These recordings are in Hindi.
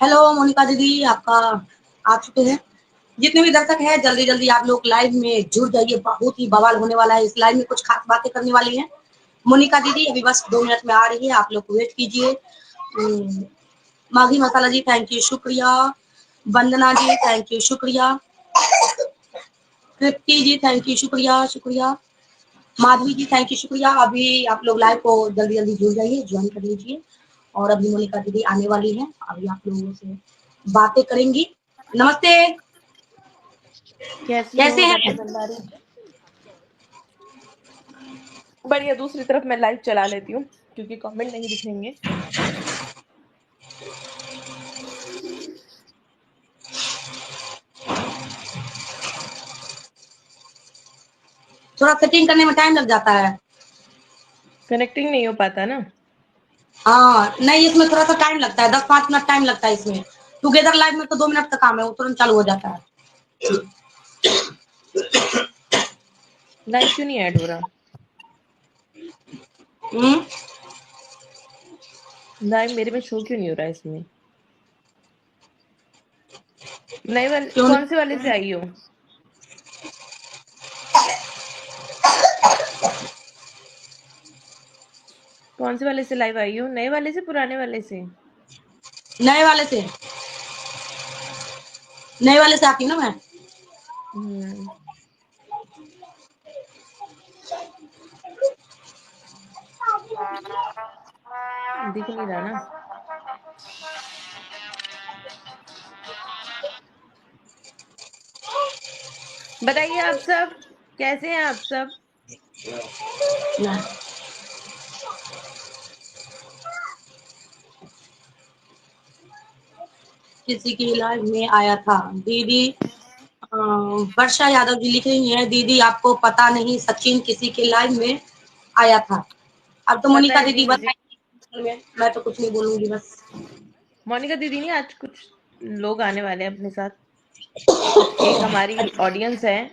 हेलो मोनिका दीदी, आपका आ चुके हैं। जितने भी दर्शक हैं जल्दी जल्दी आप लोग लाइव में जुड़ जाइए, बहुत ही बवाल होने वाला है। इस लाइव में कुछ खास बातें करने वाली हैं मोनिका दीदी। अभी बस 2 मिनट में आ रही है, आप लोग वेट कीजिए। माघी मसाला जी थैंक यू, शुक्रिया। वंदना जी थैंक यू, शुक्रिया। कृप्ति जी थैंक यू, शुक्रिया शुक्रिया। माधवी जी थैंक यू, शुक्रिया। अभी आप लोग लाइव को जल्दी जल्दी जुड़ जाइए, ज्वाइन कर लीजिए। और अभी मोनिका दीदी आने वाली है, अभी आप लोगों से बातें करेंगी। नमस्ते, कैसी हो कैसे हैं? रत्नभंडारी? बढ़िया। दूसरी तरफ मैं लाइव चला लेती हूँ क्योंकि कमेंट नहीं दिखेंगे। थोड़ा सेटिंग करने में टाइम लग जाता है। कनेक्टिंग नहीं हो पाता ना। हाँ नहीं, इसमें थोड़ा सा टाइम लगता है, 10-5 मिनट टाइम लगता है इसमें। टुगेदर लाइव में तो 2 मिनट का काम है, वो तुरंत चालू हो जाता है। लाइव क्यों नहीं ऐड हो रहा? हम्म, लाइव मेरे में शो क्यों नहीं हो रहा है इसमें? नए वाले क्यों कौन नहीं? से वाले से आई हो? कौन से वाले से लाइव आई हो? नए वाले से, पुराने वाले से? नए वाले से, नए वाले से आती हूँ ना मैं। हम्म, दिख नहीं रहा ना। बताइए आप सब कैसे हैं? आप सब ना। किसी की लाइव में आया था दीदी। वर्षा यादव जी लिख रही हैं, दीदी आपको पता नहीं सचिन किसी के लाइव में आया था। अब तो पता मोनिका है जी दीदी मुझे। बताएंगी, मैं तो कुछ नहीं बोलूंगी बस। मोनिका दीदी नहीं, आज कुछ लोग आने वाले हैं अपने साथ। कुछ एक हमारी अच्छा ऑडियंस है,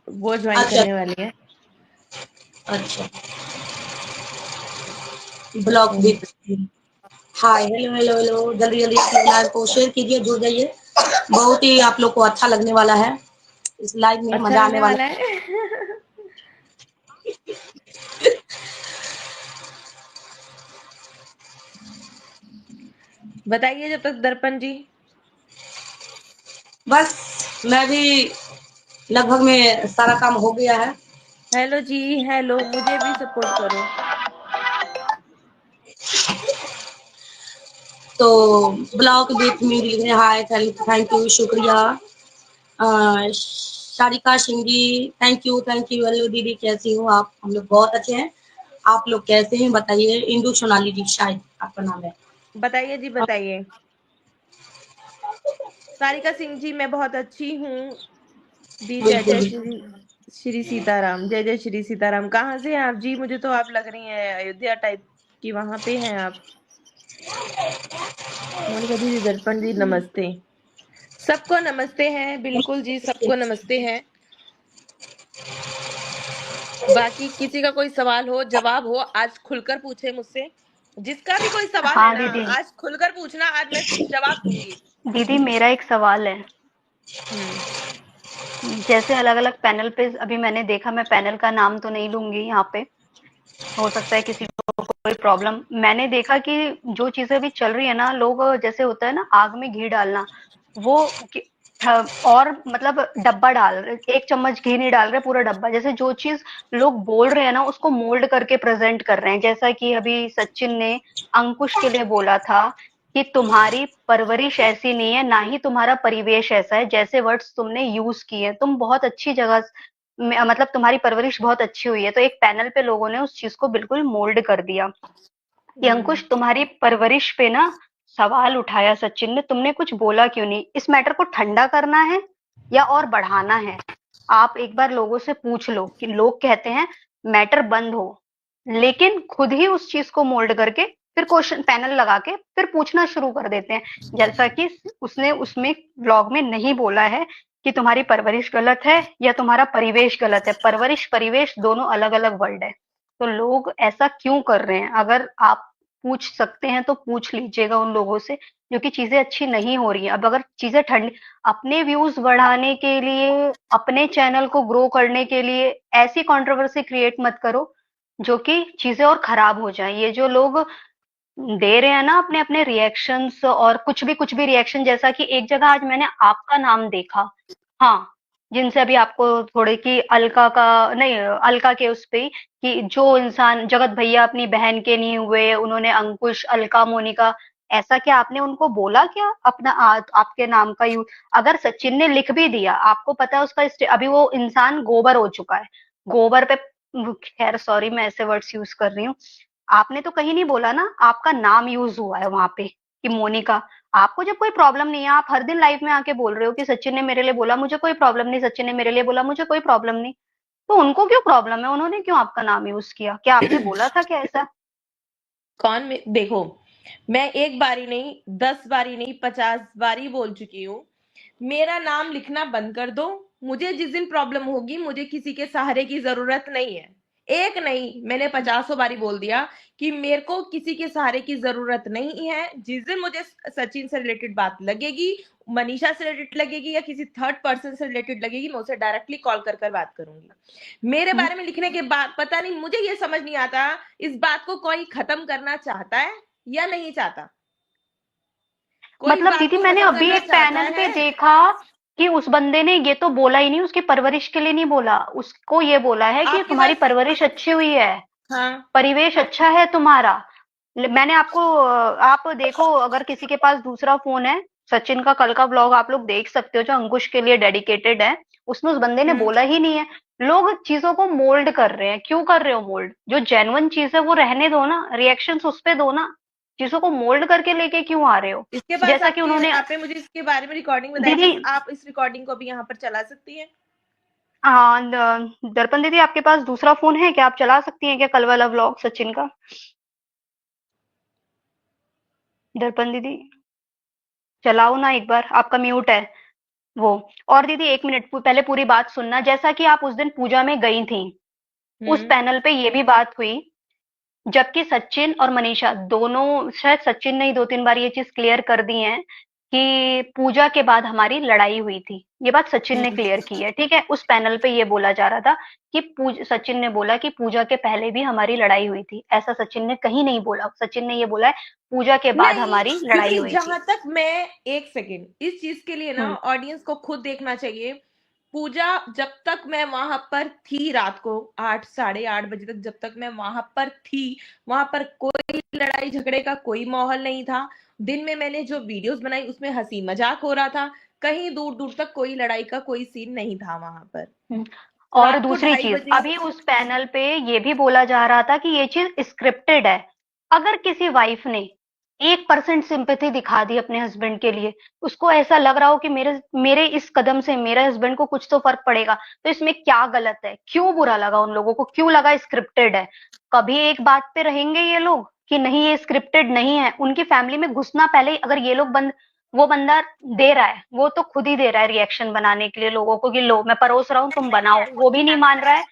वो ज्वाइन अच्छा करने वाली है। अच्छा। ब्लॉक तो भी। हाय, हेलो हेलो हेलो, जल्दी जल्दी अपने लाइव को शेयर कीजिए, जुड़ जाइए। बहुत ही आप लोग को अच्छा लगने वाला है, इस लाइव में अच्छा मजा आने लगने वाला वाला है। है। बताइए जब तक दर्पण जी। बस मैं भी लगभग में सारा काम हो गया है। हेलो जी, हेलो, मुझे भी सपोर्ट करो। तो ब्लॉग विथ मी लिख रहे हैं, हाय थैंक यू, शुक्रिया। Sharika Singh ji thank you. Hello दीदी, कैसी हो आप? हम लोग बहुत अच्छे हैं, आप लोग कैसे हैं बताइए। इंदु सोनाली जी शायद आपका नाम है। बताइए जी, बताइए। सारिका सिंह जी, मैं बहुत अच्छी हूँ। दी जय बिल्कुल जय बिल्कुल। श्री श्री सीताराम, जय जय श्री सीताराम। कहाँ से हैं आप जी? मुझे तो आप लग रही हैं अयोध्या टाइप की, वहां पे हैं आप। मोनिका दीदी, दर्पण जी, नमस्ते। सबको नमस्ते हैं, बिल्कुल जी, सबको नमस्ते हैं। बाकी किसी का कोई सवाल हो, जवाब हो, आज खुलकर पूछे मुझसे। जिसका भी कोई सवाल है हाँ ना, दीदी। आज खुलकर पूछना, आज मैं जवाब दूंगी। दीदी मेरा एक सवाल है। हम्म। जैसे अलग अलग पैनल पे अभी मैंने देखा, मैं पैनल का नाम तो नहीं लूंगी यहाँ पे, हो सकता है किसी को कोई प्रॉब्लम। मैंने देखा कि जो चीजें अभी चल रही है ना, लोग जैसे होता है ना आग में घी डालना, वो और मतलब डब्बा डाल रहे, 1 चम्मच घी नहीं डाल रहे, पूरा डब्बा। जैसे जो चीज लोग बोल रहे हैं ना, उसको मोल्ड करके प्रेजेंट कर रहे हैं। जैसा कि अभी सचिन ने अंकुश के लिए बोला था कि तुम्हारी परवरिश ऐसी नहीं है, ना ही तुम्हारा परिवेश ऐसा है। जैसे वर्ड्स तुमने यूज किए, तुम बहुत अच्छी जगह मतलब तुम्हारी परवरिश बहुत अच्छी हुई है। तो एक पैनल पे लोगों ने उस चीज को बिल्कुल मोल्ड कर दिया कि अंकुश तुम्हारी परवरिश पे ना सवाल उठाया सचिन ने, तुमने कुछ बोला क्यों नहीं? इस मैटर को ठंडा करना है या और बढ़ाना है? आप एक बार लोगों से पूछ लो कि लोग कहते हैं मैटर बंद हो, लेकिन खुद ही उस चीज को मोल्ड करके फिर क्वेश्चन पैनल लगा के फिर पूछना शुरू कर देते हैं। जैसा कि उसने उसमें ब्लॉग में नहीं बोला है कि तुम्हारी परवरिश गलत है या तुम्हारा परिवेश गलत है। परवरिश परिवेश दोनों अलग अलग वर्ड है। तो लोग ऐसा क्यों कर रहे हैं? अगर आप पूछ सकते हैं तो पूछ लीजिएगा उन लोगों से, जो कि चीजें अच्छी नहीं हो रही हैं। अब अगर चीजें ठंडी, अपने व्यूज बढ़ाने के लिए, अपने चैनल को ग्रो करने के लिए ऐसी कंट्रोवर्सी क्रिएट मत करो जो कि चीजें और खराब हो जाएं। ये जो लोग दे रहे हैं ना अपने अपने रिएक्शंस, और कुछ भी रिएक्शन, जैसा कि एक जगह आज मैंने आपका नाम देखा, हाँ, जिनसे अभी आपको थोड़े की अलका का, नहीं, अलका के उस पे, कि जो इंसान जगत भैया अपनी बहन के नहीं हुए, उन्होंने अंकुश, अलका, मोनिका, ऐसा क्या आपने उनको बोला क्या अपना आपके नाम का यूज? अगर सचिन ने लिख भी दिया, आपको पता है उसका अभी वो इंसान गोबर हो चुका है, गोबर पे, खैर सॉरी मैं ऐसे वर्ड्स यूज कर रही हूँ, आपने तो कहीं नहीं बोला ना, आपका नाम यूज हुआ है वहां पे कि मोनिका। आपको जब कोई प्रॉब्लम नहीं है, आप हर दिन लाइव में आके बोल रहे हो कि सचिन ने मेरे लिए बोला, मुझे कोई प्रॉब्लम नहीं, सचिन ने मेरे लिए बोला, मुझे कोई प्रॉब्लम नहीं, तो उनको क्यों प्रॉब्लम है? उन्होंने क्यों आपका नाम यूज किया? क्या आपने बोला था क्या ऐसा? देखो, मैं एक बारी नहीं, 10 बारी नहीं, 50 बारी बोल चुकी हूँ, मेरा नाम लिखना बंद कर दो। मुझे जिस दिन प्रॉब्लम होगी, मुझे किसी के सहारे की जरूरत नहीं है। एक नहीं, मैंने 50 बारी बोल दिया कि मेरे को किसी के सहारे की जरूरत नहीं है। जिस दिन मुझे सचिन से रिलेटेड बात लगेगी, मनीषा से रिलेटेड लगेगी, या किसी थर्ड पर्सन से रिलेटेड लगेगी, मैं उसे डायरेक्टली कॉल कर कर बात करूंगी। मेरे बारे में लिखने के बाद पता नहीं, मुझे ये समझ नहीं आता इस बात को कोई खत्म करना चाहता है या नहीं चाहता। कोई इस मतलब बात दीदी को मैंने खत्म अभी करना एक चाहता पैनल पे है। देखा कि उस बंदे ने ये तो बोला ही नहीं, उसकी परवरिश के लिए नहीं बोला, उसको ये बोला है कि आपके तुम्हारी पास, परवरिश अच्छी हुई है, हाँ, परिवेश अच्छा है तुम्हारा। मैंने आपको, आप देखो अगर किसी के पास दूसरा फोन है, सचिन का कल का व्लॉग आप लोग देख सकते हो जो अंकुश के लिए डेडिकेटेड है, उसमें उस बंदे ने बोला ही नहीं है। लोग चीजों को मोल्ड कर रहे हैं, क्यों कर रहे हो मोल्ड? जो जेन्युइन चीज है वो रहने दो ना, रिएक्शंस उस पे दो ना, चीजों को मोल्ड करके लेके क्यों आ रहे हो? इसके पास जैसा कि आपके, उन्होंने, आपने मुझे इसके बारे में रिकॉर्डिंग बताई दीदी, थी, आप इस रिकॉर्डिंग को भी यहाँ पर चला सकती हैं। हाँ, दर्पण दीदी आपके पास दूसरा फोन है क्या? आप चला सकती हैं क्या कल वाला व्लॉग सचिन का? दर्पण दीदी चलाओ ना एक बार, आपका म्यूट है वो। और दीदी एक मिनट पहले पूरी बात सुनना, जैसा कि आप उस दिन पूजा में गई थी, उस हम्म। पैनल पे ये भी बात हुई, जबकि सचिन और मनीषा दोनों, शायद सचिन ने ही 2-3 बार ये चीज क्लियर कर दी है कि पूजा के बाद हमारी लड़ाई हुई थी। ये बात सचिन ने क्लियर की है, ठीक है? उस पैनल पे ये बोला जा रहा था कि सचिन ने बोला कि पूजा के पहले भी हमारी लड़ाई हुई थी, ऐसा सचिन ने कहीं नहीं बोला। सचिन ने ये बोला है पूजा के बाद नहीं, हमारी लड़ाई क्योंकि हुई जहां थी। तक मैं, एक सेकेंड, इस चीज के लिए ना हम्म। ऑडियंस को खुद देखना चाहिए। पूजा, जब तक मैं वहां पर थी, रात को 8, साढ़े 8 बजे तक जब तक मैं वहां पर थी, वहां पर कोई लड़ाई झगड़े का कोई माहौल नहीं था। दिन में मैंने जो वीडियोस बनाई उसमें हंसी मजाक हो रहा था, कहीं दूर दूर तक कोई लड़ाई का कोई सीन नहीं था वहां पर। हम्म। और रात को दूसरी ढाई चीज, बजे अभी उस पैनल पे ये भी बोला जा रहा था कि ये चीज स्क्रिप्टेड है। अगर किसी वाइफ ने 1% सिंपैथी दिखा दी अपने हस्बैंड के लिए, उसको ऐसा लग रहा हो कि मेरे मेरे इस कदम से मेरे हस्बैंड को कुछ तो फर्क पड़ेगा, तो इसमें क्या गलत है? क्यों बुरा लगा उन लोगों को? क्यों लगा स्क्रिप्टेड है? कभी एक बात पे रहेंगे ये लोग कि नहीं ये स्क्रिप्टेड नहीं है? उनकी फैमिली में घुसना पहले ही, अगर ये लोग वो बंदा दे रहा है, वो तो खुद ही दे रहा है रिएक्शन बनाने के लिए लोगों को कि लो मैं परोस रहा हूँ तुम बनाओ, वो भी नहीं मान रहा है।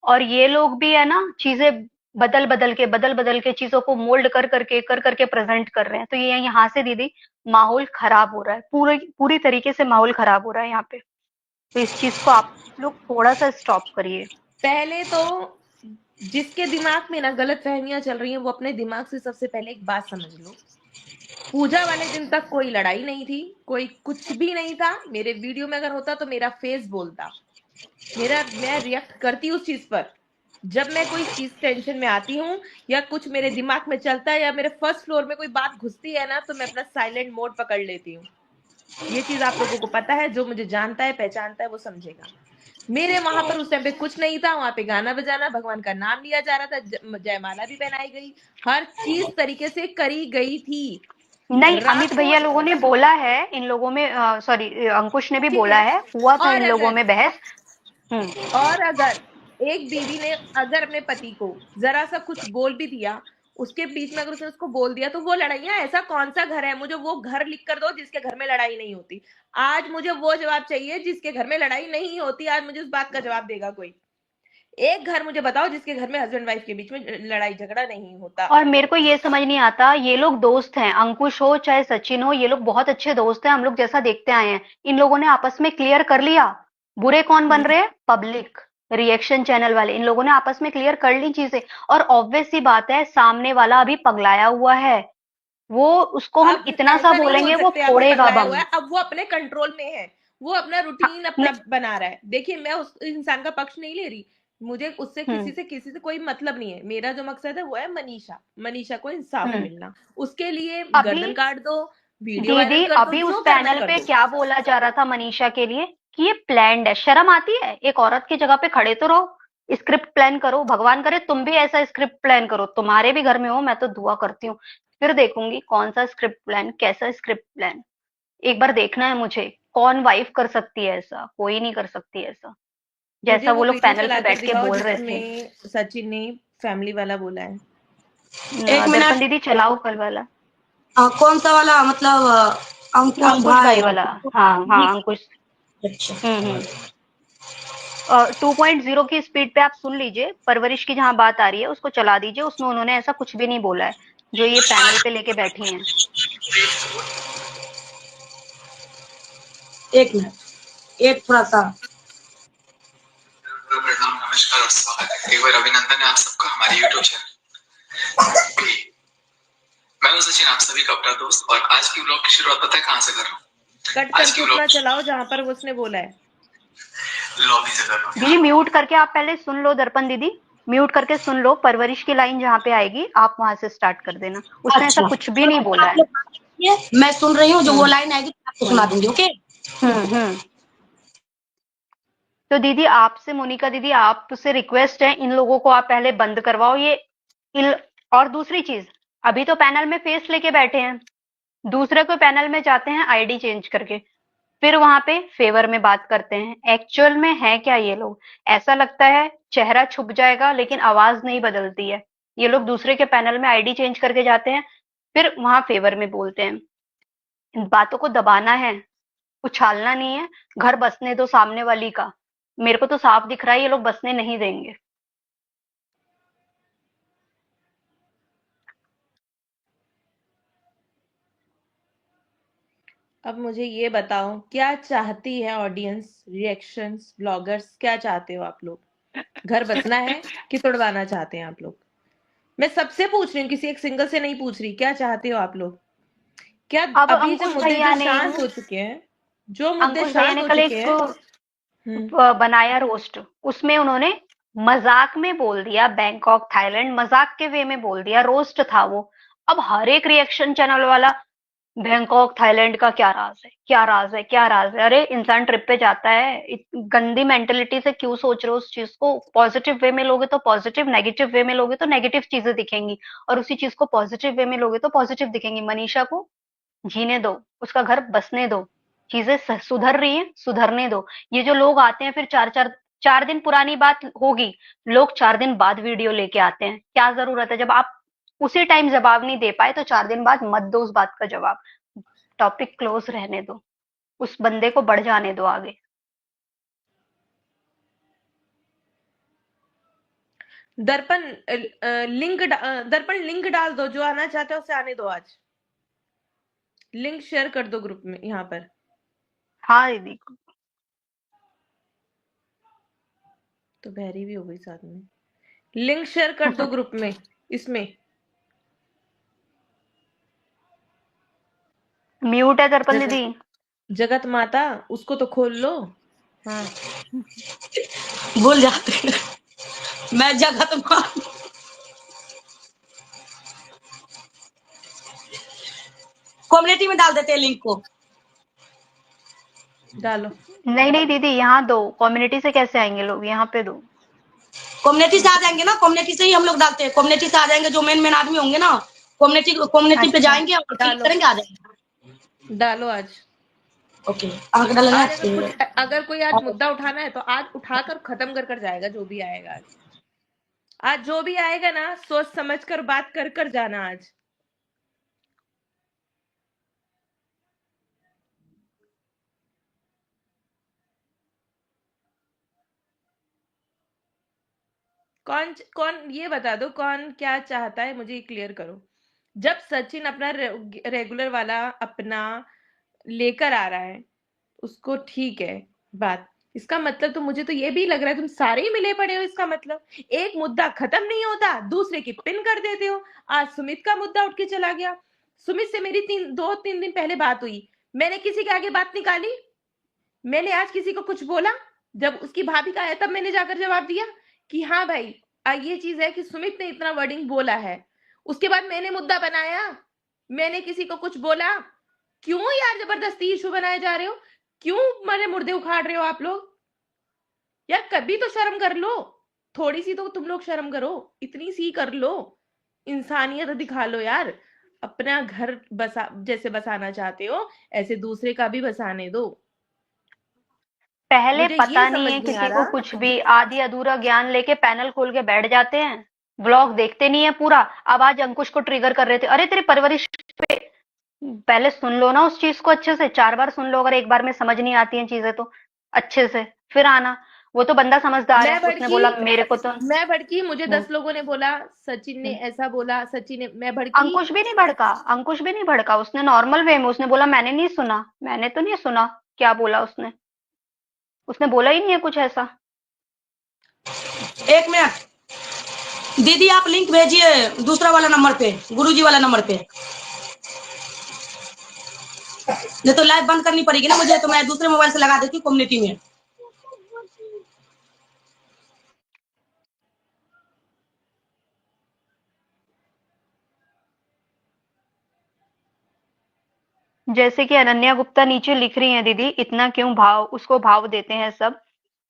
और ये लोग भी है ना, चीजें बदल बदल के चीजों को मोल्ड कर करके प्रेजेंट कर रहे हैं, तो ये यहाँ से दीदी माहौल खराब हो रहा है, पूरी पूरी तरीके से माहौल खराब हो रहा है यहाँ पे। तो इस चीज को आप लोग थोड़ा सा स्टॉप करिए। पहले तो जिसके दिमाग में ना गलत फहमियां चल रही हैं, वो अपने दिमाग से सबसे पहले एक बात समझ लो। पूजा वाले दिन तक कोई लड़ाई नहीं थी, कोई कुछ भी नहीं था। मेरे वीडियो में अगर होता तो मेरा फेस बोलता, मैं रिएक्ट करती उस चीज पर। जब मैं कोई चीज टेंशन में आती हूँ या कुछ मेरे दिमाग में चलता है या मेरे फर्स्ट फ्लोर में कोई बात घुसती है ना, तो मैं अपना साइलेंट मोड पकड़ लेती हूँ। ये चीज आप लोगों को पता है, जो मुझे जानता है पहचानता है वो समझेगा। मेरे वहां पर उस टाइम पे कुछ नहीं था, वहां पे गाना बजाना, भगवान का नाम लिया जा रहा था, जयमाला भी पहनाई गई, हर चीज तरीके से करी गई थी। नहीं, रात अमित को, भैया लोगों ने बोला है इन लोगों में, सॉरी अंकुश ने भी ठीक बोला है। है, हुआ था इन और लोगों अगर में बहस। हम्म। और अगर एक बीवी ने अगर अपने पति को जरा सा कुछ बोल भी दिया, उसके बीच में अगर उसने उसको बोल दिया, तो वो लड़ाइयां, ऐसा कौन सा घर है, मुझे वो घर लिख कर दो जिसके घर में लड़ाई नहीं होती। आज मुझे वो जवाब चाहिए जिसके घर में लड़ाई नहीं होती। आज मुझे उस बात का जवाब देगा कोई। एक घर मुझे बताओ जिसके घर में हस्बैंड वाइफ के बीच में लड़ाई झगड़ा नहीं होता। और मेरे को ये समझ नहीं आता, ये लोग दोस्त हैं, अंकुश हो चाहे सचिन हो, ये लोग बहुत अच्छे दोस्त हैं, हम लोग जैसा देखते आए हैं। इन लोगों ने आपस में क्लियर कर लिया। बुरे कौन बन रहे हैं? पब्लिक, रिएक्शन चैनल वाले। इन लोगों ने आपस में क्लियर कर ली चीजें। और ऑब्वियस सी बात है, सामने वाला अभी पगलाया हुआ है। वो, उसको हम अब इतना सा ऐसा नहीं बोल बोलेंगे वो सकते अभी फोड़ेगा पगलाया बम। हुआ है, अब वो अपने कंट्रोल में है, वो अपना हाँ, रूटीन अपना बना रहा है। देखिए मैं उस इंसान का पक्ष नहीं ले रही, मुझे उससे हम्म किसी से कोई मतलब नहीं है। मेरा जो मकसद है वो है मनीषा, मनीषा को इंसाफ हम्म। मिलना। उसके लिए अभी गर्दन काट दो, वीडियो वायरल दीदी, कर दो, अभी उस जो करना है पैनल कर पे दो। क्या बोला जा रहा था मनीषा के लिए कि ये प्लान्ड है। शर्म आती है? एक औरत की जगह पे खड़े तो रहो, स्क्रिप्ट प्लान करो। भगवान करे तुम भी ऐसा स्क्रिप्ट प्लान करो, तुम्हारे भी घर में हो। मैं तो दुआ करती हूँ। फिर देखूंगी कौन सा स्क्रिप्ट प्लान, कैसा स्क्रिप्ट प्लान। एक बार देखना है मुझे, कौन वाइफ कर सकती है ऐसा? कोई नहीं कर सकती ऐसा, मुझे जैसा वो वो लोग वीडियो पैनल पे चला कर बैठ के दिखाओ बोल रहे थे। जिसमें सचिन ने फैमिली वाला बोला है। एक दर्पण मिनट। दीदी चलाओ कल वाला। कौन सा वाला मतलब अंकुश अंकुश भाई भाई वाला। हाँ हाँ, जी। अंकुश। अच्छा। हम्म। 2.0 की स्पीड पे आप सुन लीजिए, परवरिश की जहां बात आ रही है उसको चला दीजिए। उसमें उन्होंने ऐसा कुछ भी नहीं बोला है जो ये पैनल पे लेके बैठी हैं। एक मिनट, एक थोड़ा सा। प्रणाम, नमस्कार और स्वागत है। एक बार अभिनंदन है आप सबका हमारे यूट्यूब चैनल। मैं हूं सचिन, आप सभी का अपना दोस्त, और आज की व्लॉग की शुरुआत पता है कहां से कर रहा हूँ? कट आज करके की उतना व्लॉग चलाओ जहां पर वो उसने बोला है। लॉबी से कर रहा हूँ। दीदी म्यूट करके आप पहले सुन लो, दर्पण दीदी म्यूट करके सुन लो। परवरिश की लाइन जहां पे आएगी आप वहां से स्टार्ट कर देना। उसने ऐसा अच्छा, कुछ भी तो नहीं बोला आप है। लोग बात कीजिए, मैं सुन रही हूँ। जो वो हम्म लाइन आएगी तो आपको सुना हम्म दूंगी। ओके। हम्म। तो दीदी आपसे, मोनिका दीदी आपसे रिक्वेस्ट है, इन लोगों को आप पहले बंद करवाओ ये। इन, और दूसरी चीज, अभी तो पैनल में फेस लेके बैठे हैं, दूसरे को पैनल में जाते हैं आईडी चेंज करके, फिर वहां पे फेवर में बात करते हैं। एक्चुअल में है क्या ये लोग? ऐसा लगता है चेहरा छुप जाएगा लेकिन आवाज नहीं बदलती है। ये लोग दूसरे के पैनल में आईडी चेंज करके जाते हैं, फिर वहां फेवर में बोलते हैं। इन बातों को दबाना है, उछालना नहीं है। घर बसने दो सामने वाली का। मेरे को तो साफ दिख रहा है ये लोग बसने नहीं देंगे। अब मुझे ये बताओ, क्या चाहती है ऑडियंस, रिएक्शंस, ब्लॉगर्स, क्या चाहते हो आप लोग? घर बसना है कि तुड़वाना चाहते हैं आप लोग? मैं सबसे पूछ रही हूँ, किसी एक सिंगल से नहीं पूछ रही। क्या चाहते हो आप लोग? क्या अब अभी जो अंकुश मुद्दे जो भैया ने शांत हो चुके हैं, जो मुद्दे अंकुश भैया शांत ने हो कल चुके एक हैं। हम्म। बनाया रोस्ट। उसमें उन्होंने मजाक में बोल दिया बैंकॉक थाईलैंड, मजाक के वे में बोल दिया, रोस्ट था वो। अब हर एक रिएक्शन चैनल वाला बैंकॉक थाईलैंड का क्या राज है, क्या राज है, क्या राज है। अरे इंसान ट्रिप पे जाता है, गंदी मेंटेलिटी से क्यों सोच रहे हो उस चीज को? पॉजिटिव वे में लोगे तो पॉजिटिव, नेगेटिव वे में लोगे तो नेगेटिव चीजें दिखेंगी, और उसी चीज को पॉजिटिव वे में लोगे तो पॉजिटिव दिखेंगी। मनीषा को जीने दो, उसका घर बसने दो, चीजें सुधर रही हैं, सुधरने दो। ये जो लोग आते हैं फिर चार चार 4 दिन पुरानी बात होगी, लोग 4 दिन बाद वीडियो लेके आते हैं। क्या जरूरत है? जब आप उसी टाइम जवाब नहीं दे पाए तो 4 दिन बाद मत दो उस बात का जवाब। टॉपिक क्लोज रहने दो, उस बंदे को बढ़ जाने दो आगे। दर्पण दर्पण लिंक डाल दो, जो आना चाहते हो उसे आने दो। आज लिंक शेयर कर दो ग्रुप में, यहाँ पर। हाँ दीदी। तो बहरी भी हो गई साथ में। लिंक शेयर कर दो ग्रुप में, इसमें। म्यूट है दर्पण जगत दीदी। जगत माता, उसको तो खोल लो। हाँ। भूल जाते हैं। मैं जगत मान कम्युनिटी में डाल देते हैं लिंक को। डालो। नहीं नहीं दीदी, यहाँ दो। कम्युनिटी से कैसे आएंगे लोग? यहाँ पे दो। कम्युनिटी से आ जाएंगे ना, कम्युनिटी से ही हम लोग डालते हैं। कम्युनिटी से आ जाएंगे जो मेन मेन आदमी होंगे ना, कम्युनिटी कम्युनिटी पे अच्छा, जाएंगे और क्लिक डालो, करेंगे, आ जाएंगे। डालो आज। ओके, आगे डालना आज है। अगर कोई आज मुद्दा उठाना है तो आज उठाकर खत्म कर कर जाएगा, जो भी आएगा आज। आज जो भी आएगा ना, सोच समझ कर बात कर कर जाना आज। कौन कौन ये बता दो, कौन क्या चाहता है, मुझे क्लियर करो। जब सचिन अपना रेगुलर वाला अपना लेकर आ रहा है, उसको ठीक है बात, इसका मतलब तो मुझे तो ये भी लग रहा है तुम सारे ही मिले पड़े हो। इसका मतलब एक मुद्दा खत्म नहीं होता, दूसरे की पिन कर देते हो। आज सुमित का मुद्दा उठ के चला गया। सुमित से मेरी 2-3 दिन पहले बात हुई, मैंने किसी के आगे बात निकाली? मैंने आज किसी को कुछ बोला? जब उसकी भाभी का आया तब मैंने जाकर जवाब दिया कि हाँ भाई ये चीज है कि सुमित ने इतना वर्डिंग बोला है। उसके बाद मैंने मुद्दा बनाया, मैंने किसी को कुछ बोला? क्यों यार जबरदस्ती इशू बनाए जा रहे हो? क्यों मरे मुर्दे उखाड़ रहे हो आप लोग? यार कभी तो शर्म कर लो, थोड़ी सी तो तुम लोग शर्म करो, इतनी सी कर लो, इंसानियत दिखा लो यार। अपना घर बसा, जैसे बसाना चाहते हो ऐसे दूसरे का भी बसाने दो। पहले मुझे पता ये नहीं समझ है नहीं आ किसी को रहा। कुछ भी, आधी अधूरा ज्ञान लेके पैनल खोल के बैठ जाते हैं, व्लॉग देखते नहीं है पूरा। अब आज अंकुश को ट्रिगर कर रहे थे, अरे तेरी परवरिश पे पहले सुन लो ना उस चीज को अच्छे से, 4 बार सुन लो, अगर एक बार में समझ नहीं आती हैं चीजें तो अच्छे से फिर आना। वो तो बंदा समझदार है, मैं उसने भड़की, बोला मेरे को तो मैं भड़की, मुझे हम्म, 10 लोगों ने बोला सचिन ने हम्म। ऐसा बोला, सचिन ने, मैं भड़की। अंकुश भी नहीं भड़का, अंकुश भी नहीं भड़का, उसने नॉर्मल वे में उसने बोला मैंने नहीं सुना, मैंने तो नहीं सुना क्या बोला उसने, उसने बोला ही नहीं है कुछ ऐसा। एक मिनट दीदी, आप लिंक भेजिए दूसरा वाला नंबर पे, गुरुजी वाला नंबर पे। नहीं तो लाइव बंद करनी पड़ेगी ना मुझे, तो मैं दूसरे मोबाइल से लगा देती हूँ कम्युनिटी में। जैसे कि अनन्या गुप्ता नीचे लिख रही हैं, दीदी इतना क्यों भाव, उसको भाव देते हैं सब।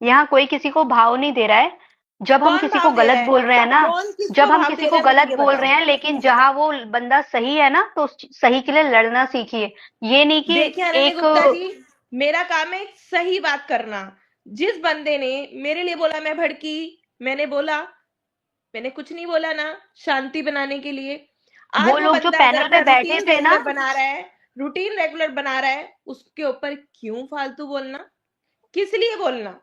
यहाँ कोई किसी को भाव नहीं दे रहा है। जब हम कौन किसी को भाव दे गलत रहा है? बोल रहे हैं ना, कौन किसको जब हम भाव किसी दे को रहा है मुझे गलत ये बोल बताओ। रहे हैं, लेकिन जहां वो बंदा सही है ना, तो उस सही के लिए लड़ना सीखिए। ये नहीं कि देखिए अनन्या एक गुप्ता जी, मेरा काम है सही बात करना। जिस बंदे ने मेरे लिए बोला मैं भड़की, मैंने बोला, मैंने कुछ नहीं बोला ना, शांति बनाने के लिए। वो आज वो लोग जो बंदा अगर पैनल अपना पे बैठे रूटीन थे ना, रेगुलर बना रहा है, रूटीन रेगुलर बना रहा है, उसके ऊपर क्यों फालतू बोलना? किस लिए बोलना?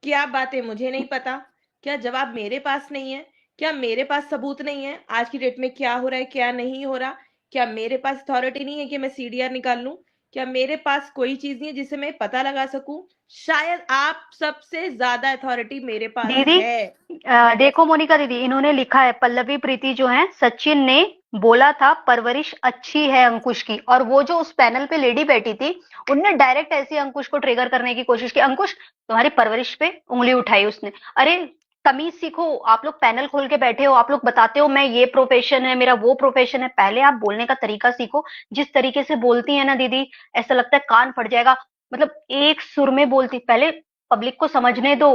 क्या बातें मुझे नहीं पता? क्या जवाब मेरे पास नहीं है? क्या मेरे पास सबूत नहीं है आज की डेट में क्या हो रहा है क्या नहीं हो रहा? क्या मेरे पास अथॉरिटी नहीं है कि मैं सीडीआर निकाल लूं? क्या मेरे पास कोई चीज नहीं है जिसे मैं पता लगा सकूं? शायद आप सबसे ज्यादा अथॉरिटी मेरे पास दीदी है। देखो मोनिका दीदी, इन्होंने लिखा है पल्लवी प्रीति जो है, सचिन ने बोला था परवरिश अच्छी है अंकुश की, और वो जो उस पैनल पे लेडी बैठी थी, उनने डायरेक्ट ऐसे अंकुश को ट्रिगर करने की कोशिश की, अंकुश तुम्हारी परवरिश पे उंगली उठाई उसने। अरे तमीज सीखो, आप लोग पैनल खोल के बैठे हो, आप लोग बताते हो मैं ये प्रोफेशन है मेरा वो प्रोफेशन है, पहले आप बोलने का तरीका सीखो। जिस तरीके से बोलती है ना दीदी, ऐसा लगता है कान फट जाएगा, मतलब एक सुर में बोलती। पहले पब्लिक को समझने दो,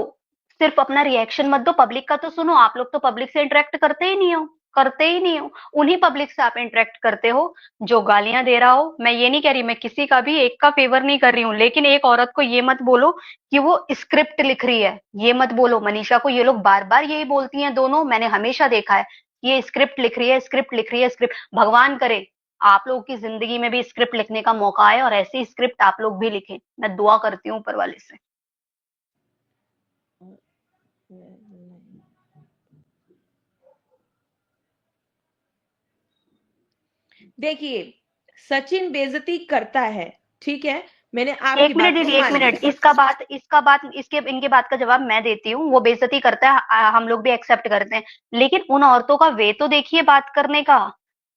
सिर्फ अपना रिएक्शन मत दो, पब्लिक का तो सुनो। आप लोग तो पब्लिक से इंटरेक्ट करते ही नहीं हो, करते ही नहीं हो। उन्हीं पब्लिक से आप इंटरेक्ट करते हो जो गालियां दे रहा हो। मैं ये नहीं कह रही, मैं किसी का भी एक का फेवर नहीं कर रही हूँ, लेकिन एक औरत को ये मत बोलो कि वो स्क्रिप्ट लिख रही है, ये मत बोलो। मनीषा को ये लोग बार बार यही बोलती हैं दोनों, मैंने हमेशा देखा है, ये स्क्रिप्ट लिख रही है, स्क्रिप्ट लिख रही है, स्क्रिप्ट। भगवान करे आप लोगों की जिंदगी में भी स्क्रिप्ट लिखने का मौका आए, और ऐसी स्क्रिप्ट आप लोग भी लिखें, मैं दुआ करती हूँ ऊपर वाले से। देखिए, सचिन बेइज्जती करता है, ठीक है, मैंने आपकी एक मिनट बात को दीदी, एक मान मिनट, लिया। इसका बात इसके इनके बात का जवाब मैं देती हूँ। वो बेइज्जती करता है, हम लोग भी एक्सेप्ट करते हैं, लेकिन उन औरतों का वे तो देखिए बात करने का,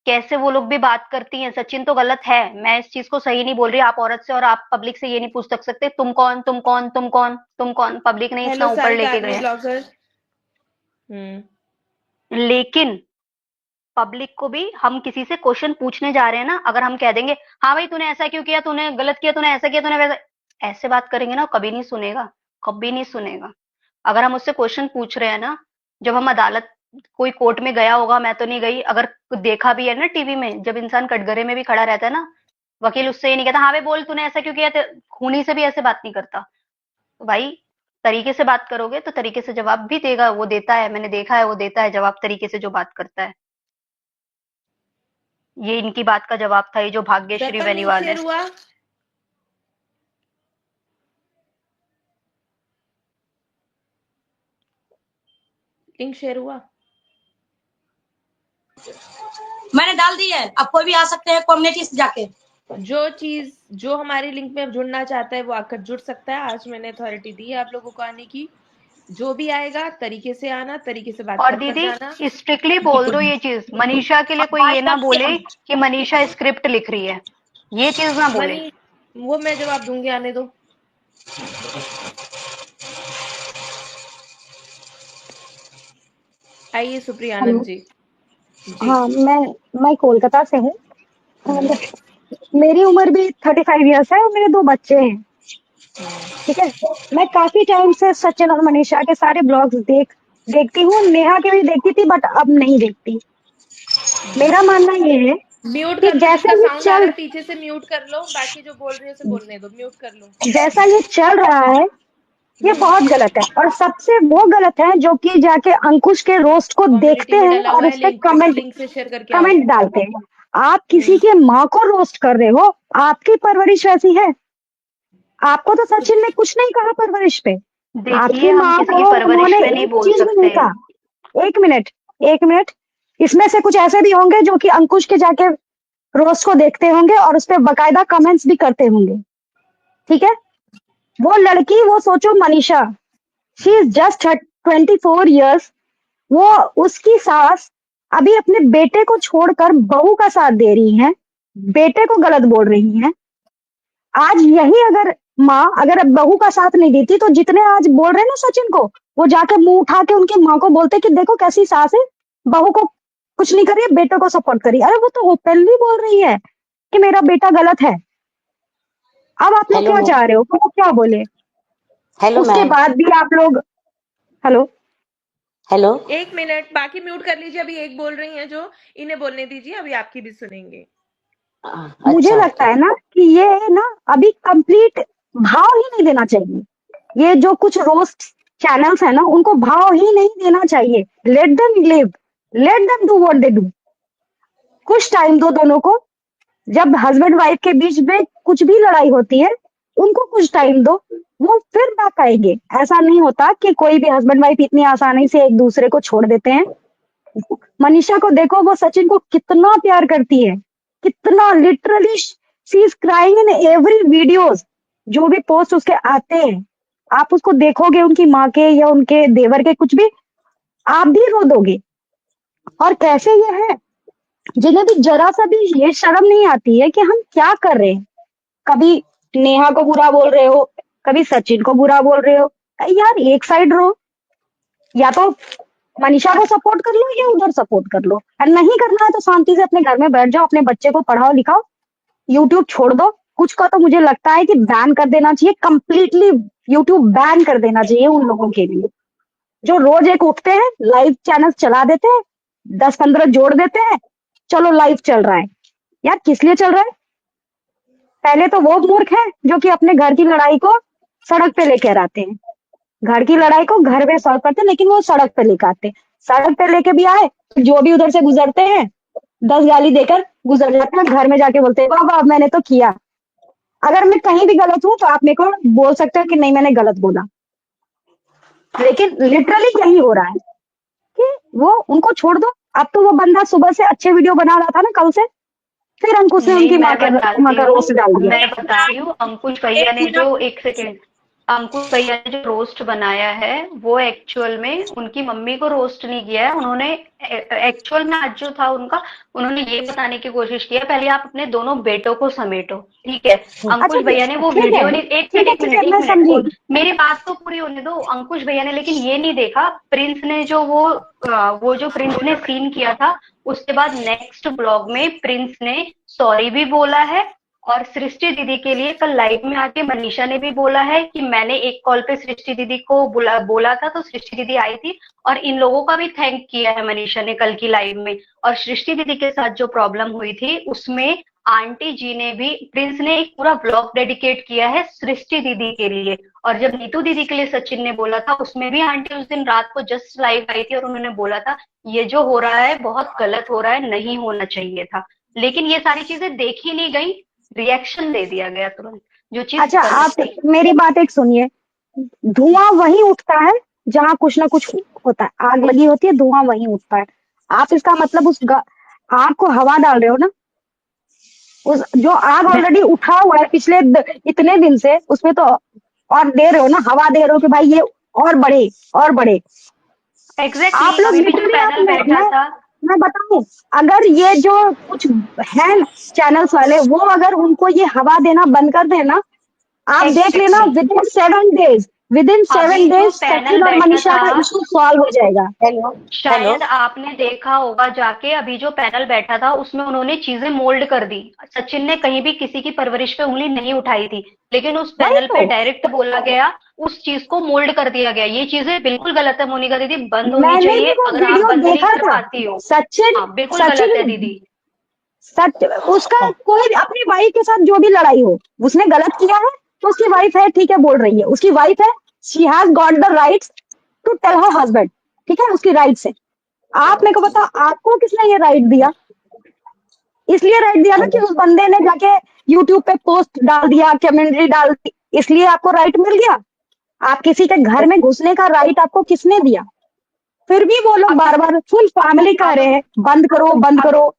कैसे वो लोग भी बात करती हैं। सचिन तो गलत है, मैं इस चीज को सही नहीं बोल रही। आप औरत से और आप पब्लिक से ये नहीं पूछ सकते तुम कौन, तुम कौन, तुम कौन, तुम कौन। पब्लिक ने इतना हेलो ऊपर सारिका लेके आर्मी गए, ब्लॉगर। लेकिन पब्लिक को भी हम किसी से क्वेश्चन पूछने जा रहे हैं ना, अगर हम कह देंगे हाँ भाई तूने ऐसा क्यों किया, तूने गलत किया, तूने ऐसा किया, तूने वैसा, ऐसे बात करेंगे ना, कभी नहीं सुनेगा, कभी नहीं सुनेगा। अगर हम उससे क्वेश्चन पूछ रहे हैं ना, जब हम अदालत, कोई कोर्ट में गया होगा, मैं तो नहीं गई, अगर देखा भी है ना टीवी में, जब इंसान कटघरे में भी खड़ा रहता है ना, वकील उससे ये नहीं कहता हाँ भाई बोल तूने ऐसा क्यों किया, खूनी से भी ऐसे बात नहीं करता। तो भाई तरीके से बात करोगे तो तरीके से जवाब भी देगा, वो देता है, मैंने देखा है वो देता है जवाब तरीके से जो बात करता है। ये इनकी बात का जवाब था, ये जो भाग्यश्री वेपन न्यूज बेनीवाल है। शेयर हुआ। लिंक शेयर हुआ? मैंने डाल दी है, अब कोई भी आ सकते हैं कम्युनिटी से जाके। जो हमारे लिंक में जुड़ना चाहता है वो आकर जुड़ सकता है। आज मैंने अथॉरिटी दी है आप लोगों को आने की। जो भी आएगा तरीके से आना, तरीके से बात और कर दीदी जाना। स्ट्रिक्टली बोल दो ये चीज, मनीषा के लिए कोई ये ना बोले कि मनीषा स्क्रिप्ट लिख रही है, ये चीज ना बोले। मनी वो मैं जवाब दूंगी, आने दो। आइए सुप्रिया आनंद जी। हाँ, मैं कोलकाता से हूँ और मेरी उम्र भी 35 इयर्स है और मेरे 2 बच्चे हैं। ठीक है, मैं काफी टाइम से सचिन और मनीषा के सारे ब्लॉग्स देखती हूँ, नेहा के भी देखती थी बट अब नहीं देखती। मेरा मानना ये है म्यूट कि कर लो, जैसे जिसका ये साउंड आ रहा चल है पीछे से म्यूट कर लो, बाकी जो बोल रही है उसे बोलने दो, म्यूट कर लो। जैसा ये चल रहा है ये बहुत गलत है और सबसे वो गलत है जो कि जाके अंकुश के रोस्ट को कम्युनिटी देखते में हैं डला और हुआ है उस पर लिंक, उस लिंक से शेयर करके आओ। कमेंट डालते हैं। आप किसी के माँ को रोस्ट कर रहे हो, आपकी परवरिश वैसी है। आपको तो सचिन ने कुछ नहीं कहा परवरिश पे, देखिए आपकी हम माँ किसी को की परवरिश उन्होंने पे नहीं एक बोल चीज भी नहीं सकते। कहा। एक मिनट, इसमें से कुछ ऐसे भी होंगे जो कि अंकुश के जाके रोस्ट को देखते होंगे और उस पर बकायदा कमेंट्स भी करते होंगे। ठीक है, वो लड़की, वो सोचो Manisha, she is just 24 years, वो उसकी सास अभी अपने बेटे को छोड़कर बहू का साथ दे रही है, बेटे को गलत बोल रही है। आज यही अगर माँ अगर बहू का साथ नहीं देती तो जितने आज बोल रहे हैं ना सचिन को, वो जाके मुंह उठा के उनकी माँ को बोलते कि देखो कैसी सास है, बहू को कुछ नहीं कर रही है, बेटे को सपोर्ट कर रही है। अरे वो तो ओपनली बोल रही है कि मेरा बेटा गलत है। अब आप लोग क्या चाह रहे हो, वो क्या बोले? हेलो उसके मैम। बाद भी आप लोग, हेलो हेलो, एक मिनट, बाकी म्यूट कर लीजिए। अभी एक बोल रही हैं जो, इन्हें बोलने दीजिए, अभी आपकी भी सुनेंगे। मुझे अच्छा लगता है ना कि ये ना अभी कंप्लीट भाव ही नहीं देना चाहिए। ये जो कुछ रोस्ट चैनल्स है ना उनको भाव ही नहीं देना चाहिए। Let them live, let them do what they do. कुछ टाइम दो दोनों को। जब हस्बैंड वाइफ के बीच में कुछ भी लड़ाई होती है उनको कुछ टाइम दो, वो फिर बैक आएंगे। ऐसा नहीं होता कि कोई भी हस्बैंड वाइफ इतनी आसानी से एक दूसरे को छोड़ देते हैं। मनीषा को देखो, वो सचिन को कितना प्यार करती है, कितना, literally she is crying in every videos. जो भी पोस्ट उसके आते हैं आप उसको देखोगे, उनकी माँ के या उनके देवर के कुछ भी, आप भी रो दोगे। और कैसे ये है जिन्हें भी जरा सा भी ये शर्म नहीं आती है कि हम क्या कर रहे हैं। कभी नेहा को बुरा बोल रहे हो, कभी सचिन को बुरा बोल रहे हो। यार एक साइड रहो, या तो मनीषा को सपोर्ट कर लो या उधर सपोर्ट कर लो। और नहीं करना है तो शांति से अपने घर में बैठ जाओ, अपने बच्चे को पढ़ाओ लिखाओ, यूट्यूब छोड़ दो। कुछ का तो मुझे लगता है कि बैन कर देना चाहिए, कंप्लीटली यूट्यूब बैन कर देना चाहिए उन लोगों के लिए जो रोज एक उठते हैं, लाइव चैनल चला देते हैं, 10-15 जोड़ देते हैं, चलो लाइव चल रहा है। यार किस लिए चल रहा है? पहले तो वो मूर्ख है जो कि अपने घर की लड़ाई को सड़क पे लेकर आते हैं। घर की लड़ाई को घर में सॉल्व करते हैं, लेकिन वो सड़क पे लेकर आते हैं। सड़क पे लेके भी आए, जो भी उधर से गुजरते हैं 10 गाली देकर गुजर जाते हैं। घर में जाके बोलते हैं बाबा मैंने तो किया। अगर मैं कहीं भी गलत हूँ तो आप मेरे को बोल सकते हो कि नहीं मैंने गलत बोला, लेकिन लिटरली यही हो रहा है कि वो उनको छोड़ दो। अब तो वो बंदा सुबह से अच्छे वीडियो बना रहा था ना कल से, फिर अंकुश ने नहीं, उनकी मैं माँ का बताती हूँ, रोस्ट डाल दिया। मैं बता रही हूँ। अंकुश भैया ने जो, एक सेकेंड, अंकुश भैया ने जो रोस्ट बनाया है वो एक्चुअल में उनकी मम्मी को रोस्ट नहीं किया है उन्होंने। एक्चुअल में आज जो था उनका, उन्होंने ये बताने की कोशिश की है पहले आप अपने दोनों बेटों को समेटो। ठीक है, अंकुश भैया ने वो ठीक वीडियो है, नहीं, एक ठीक है, मिनट ठीक है, मैं समझी। मेरी बात तो पूरी होने दो। अंकुश भैया ने लेकिन ये नहीं देखा, प्रिंस ने जो वो जो प्रिंस ने सीन किया था, उसके बाद नेक्स्ट ब्लॉग में प्रिंस ने सॉरी भी बोला है। और सृष्टि दीदी के लिए कल लाइव में आके मनीषा ने भी बोला है कि मैंने एक कॉल पे सृष्टि दीदी को बोला था तो सृष्टि दीदी आई थी। और इन लोगों का भी थैंक किया है मनीषा ने कल की लाइव में। और सृष्टि दीदी के साथ जो प्रॉब्लम हुई थी उसमें आंटी जी ने भी, प्रिंस ने एक पूरा ब्लॉग डेडिकेट किया है सृष्टि दीदी के लिए। और जब नीतू दीदी के लिए सचिन ने बोला था उसमें भी आंटी उस दिन रात को जस्ट लाइव आई थी और उन्होंने बोला था ये जो हो रहा है बहुत गलत हो रहा है, नहीं होना चाहिए था। लेकिन ये सारी चीजें देखी नहीं गई, रिएक्शन दे दिया गया तुरंत, जो चीज अच्छा आप गलत थी। मेरी बात एक सुनिए, धुआं वही उठता है जहां कुछ ना कुछ होता है, आग लगी होती है, धुआं वहीं उठता है। आप इसका मतलब आग को हवा डाल रहे हो ना, उस जो आग ऑलरेडी उठा हुआ है पिछले इतने दिन से, उसमें तो और दे रहे हो ना, हवा दे रहे हो कि भाई ये और बढ़े और बढ़े। एग्जैक्टली आप लोग अभी भी जो लिटरली पैनल बैठा था, मैं बताऊं, अगर ये जो कुछ है चैनल्स वाले, वो अगर उनको ये हवा देना बंद कर देना, आप देख लेना एग्जैक्टली विद इन अभी 7 days जो पैनल सचिन और बैठा मनीषा था, का इशू सॉल्व हो जाएगा। हेलो हेलो शायद आपने देखा होगा जाके, अभी जो पैनल बैठा था उसमें उन्होंने चीजें मोल्ड कर दी। सचिन ने कहीं भी किसी की परवरिश पे उंगली नहीं उठाई थी, लेकिन उस वही पैनल पे तो डायरेक्ट बोला गया, उस चीज को मोल्ड कर दिया गया। ये चीजें बिल्कुल गलत है मोनिका दीदी, बंद होनी मैंने भी चाहिए। वो अगर आप वीडियो बंद नहीं देखा कर था। पाती हो, सचिन हाँ बिल्कुल गलत है सचिन दीदी। सच उसका कोई भी अपनी वाइफ के साथ जो भी लड़ाई हो, उसने गलत किया है तो उसकी वाइफ है, ठीक है, बोल रही है, उसकी वाइफ है, she has got the rights to tell her husband, ठीक है, उसकी राइट्स है। आप मेरे को बताओ, आपको किसने ये राइट दिया? इसलिए राइट दिया ना कि उस बंदे ने जाके यूट्यूब पे पोस्ट डाल दिया, कमेंट्री डाल दी, इसलिए आपको राइट मिल गया। आप किसी के घर में घुसने का राइट आपको किसने दिया? फिर भी वो लोग अब बार बार फुल फैमिली कह रहे हैं बंद करो बंद अब करो।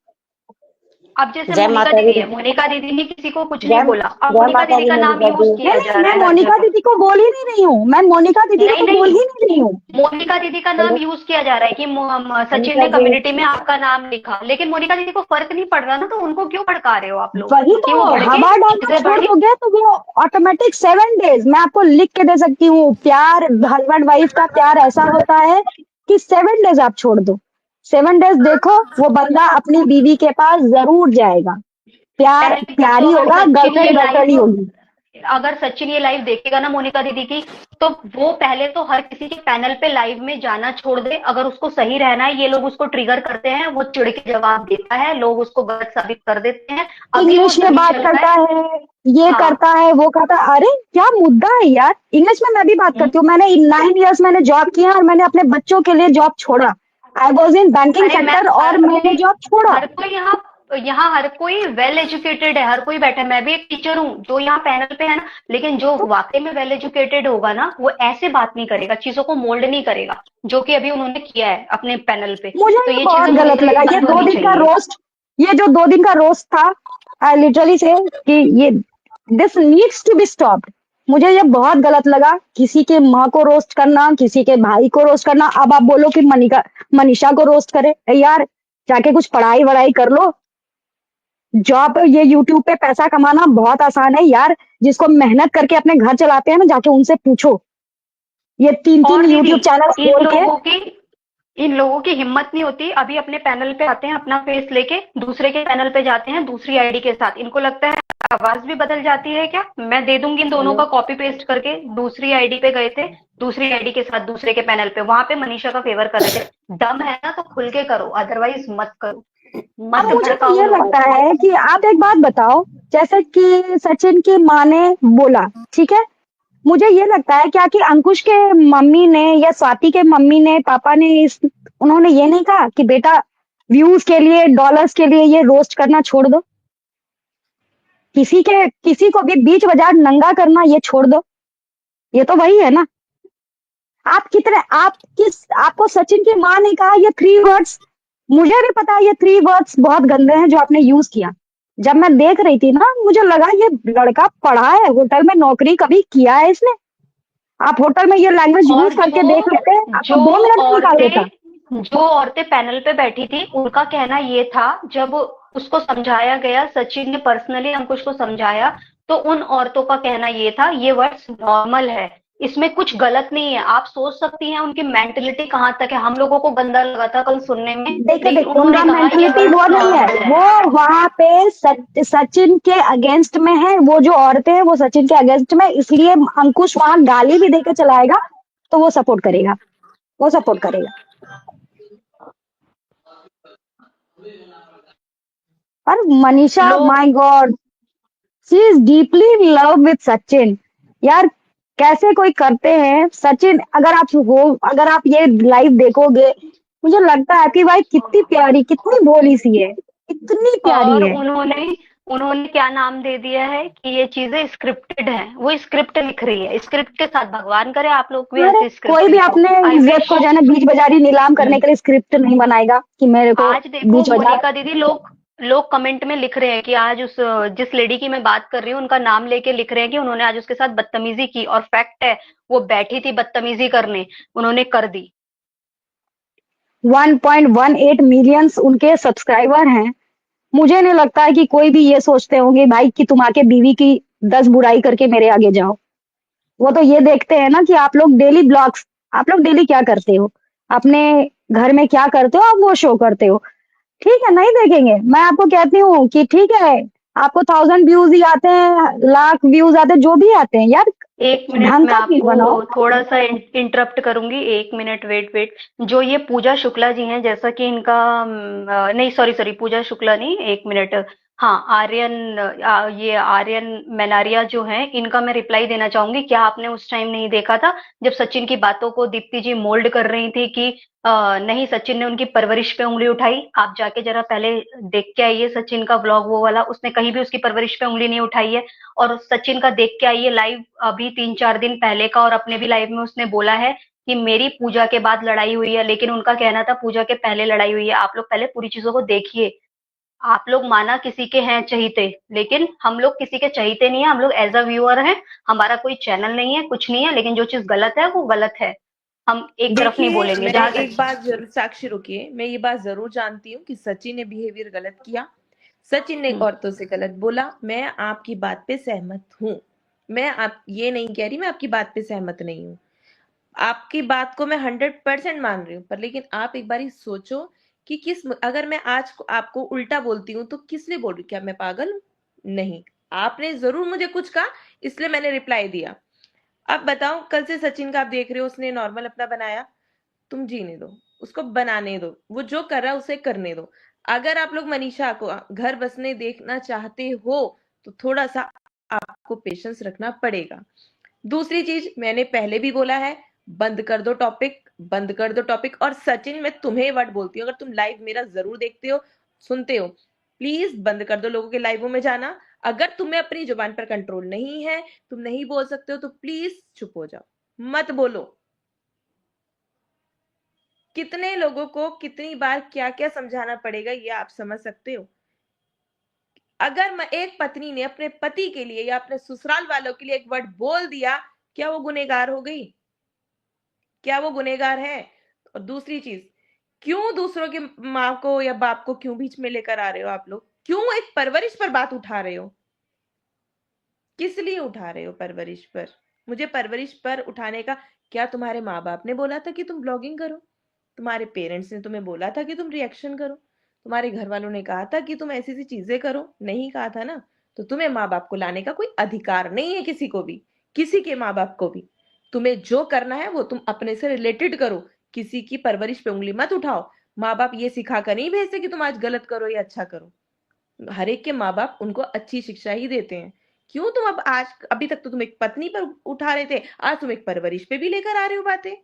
अब जैसे जय मोनिका माता दीदी दी। है, मोनिका दीदी ने किसी को कुछ नहीं जय बोला, अब जय मोनिका माता दीदी दी का नाम मोनिका यूज दी। किया जा नहीं, रहा मैं है हर मोनिका जगह। दीदी को बोल ही नहीं रही हूँ, मैं मोनिका दीदी को नहीं तो बोल नहीं, ही नहीं रही हूँ। मोनिका दीदी का नाम यूज किया जा रहा है कि सचिन मोनिका ने दी कम्युनिटी में आपका नाम लिखा, लेकिन मोनिका दीदी को फर्क नहीं पड़ रहा ना, तो उनको क्यों भड़का रहे हो आप लोग वही कि तो, वो भड़के, हवा डालना चीजें छोड़ बढ़े। दोगे तो वो ऑटोमेटिक 7 days, मैं आपको लिख के दे सकती हूँ। प्यार हस्बैंड वाइफ का प्यार ऐसा होता है कि 7 days आप छोड़ दो, 7 days देखो, वो बंदा अपनी बीवी के पास जरूर जाएगा। प्यार पहली बात तो प्यारी होगा, गर्लफ्रेंड गर्लफ्रेंड ही होगी। अगर सचिन ये लाइव देखेगा ना मोनिका दीदी की, तो वो पहले तो हर किसी के पैनल पे लाइव में जाना छोड़ दे। अगर उसको सही रहना है, ये लोग उसको ट्रिगर करते हैं, वो चिढ़ के जवाब देता है, लोग उसको गलत साबित कर देते हैं। अभी वो इंग्लिश में सही बात चल रहा करता है। है, ये हाँ, करता है, वो करता है। अरे क्या मुद्दा है यार, इंग्लिश में मैं भी बात करती हूँ। मैंने 9 years मैंने जॉब किया और मैंने अपने बच्चों के लिए जॉब छोड़ा। आई वॉज इन बैंकिंग अरे सेक्टर मैम, और मैंने जॉब छोड़ा। हर कोई यहाँ यहाँ हर कोई वेल एजुकेटेड है, हर कोई बैठा है। मैं भी एक टीचर हूँ जो यहाँ पैनल पे है ना, लेकिन जो तो वाकई में वेल एजुकेटेड होगा ना, वो ऐसे बात नहीं करेगा, चीजों को मोल्ड नहीं करेगा, जो कि अभी उन्होंने किया है अपने पैनल पे। मुझे तो ये ये बहुत चीजें गलत मोनिका लगा, दीदी ये बंद दो होनी दिन का चाहिए। रोस्ट, ये जो 2 दिन का रोस्ट था, आई लिटरली से कि ये this needs to be stopped. मुझे ये बहुत गलत लगा, किसी के माँ को रोस्ट करना, किसी के भाई को रोस्ट करना। अब आप बोलो कि मनीषा को रोस्ट करे, यार जाके कुछ पढ़ाई वढ़ाई कर लो। जॉब, ये यूट्यूब पे पैसा कमाना बहुत आसान है यार, जिसको मेहनत करके अपने घर चलाते हैं ना, जाके उनसे पूछो। ये 3 3 और दीदी, यूट्यूब चैनल इन खोल के लोगों की इन लोगों की हिम्मत नहीं होती, अभी अपने पैनल पे आते हैं, अपना फेस लेके दूसरे के पैनल पे जाते हैं दूसरी आईडी के साथ। इनको लगता है आवाज भी बदल जाती है क्या? मैं दे दूंगी इन दोनों हेलो का कॉपी पेस्ट करके। दूसरी आईडी पे गए थे, दूसरी आईडी के साथ दूसरे के पैनल पे, वहां पे मनीषा का फेवर कर रहे थे। दम है ना तो खुल के करो, अदरवाइज मत करो, अब मत मुझे तो भड़काओ ये लोगों लगता को। है कि आप एक बात बताओ, जैसे कि सचिन की माँ ने बोला, ठीक है, मुझे ये लगता है क्या कि अंकुश के मम्मी ने या स्वाति के मम्मी ने, पापा ने, उन्होंने ये नहीं कहा कि बेटा व्यूज के लिए, डॉलर्स के लिए ये रोस्ट करना छोड़ दो, किसी को भी बीच बाजार नंगा करना ये छोड़ दो। ये तो वही है ना। आपको सचिन की माँ ने कहा ये 3 words, मुझे भी पता है ये 3 words बहुत गंदे हैं जो आपने यूज किया। जब मैं देख रही थी ना, मुझे लगा ये लड़का पढ़ा है, होटल में नौकरी कभी किया है इसने। आप होटल में ये लैंग्वेज और यूज करके देख लेते, जो आपको 2 मिनट में निकाल देता। जो औरतें पैनल पे बैठी थी, उनका कहना ये था, जब उसको समझाया गया, सचिन ने पर्सनली अंकुश को समझाया, तो उन औरतों का कहना ये था, ये वर्ड्स नॉर्मल है, इसमें कुछ गलत नहीं है। आप सोच सकती हैं उनकी मेंटेलिटी कहाँ तक है। हम लोगों को गंदा लगा था कल सुनने में, देखो लेकिन देखो, उन्होंने उनका कहा ये मेंटलिटी वो वर्ड्स नहीं है, नॉर्मल है। वो वहां पे सचिन के अगेंस्ट में है। वो जो औरतें हैं वो सचिन के अगेंस्ट में, इसलिए अंकुश वहां गाली भी देके चलाएगा तो वो सपोर्ट करेगा, वो सपोर्ट करेगा। पर मनीषा, लोग my God, she is deeply in love with Sachin. यार कैसे कोई करते हैं सचिन, अगर आप ये लाइव देखोगे, मुझे लगता है कि भाई कितनी प्यारी, कितनी भोली सी है, कितनी प्यारी और है। उन्होंने क्या नाम दे दिया है कि ये चीजें स्क्रिप्टेड हैं, वो स्क्रिप्ट लिख रही है, स्क्रिप्ट के साथ भगवान करे आप लोग भी अरे ऐसी कोई स्क्रिप्ट भी लिखो। अपने आई इज्जत विश। को जो है ना बीच बाजारी नीलाम करने के लिए स्क्रिप्ट नहीं बनाएगा कि मेरे को आज देखो बीच बाजार। मोनिका दीदी, लोग लोग कमेंट में लिख रहे हैं कि आज उस जिस लेडी की मैं बात कर रही हूँ उनका नाम लेके लिख रहे हैं कि उन्होंने आज उसके साथ बदतमीजी की, और फैक्ट है वो बैठी थी बदतमीजी करने, उन्होंने कर दी। 1.18 मिलियंस उनके सब्सक्राइबर हैं। मुझे नहीं लगता है कि कोई भी ये सोचते होंगे भाई कि तुम आके बीवी की 10 बुराई करके मेरे आगे जाओ। वो तो ये देखते हैं ना कि आप लोग डेली ब्लॉग्स, आप लोग डेली क्या करते हो, अपने घर में क्या करते हो, आप वो शो करते हो। ठीक है, नहीं देखेंगे। मैं आपको कहती हूँ कि ठीक है, आपको 1000 व्यूज ही आते हैं, लाख व्यूज आते हैं, जो भी आते हैं यार, एक मिनट, ढंग मैं का फीड आपको बनाओ। थोड़ा सा इंटरप्ट करूंगी, एक मिनट, वेट वेट। जो ये पूजा शुक्ला जी हैं, जैसा कि इनका नहीं, सॉरी सॉरी, पूजा शुक्ला नहीं, एक मिनट। हाँ, आर्यन, ये आर्यन मैनारिया जो हैं, इनका मैं रिप्लाई देना चाहूंगी। क्या आपने उस टाइम नहीं देखा था जब सचिन की बातों को दीप्ति जी मोल्ड कर रही थी कि नहीं, सचिन ने उनकी परवरिश पे उंगली उठाई? आप जाके जरा पहले देख के आइए सचिन का व्लॉग, वो वाला, उसने कहीं भी उसकी परवरिश पे उंगली नहीं उठाई है। और सचिन का देख के आइए लाइव अभी 3-4 दिन पहले का, और अपने भी लाइव में उसने बोला है कि मेरी पूजा के बाद लड़ाई हुई है, लेकिन उनका कहना था पूजा के पहले लड़ाई हुई है। आप लोग पहले पूरी चीजों को देखिए। आप लोग माना किसी के हैं चहीते, लेकिन हम लोग किसी के चहीते नहीं है, हम लोग एज अ व्यूअर हैं। हमारा कोई चैनल नहीं है, कुछ नहीं है, लेकिन जो चीज गलत है वो गलत है। हम एक तरफ नहीं देखिए, बोलेंगे। मैं जहां एक तक बात जरूर, साक्षी रुकिए, मैं ये बात जरूर जानती हूँ कि सचिन ने बिहेवियर गलत किया, सचिन ने हम्म, औरतों से गलत बोला। मैं आपकी बात पे सहमत हूँ। मैं आप ये नहीं कह रही मैं आपकी बात पे सहमत नहीं हूँ, आपकी बात को मैं 100% मान रही हूँ, पर लेकिन आप एक बार सोचो कि अगर मैं आज आपको उल्टा बोलती हूँ तो किस लिए बोल रही हूँ? क्या मैं पागल हूँ? नहीं, आपने जरूर मुझे कुछ कहा, इसलिए मैंने रिप्लाई दिया। अब बताओ, कल से सचिन का आप देख रहे हो, उसने नॉर्मल अपना बनाया, तुम जीने दो, उसको बनाने दो, वो जो कर रहा है उसे करने दो। अगर आप लोग मनीषा को घर बसने देखना चाहते हो तो थोड़ा सा आपको पेशेंस रखना पड़ेगा। दूसरी चीज, मैंने पहले भी बोला है, बंद कर दो टॉपिक, बंद कर दो टॉपिक। और सचिन, मैं तुम्हें वर्ड बोलती हूँ, अगर तुम लाइव मेरा जरूर देखते हो, सुनते हो, प्लीज बंद कर दो लोगों के लाइवों में जाना। अगर तुम्हें अपनी जुबान पर कंट्रोल नहीं है, तुम नहीं बोल सकते हो, तो प्लीज चुप हो जाओ, मत बोलो। कितने लोगों को कितनी बार क्या क्या समझाना पड़ेगा, ये आप समझ सकते हो। अगर मैं एक पत्नी ने अपने पति के लिए या अपने ससुराल वालों के लिए एक वर्ड बोल दिया, क्या वो गुनहगार हो गई? क्या वो गुनहगार है? और दूसरी चीज, क्यों दूसरों की माँ को या बाप को क्यों बीच में लेकर आ रहे हो आप लोग? क्यों एक परवरिश पर बात उठा रहे हो? किस लिए उठा रहे हो परवरिश पर? मुझे परवरिश पर उठाने का, क्या तुम्हारे माँ बाप ने बोला था कि तुम ब्लॉगिंग करो? तुम्हारे पेरेंट्स ने तुम्हें बोला था कि तुम रिएक्शन करो? तुम्हारे घर वालों ने कहा था कि तुम ऐसी ऐसी चीजें करो? नहीं कहा था ना। तो तुम्हें माँ बाप को लाने का कोई अधिकार नहीं है, किसी को भी, किसी के माँ बाप को भी। तुम्हें जो करना है वो तुम अपने से रिलेटेड करो, किसी की परवरिश पे उंगली मत उठाओ। माँ बाप ये सिखा कर नहीं भेजते कि तुम आज गलत करो या अच्छा करो। हर एक के माँ बाप उनको अच्छी शिक्षा ही देते हैं। क्यों तुम अब आज, अभी तक तो तुम एक पत्नी पर उठा रहे थे, आज तुम एक परवरिश पे भी लेकर आ रहे हो बातें।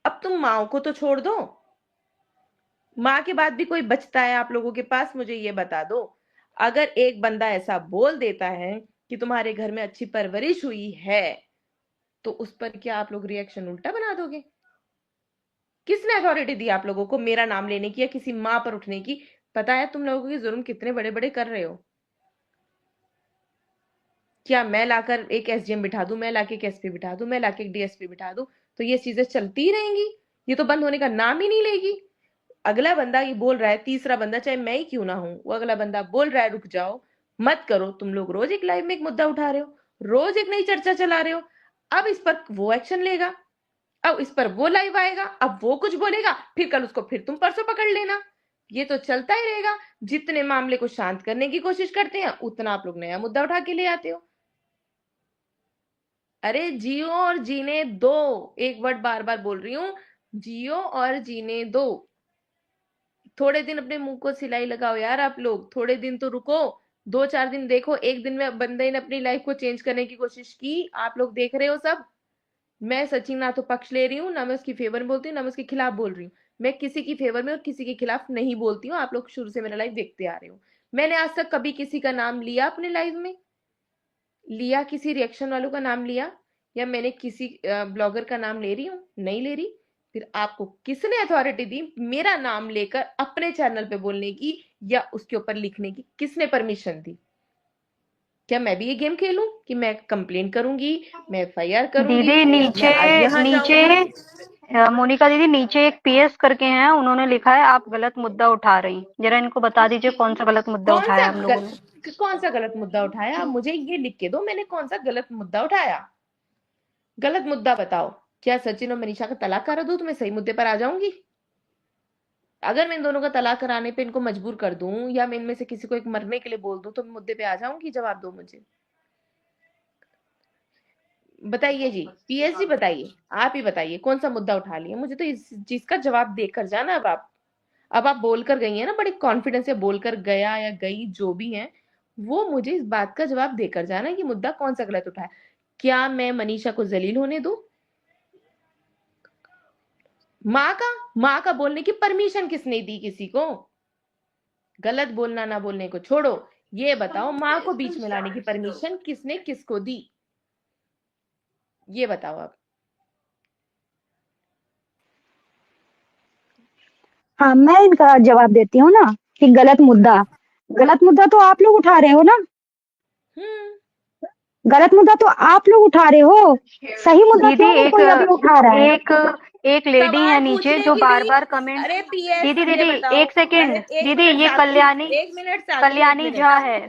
अब तुम माओ को तो छोड़ दो, माँ के बाद भी कोई बचता है आप लोगों के पास? मुझे ये बता दो। अगर एक बंदा ऐसा बोल देता है कि तुम्हारे घर में अच्छी परवरिश हुई है, तो उस पर क्या आप लोग रिएक्शन उल्टा बना दोगे? किसने अथॉरिटी दी आप लोगों को मेरा नाम लेने की या किसी माँ पर उठने की? पता है तुम लोगों के जुर्म कितने बड़े बड़े कर रहे हो? क्या मैं लाकर एक एसडीएम बिठा दूं, मैं लाके एक एसपी बिठा दूं, मैं लाके एक डीएसपी बिठा दूं, तो ये चीजें चलती ही रहेंगी? ये तो बंद होने का नाम ही नहीं लेगी। अगला बंदा ये बोल रहा है, तीसरा बंदा, चाहे मैं ही क्यों ना हूं, वो अगला बंदा बोल रहा है रुक जाओ, मत करो। तुम लोग रोज एक लाइव में एक मुद्दा उठा रहे हो, रोज एक नई चर्चा चला रहे हो। अब इस पर वो एक्शन लेगा, अब इस पर वो लाइव आएगा, अब वो कुछ बोलेगा, फिर कल उसको फिर तुम परसों पकड़ लेना। ये तो चलता ही रहेगा। जितने मामले को शांत करने की कोशिश करते हैं, उतना आप लोग नया मुद्दा उठा के ले आते हो। अरे जियो और जीने दो, एक वर्ड बार बार बोल रही हूं, जियो और जीने दो। थोड़े दिन अपने मुंह को सिलाई लगाओ यार, आप लोग थोड़े दिन तो रुको। 2-4 दिन देखो, एक दिन में बंदे ने अपनी लाइफ को चेंज करने की कोशिश की, आप लोग देख रहे हो सब। मैं सचिन ना तो पक्ष ले रही हूँ, ना मैं उसकी फेवर में बोलती हूँ, ना मैं उसके खिलाफ बोल रही हूँ। मैं किसी की फेवर में और किसी के खिलाफ नहीं बोलती हूँ, आप लोग शुरू से मेरा लाइफ देखते आ रहे हो। मैंने आज तक कभी किसी का नाम लिया अपने लाइव में? लिया? किसी रिएक्शन वालों का नाम लिया? या मैंने किसी ब्लॉगर का नाम ले रही हूँ? नहीं ले रही। फिर आपको किसने अथॉरिटी दी मेरा नाम लेकर अपने चैनल पे बोलने की या उसके ऊपर लिखने की? किसने परमिशन दी? क्या मैं भी ये गेम खेलूं कि मैं कंप्लेन करूंगी, मैं एफआईआर करूंगी, दीदी नीचे मैं यहाँ नीचे जाऊंगी? मोनिका दीदी नीचे एक पीएस करके हैं, उन्होंने लिखा है आप गलत मुद्दा उठा रही। जरा इनको बता दीजिए कौन सा गलत मुद्दा उठाया हम लोगों ने। कौन सा गलत मुद्दा उठाया? आप मुझे ये लिख के दो, मैंने कौन सा गलत मुद्दा उठाया? गलत मुद्दा बताओ। क्या सचिन और मनीषा का तलाक करा दूं तो मैं सही मुद्दे पर आ जाऊंगी? अगर मैं इन दोनों का तलाक कराने पे इनको मजबूर कर दूं या मैं इनमें से किसी को एक मरने के लिए बोल दूं तो मैं मुद्दे पे आ जाऊंगी? जवाब दो मुझे, बताइए जी। पीएस जी बताइए, आप ही बताइए कौन सा मुद्दा उठा लिया? मुझे तो इस चीज का जवाब देकर जाना। अब आप बोलकर गई हैं ना, बड़े कॉन्फिडेंस से बोलकर गया या गई जो भी है, वो मुझे इस बात का जवाब देकर जाना कि मुद्दा कौन सा गलत उठाया। क्या मैं मनीषा को जलील होने दूं? माँ का बोलने की परमिशन किसने दी किसी को? गलत बोलना ना बोलने को छोड़ो, ये बताओ माँ को बीच में लाने की परमिशन किसने किसको दी? ये बताओ आप। हाँ, मैं इनका जवाब देती हूँ ना कि गलत मुद्दा तो आप लोग उठा रहे हो ना। हम्म गलत मुद्दा तो आप लोग उठा रहे हो, सही मुद्दा दीदी क्यों नहीं कोई अभी उठा रहा है? एक एक लेडी है सवाल नीचे पूछने जो की बार भी। बार कमेंट। अरे पीएस दीदी ये दीदी बताओ। एक सेकेंड। अरे एक दीदी मिनट ये साक्षी, कल्याणी एक मिनट साक्षी, एक कल्याणी मिनट, झा है।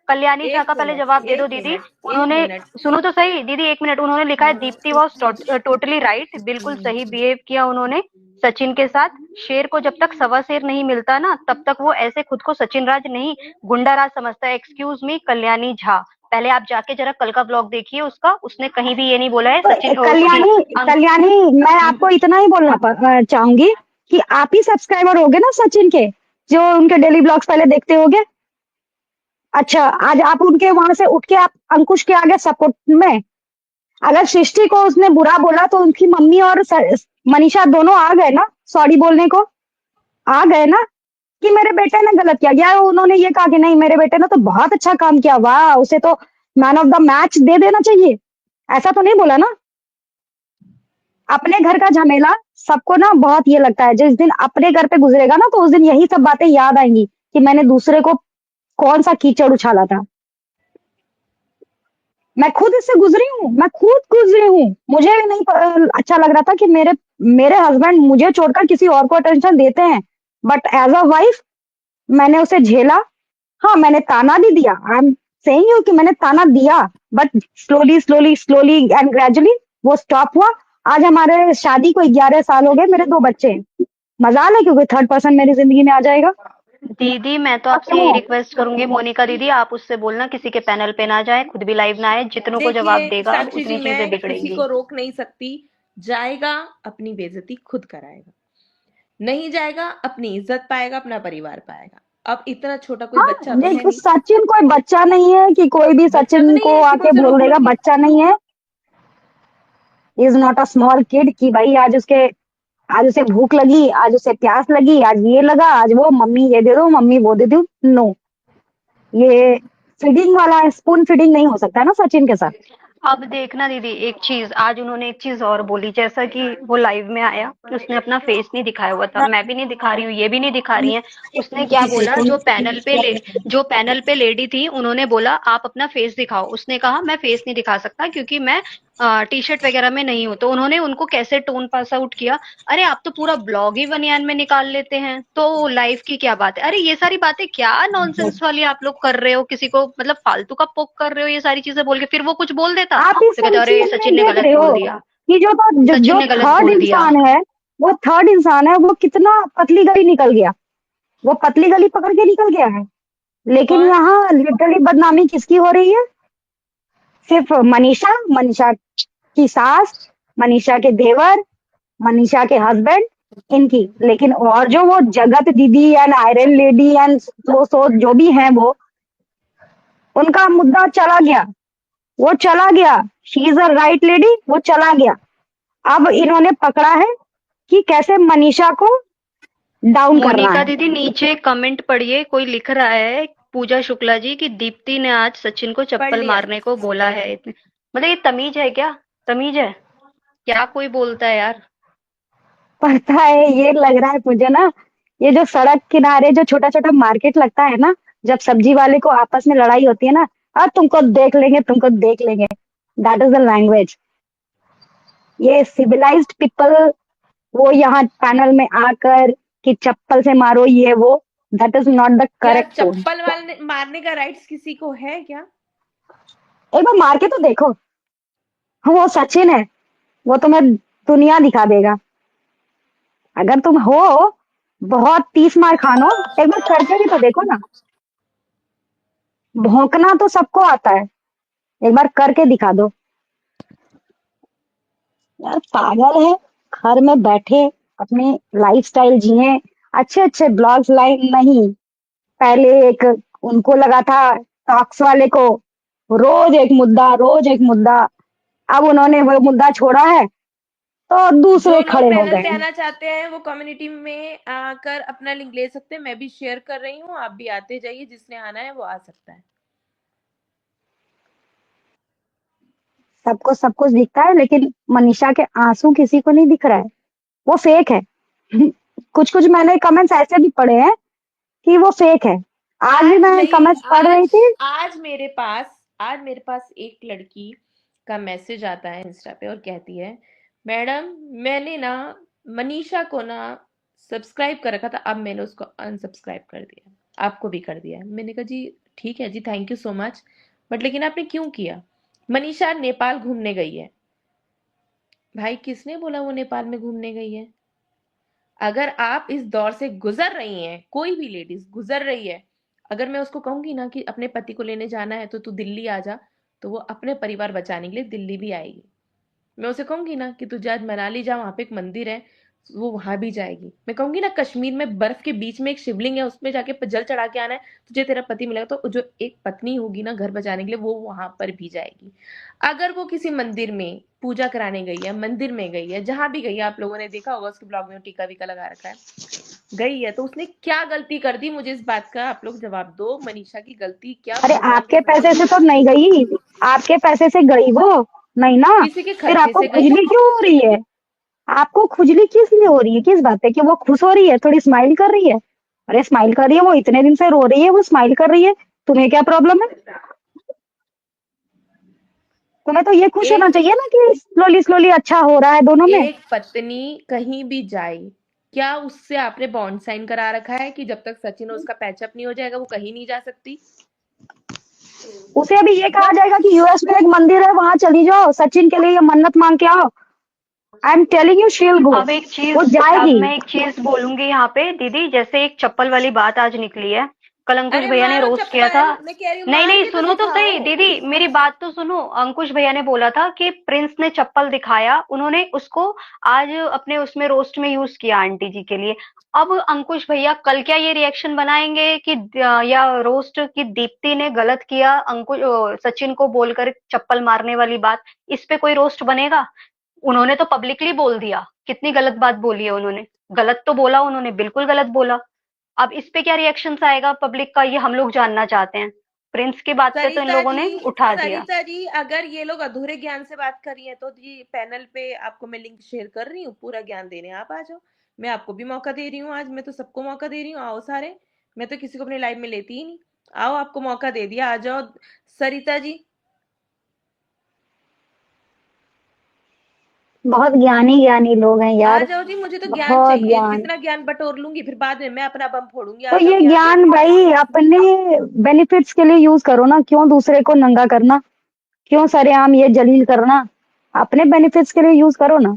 कल्याणी झा का पहले जवाब दे दो एक दीदी। मिनट, एक उन्होंने मिनट। सुनो तो सही दीदी, एक मिनट। उन्होंने लिखा है दीप्ति वॉज टोटली राइट, बिल्कुल सही बिहेव किया उन्होंने सचिन के साथ। शेर को जब तक सवा शेर नहीं मिलता ना तब तक वो ऐसे खुद को सचिन राज नहीं गुंडा राज समझता है। एक्सक्यूज मी कल्याणी झा, पहले आप जाके जरा कल का ब्लॉग देखिए उसका, उसने कहीं भी ये नहीं बोला है तो सचिन उसकी कल्याणी, मैं आपको इतना ही बोलना चाहूंगी कि आप ही सब्सक्राइबर होगे ना सचिन के, जो उनके डेली ब्लॉग्स पहले देखते होगे। अच्छा, आज आप उनके वहां से उठ के आप अंकुश के आगे सपोर्ट में, अगर सृष्टि को उसने बुरा बोला तो उनकी मम्मी और मनीषा दोनों आ गए ना सॉरी बोलने को, आ गए ना कि मेरे बेटे ने गलत किया। या उन्होंने ये कहा कि नहीं मेरे बेटे ने तो बहुत अच्छा काम किया, वाह उसे तो मैन ऑफ द मैच दे देना चाहिए, ऐसा तो नहीं बोला ना। अपने घर का झमेला सबको ना बहुत ये लगता है, जिस दिन अपने घर पे गुजरेगा ना तो उस दिन यही सब बातें याद आएंगी कि मैंने दूसरे को कौन सा कीचड़ उछाला था। मैं खुद इससे गुजरी हूँ। मुझे भी नहीं अच्छा लग रहा था कि मेरे हस्बैंड मुझे छोड़कर किसी और को अटेंशन देते हैं, बट एज अ वाइफ मैंने उसे झेला। हाँ, मैंने ताना भी दिया, आई एम सेइंग यू कि मैंने ताना दिया, बट स्लोली एंड ग्रेजुअली वो स्टॉप हुआ। आज हमारे शादी को 11 साल हो गए, मेरे 2 बच्चे हैं। मजाल है क्योंकि थर्ड पर्सन मेरी जिंदगी में आ जाएगा। दीदी मैं तो आपसे यही रिक्वेस्ट करूंगी मोनिका दीदी, आप उससे बोलना किसी के पैनल पे ना जाए, खुद भी लाइव ना आए। जितनों को जवाब देखिए देगा साक्षी जी, उतनी चीजें मैं किसी बिगड़ेंगी। को रोक नहीं सकती। जाएगा अपनी बेइज्जती खुद कराएगा, नहीं जाएगा अपनी इज्जत पाएगा, अपना परिवार पाएगा। अब इतना छोटा कोई हाँ, बच्चा तो है देखो नहीं। सचिन कोई बच्चा नहीं है कि कोई भी बच्चा तो सचिन नहीं को है कि आके उसे बोल रोक देगा, लूंगी। बच्चा नहीं है। Is not a small kid कि भाई आज उसे भूख लगी, आज उसे प्यास लगी, आज ये लगा, आज वो, मम्मी ये दे दो, मम्मी वो दे दो। नो, ये फीडिंग वाला स्पून फीडिंग नहीं हो सकता ना सचिन के साथ। अब देखना दीदी एक चीज, आज उन्होंने एक चीज और बोली, जैसा कि वो लाइव में आया उसने अपना फेस नहीं दिखाया हुआ था, मैं भी नहीं दिखा रही हूँ, ये भी नहीं दिखा रही है। उसने क्या बोला, जो पैनल पे लेडी थी उन्होंने बोला आप अपना फेस दिखाओ। उसने कहा मैं फेस नहीं दिखा सकता क्योंकि मैं टी शर्ट वगैरह में नहीं हूँ। तो उन्होंने उनको कैसे टोन पास आउट किया, अरे आप तो पूरा ब्लॉग ही बनियान में निकाल लेते हैं तो लाइव की क्या बात है। अरे ये सारी बातें क्या नॉनसेंस वाली आप लोग कर रहे हो, किसी को मतलब फालतू का पोक कर रहे हो ये सारी चीजें बोल के। फिर वो कुछ बोल देता आप इस तो कहते सारी अरे चीज में सचिन ने देख गलत रहे बोल हो दिया, कि सचिन जो ने गलत थर्ड बोल दिया। इंसान है, वो कितना पतली गली निकल गया, वो पतली गली पकड़ के निकल गया है। लेकिन कौन? यहाँ लिटरली बदनामी किसकी हो रही है? सिर्फ मनीषा की सास, मनीषा के देवर, मनीषा के हस्बैंड, इनकी। लेकिन और जो वो जगत दीदी and iron lady and so जो भी हैं, वो उनका मुद्दा चला गया, वो चला गया। She is a right lady, वो चला गया। अब इन्होंने पकड़ा है कि कैसे मनीषा को डाउन करना मोनिका है। दीदी नीचे कमेंट पढ़िए, कोई लिख रहा है पूजा शुक्ला जी कि दीप्ति ने आज सचिन को पढ़ चप्पल लिया। मारने को बोला है। मतलब ये तमीज है क्या? तमीज है क्या? कोई बोलता है यार। पता है, ये लग रहा है मुझे ना, ये जो सड़क किनारे जो छोटा छोटा मार्केट लगता है ना, जब सब्जी वाले को आपस में लड़ाई होती है ना, तुमको देख लेंगे, तुमको देख लेंगे, दैट इज द लैंग्वेज। ये सिविलाइज्ड पीपल, वो यहाँ पैनल में आकर कि चप्पल से मारो ये वो, दैट इज नॉट द क्या करेक्ट टोन। चप्पल मारने का राइट्स किसी को है क्या? एक बार मार के तो देखो, वो सचिन है, वो तुम्हें दुनिया दिखा देगा। अगर तुम हो बहुत 30 मार खानो, एक बार करके भी तो देखो ना। भौंकना तो सबको आता है, एक बार करके दिखा दो। यार पागल है, घर में बैठे अपनी लाइफस्टाइल जिए, अच्छे अच्छे ब्लॉग्स लाइन नहीं। पहले एक उनको लगा था टॉक्स वाले को, रोज एक मुद्दा, रोज एक मुद्दा। अब उन्होंने वो मुद्दा छोड़ा है तो जो दूसरे लोग खड़े हो पैनल गए पे हैं। आना चाहते हैं वो कम्युनिटी में आकर अपना लिंक ले सकते हैं। मैं भी शेयर कर रही हूँ, आप भी आते जाइए, जिसने आना है वो आ सकता है। सबको सब कुछ दिखता है, लेकिन मनीषा के आंसू किसी को नहीं दिख रहा है, वो फेक है। कुछ कुछ मैंने कमेंट्स ऐसे भी पढ़े हैं कि वो फेक है। आज भी आज मैं नहीं, कमेंट्स पढ़ रही आज थी। आज मेरे पास एक लड़की का मैसेज आता है इंस्टा पे और कहती है, मैडम मैंने ना मनीषा को ना सब्सक्राइब कर रखा था, अब मैंने उसको अनसब्सक्राइब कर दिया, आपको भी कर दिया है। मैंने कहा जी ठीक है जी, thank you so much, but लेकिन आपने क्यों किया? मनीषा नेपाल घूमने गई है। भाई किसने बोला वो नेपाल में घूमने गई है? अगर आप इस दौर से गुजर रही हैं, कोई भी लेडीज गुजर रही है, अगर मैं उसको कहूंगी ना कि अपने पति को लेने जाना है तो तू दिल्ली आ जा, तो वो अपने परिवार बचाने के लिए दिल्ली भी आएगी। मैं उसे कहूंगी ना कि तू जा मनाली जा, वहां पे एक मंदिर है, वो वहां भी जाएगी। मैं कहूंगी ना कश्मीर में बर्फ के बीच में एक शिवलिंग है, उसमें जाके जल चढ़ा के आना है, तुझे तेरा पति मिलेगा, तो जो एक पत्नी होगी ना घर बचाने के लिए, वो वहां पर भी जाएगी। अगर वो किसी मंदिर में पूजा कराने गई है, मंदिर में गई है, जहां भी गई है, आप लोगों ने देखा होगा उसके ब्लॉग में टीका वीका लगा रखा है, गई है, तो उसने क्या गलती कर दी? मुझे इस बात का आप लोग जवाब दो। मनीषा की गलती क्या अरे भगवान के आपके सामने पैसे से तो नहीं गई, आपके पैसे से गई वो नहीं ना। किसी के फिर खर्चे आपको से गई? खुजली क्यों हो रही है? आपको खुजली किस लिए हो रही है? किस बात है कि वो खुश हो रही है, थोड़ी स्माइल कर रही है? अरे स्माइल कर रही है, वो इतने दिन से रो रही है, वो स्माइल कर रही है, तुम्हें क्या प्रॉब्लम है? तुम्हें तो ये खुश होना एक चाहिए ना कि स्लोली स्लोली अच्छा हो रहा है दोनों में। एक पत्नी कहीं भी जाए, क्या उससे आपने बॉन्ड साइन करा रखा है कि जब तक सचिन और उसका पैचअप नहीं हो जाएगा वो कहीं नहीं जा सकती? उसे अभी ये कहा जब जाएगा कि यूएस में एक मंदिर है, वहां चली जाओ, सचिन के लिए ये मन्नत मांग के आओ, I am telling you she will go, वो अब जाएगी। मैं एक चीज बोलूंगी यहाँ पे दीदी, जैसे एक चप्पल वाली बात आज निकली है, कल अंकुश अरे भैया ने मारो रोस्ट किया था। चप्पल, मैं कह रही हूँ नहीं मार नहीं, के तो सुनो तो सही दिखाओ। दीदी, मेरी बात तो सुनो। अंकुश भैया ने बोला था कि प्रिंस ने चप्पल दिखाया, उन्होंने उसको आज अपने उसमें रोस्ट में यूज किया आंटी जी के लिए। अब अंकुश भैया कल क्या ये रिएक्शन बनाएंगे कि या रोस्ट की दीप्ति ने गलत किया अंकुश सचिन को बोलकर चप्पल मारने वाली बात, इस पे कोई रोस्ट बनेगा? उन्होंने तो पब्लिकली बोल दिया, कितनी गलत बात बोली है उन्होंने। गलत तो बोला उन्होंने, बिल्कुल गलत बोला। अब इस पे क्या रिएक्शंस आएगा पब्लिक का, ये हम लोग जानना चाहते हैं। प्रिंस की बात पे तो इन सरिता लोगों जी, ने उठा दिया। सरिता जी, अगर ये लोग अधूरे ज्ञान से बात कर रही हैं तो जी पैनल पे आपको मैं लिंक शेयर कर रही हूँ, पूरा ज्ञान देने आप आ जाओ। मैं आपको भी मौका दे रही हूँ, आज मैं तो सबको मौका दे रही हूँ, आओ सारे। मैं तो किसी को अपने लाइव में लेती ही नहीं। आओ, आपको मौका दे दिया, आ जाओ सरिता जी। बहुत ज्ञानी ज्ञानी लोग हैं आ यार, जाओ जी, मुझे तो ज्ञान बहुत चाहिए, ज्ञान। जितना ज्ञान बटोर लूंगी फिर बाद में मैं अपना बम फोड़ूंगी। तो आ जाओ ये ज्ञान ज्ञान देने। भाई अपने बेनिफिट्स के लिए यूज करो ना, क्यों दूसरे को नंगा करना, क्यों सरेआम ये जलील करना? अपने बेनिफिट्स के लिए यूज करो ना।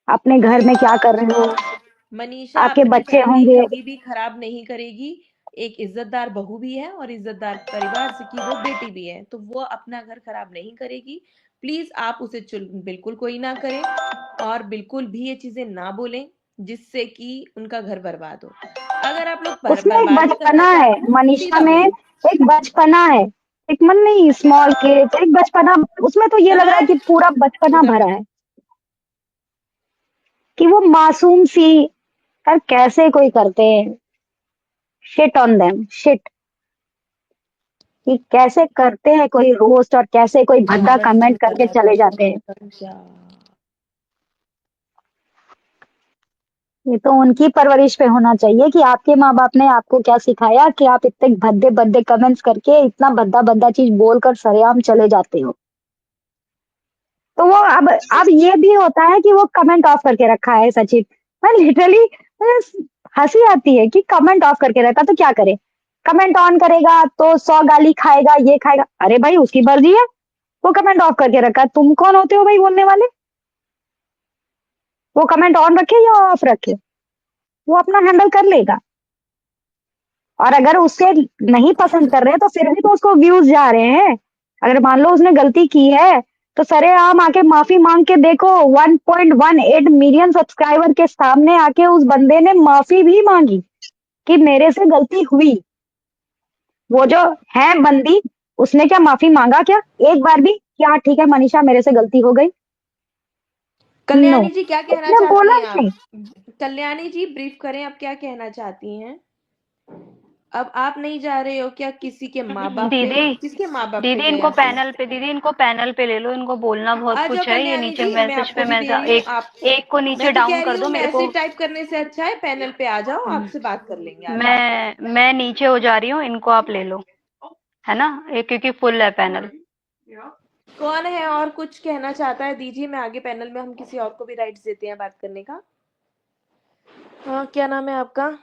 अपने घर में क्या कर रहे हो, मनीषा आपके अपनी बच्चे फैमिली होंगे। कभी भी खराब नहीं करेगी। एक इज्जतदार बहू भी है और इज्जतदार परिवार से की वो बेटी भी है, तो वो अपना घर खराब नहीं करेगी। प्लीज आप उसे चुल बिल्कुल कोई ना करें, और बिल्कुल भी ये चीजें ना बोलें जिससे कि उनका घर बर्बाद हो। अगर आप लोग उसमें एक बर्बादी करना बचपना है, चाहते हैं तो मनीषा सीधा में बोलो। एक बचपना है, एक मन नहीं, स्मॉल किड्स, एक बचपना। उसमें तो ये लग रहा है कि समाज पूरा बचपना उधर भरा जाओ। है, कि वो मासूम सी। यार कैसे कोई करते हैं, शिट ऑन देम, शिट। कि कैसे करते हैं कोई रोस्ट और कैसे कोई भद्दा कमेंट करके चले जाते हैं। ये तो उनकी परवरिश पे होना चाहिए कि आपके माँ बाप ने आपको क्या सिखाया कि आप इतने भद्दे भद्दे कमेंट्स करके इतना भद्दा भद्दा चीज बोलकर सरेआम चले जाते हो। तो वो अब ये भी होता है कि वो कमेंट ऑफ करके रखा है सचिन। मैं लिटरली हंसी आती है कि कमेंट ऑफ करके रखा तो क्या करे। कमेंट ऑन करेगा तो 100 गाली खाएगा, ये खाएगा। अरे भाई उसकी मर्जी है, वो कमेंट ऑफ करके रखा, तुम कौन होते हो भाई बोलने वाले। वो कमेंट ऑन रखे या ऑफ रखे, वो अपना हैंडल कर लेगा। और अगर उससे नहीं पसंद कर रहे तो फिर भी तो उसको व्यूज जा रहे हैं। अगर मान लो उसने गलती की है तो सरेआम आके माफी मांग के देखो। 1.18 मिलियन सब्सक्राइबर के सामने आके उस बंदे ने माफी भी मांगी कि मेरे से गलती हुई। वो जो है बंदी, उसने क्या माफी मांगा क्या एक बार भी? क्या ठीक है मनीषा मेरे से गलती हो गई? कल्याणी नो, जी क्या कहना उसने चाहती बोला हैं नहीं। आप? कल्याणी जी ब्रीफ करें, आप क्या कहना चाहती हैं? अब आप नहीं जा रहे हो क्या किसी के माँ बाप पे? दीदी किसके माँ बाप पे दीदी गए इनको आप? पैनल पे दीदी इनको पैनल पे ले लो, इनको बोलना बहुत आ जाओ कुछ है। ये कल्याणी नीचे जी, मैं मैसेज आपको पे भी दे रही हूँ। एक आप, एक को नीचे मैं तो डाउन कह रही कर हूँ दो मेरे को। मैसेज टाइप करने से अच्छा है पैनल पे आ जाओ, आपसे बात कर लेंगे। आ जाओ। मैं नीचे हो जा रही हूँ, इनको आप ले लो, है ना, एक क्योंकि फुल है पैनल। कौन है और कुछ कहना चाहता है? दीजिए, मैं आगे पैनल में हम किसी और को भी राइट्स देते हैं बात करने का। हाँ, क्या नाम है आपका?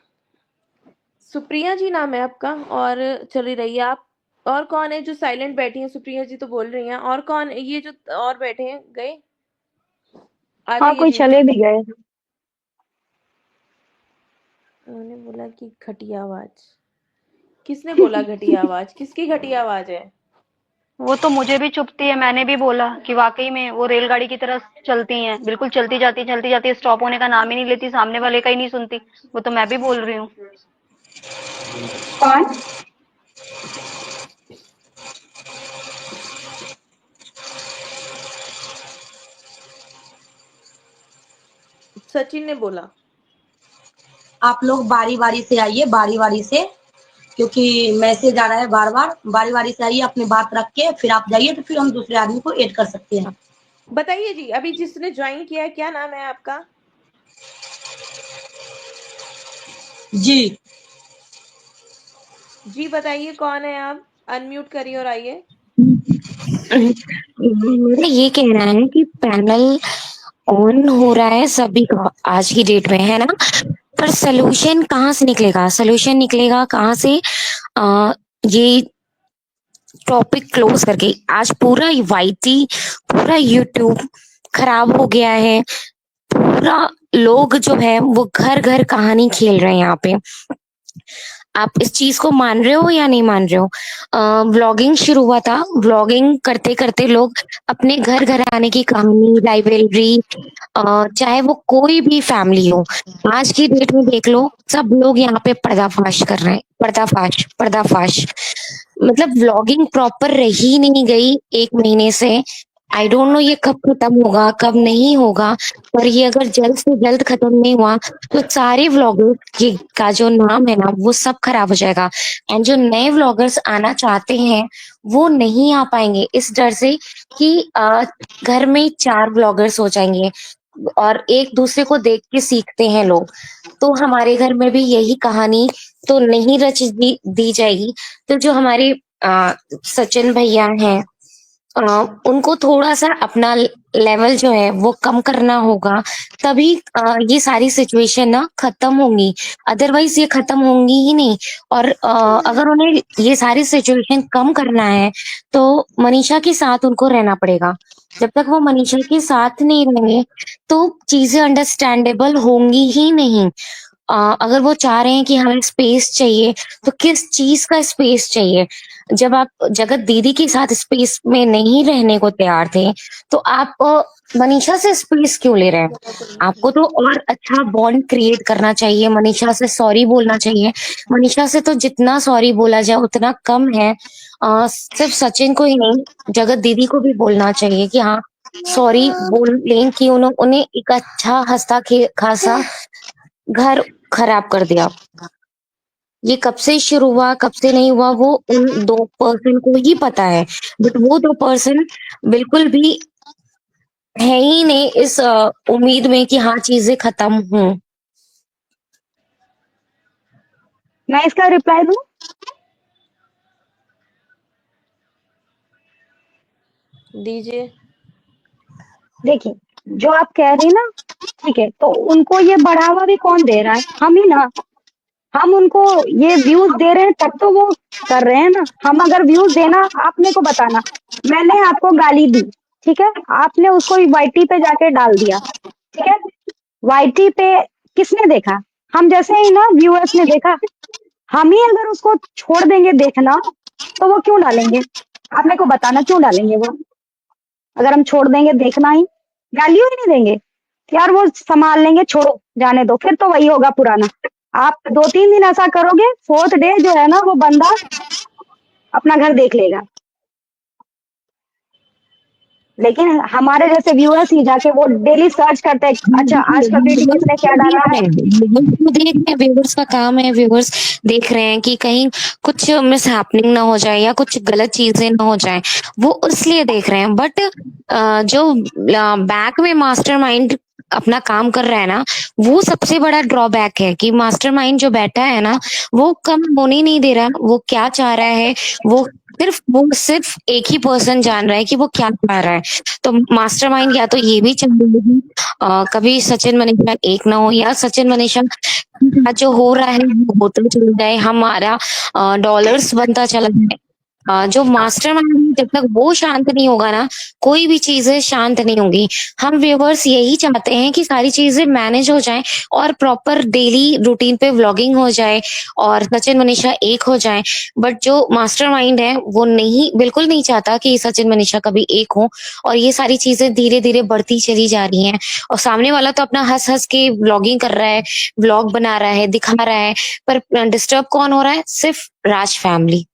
सुप्रिया जी नाम है आपका, और चली रही है आप। और कौन है जो साइलेंट बैठी हैं? सुप्रिया जी तो बोल रही हैं। और कौन ये जो और बैठे हैं, गए? आ हाँ जाइए कोई जी। चले भी गए। उन्होंने बोला कि घटिया आवाज। किसने बोला घटिया आवाज? किसकी घटिया आवाज है? वो तो मुझे भी चुभती है। मैंने भी बोला कि वाकई में वो रेलगाड़ी की तरह चलती हैं, बिल्कुल चलती जाती, स्टॉप होने का नाम ही नहीं लेती, सामने वाले का ही नहीं सुनती। वो तो मैं भी बोल रही हूँ। कौन? सचिन ने बोला। आप लोग बारी बारी से आइए, बारी बारी से, क्योंकि मैसेज आ रहा है बार बार। बारी बारी से आइए, अपनी बात रख के फिर आप जाइए, तो फिर हम दूसरे आदमी को ऐड कर सकते हैं। बताइए जी, अभी जिसने ज्वाइन किया है, क्या नाम है आपका? जी। जी बताइए, कौन है आप? अनम्यूट करिए और आइए। मेरा ये कहना है कि पैनल ऑन हो रहा है सभी का आज की डेट में, है ना? पर सोल्यूशन कहाँ से निकलेगा? सोल्यूशन निकलेगा कहाँ से? ये टॉपिक क्लोज करके। आज पूरा वाईटी, पूरा यूट्यूब खराब हो गया है। पूरा लोग जो है वो घर घर कहानी खेल रहे हैं यहाँ पे। आप इस चीज को मान रहे हो या नहीं मान रहे हो? व्लॉगिंग शुरू हुआ था, व्लॉगिंग करते करते लोग अपने घर घर आने की कहानी, लाइब्रेरी, चाहे वो कोई भी फैमिली हो, आज की डेट में देख लो, सब लोग यहाँ पे पर्दाफाश कर रहे हैं। पर्दाफाश पर्दाफाश, मतलब व्लॉगिंग प्रॉपर रही नहीं गई 1 महीने से। आई डोंट नो ये कब खत्म होगा, कब नहीं होगा। पर ये अगर जल्द से जल्द खत्म नहीं हुआ तो सारे व्लॉगर्स का जो नाम है ना वो सब खराब हो जाएगा। एंड जो नए व्लॉगर्स आना चाहते हैं वो नहीं आ पाएंगे, इस डर से कि घर में 4 व्लॉगर्स हो जाएंगे और एक दूसरे को देख के सीखते हैं लोग। तो हमारे घर में भी यही कहानी तो नहीं रच दी जाएगी। तो जो हमारे सचिन भैया हैं, उनको थोड़ा सा अपना लेवल जो है वो कम करना होगा, तभी ये सारी सिचुएशन ना खत्म होंगी। अदरवाइज ये खत्म होंगी ही नहीं। और अगर उन्हें ये सारी सिचुएशन कम करना है तो मनीषा के साथ उनको रहना पड़ेगा। जब तक वो मनीषा के साथ नहीं रहेंगे तो चीजें अंडरस्टैंडेबल होंगी ही नहीं। अगर वो चाह रहे हैं कि हमें स्पेस चाहिए, तो किस चीज का स्पेस चाहिए? जब आप जगत दीदी के साथ स्पेस में नहीं रहने को तैयार थे तो आप मनीषा से स्पेस क्यों ले रहे हैं? आपको तो और अच्छा बॉन्ड क्रिएट करना चाहिए, मनीषा से सॉरी बोलना चाहिए। मनीषा से तो जितना सॉरी बोला जाए उतना कम है। सिर्फ सचिन को ही नहीं, जगत दीदी को भी बोलना चाहिए कि हाँ सॉरी बोल लें कि उन्हें एक अच्छा हंसता खासा घर खराब कर दिया। ये कब से शुरू हुआ कब से नहीं हुआ वो उन 2 पर्सन को ही पता है, बट वो 2 पर्सन बिल्कुल भी है ही नहीं इस उम्मीद में कि हाँ चीजें खत्म हों। मैं इसका रिप्लाई दूं? दीजिए। देखिए, जो आप कह रही ना, ठीक है, तो उनको ये बढ़ावा भी कौन दे रहा है? हम ही ना। हम उनको ये व्यूज दे रहे हैं तब तो वो कर रहे हैं ना। हम अगर व्यूज देना, आपने को बताना, मैंने आपको गाली दी, ठीक है, आपने उसको वाईटी पे जाके डाल दिया, ठीक है, वाईटी पे किसने देखा? हम जैसे ही ना व्यूअर्स ने देखा। हम ही अगर उसको छोड़ देंगे देखना, तो वो क्यों डालेंगे? आप मेरे को बताना, क्यों डालेंगे वो? अगर हम छोड़ देंगे देखना ही, गालियों ही नहीं देंगे, तो यार वो संभाल लेंगे, छोड़ो जाने दो, फिर तो वही होगा पुराना। आप 2-3 दिन ऐसा करोगे, 4th डे जो है ना, वो बंदा अपना घर देख लेगा। लेकिन हमारे जैसे व्यूअर्स ही जाके वो डेली सर्च करते हैं, अच्छा आज का वीडियो किसने क्या डाला है। व्यूवर्स का काम है, व्यूवर्स देख रहे हैं कि कहीं कुछ मिस हैपनिंग ना हो जाए या कुछ गलत चीजें ना हो जाए, वो इसलिए देख रहे हैं। बट जो बैक में मास्टरमाइंड अपना काम कर रहा है ना, वो सबसे बड़ा ड्रॉबैक है कि मास्टरमाइंड जो बैठा है ना, वो कम होने नहीं दे रहा। वो क्या चाह रहा है, वो सिर्फ एक ही पर्सन जान रहा है कि वो क्या चाह रहा है। तो मास्टरमाइंड या तो ये भी चाह रही है कभी सचिन मनीषा एक ना हो, या सचिन मनीषा जो हो रहा है वो होते चले जाए, हमारा डॉलर्स बनता चला जाए। जो मास्टरमाइंड जब तक वो शांत नहीं होगा ना, कोई भी चीजें शांत नहीं होगी। हम व्यूवर्स यही चाहते हैं कि सारी चीजें मैनेज हो जाएं और प्रॉपर डेली रूटीन पे व्लॉगिंग हो जाए और सचिन मनीषा एक हो जाए। बट जो मास्टरमाइंड है वो नहीं, बिल्कुल नहीं चाहता कि सचिन मनीषा कभी एक हो, और ये सारी चीजें धीरे धीरे बढ़ती चली जा रही हैं। और सामने वाला तो अपना हंस हंस के व्लॉगिंग कर रहा है, व्लॉग बना रहा है, दिखा रहा है, पर डिस्टर्ब कौन हो रहा है? सिर्फ राज फैमिली।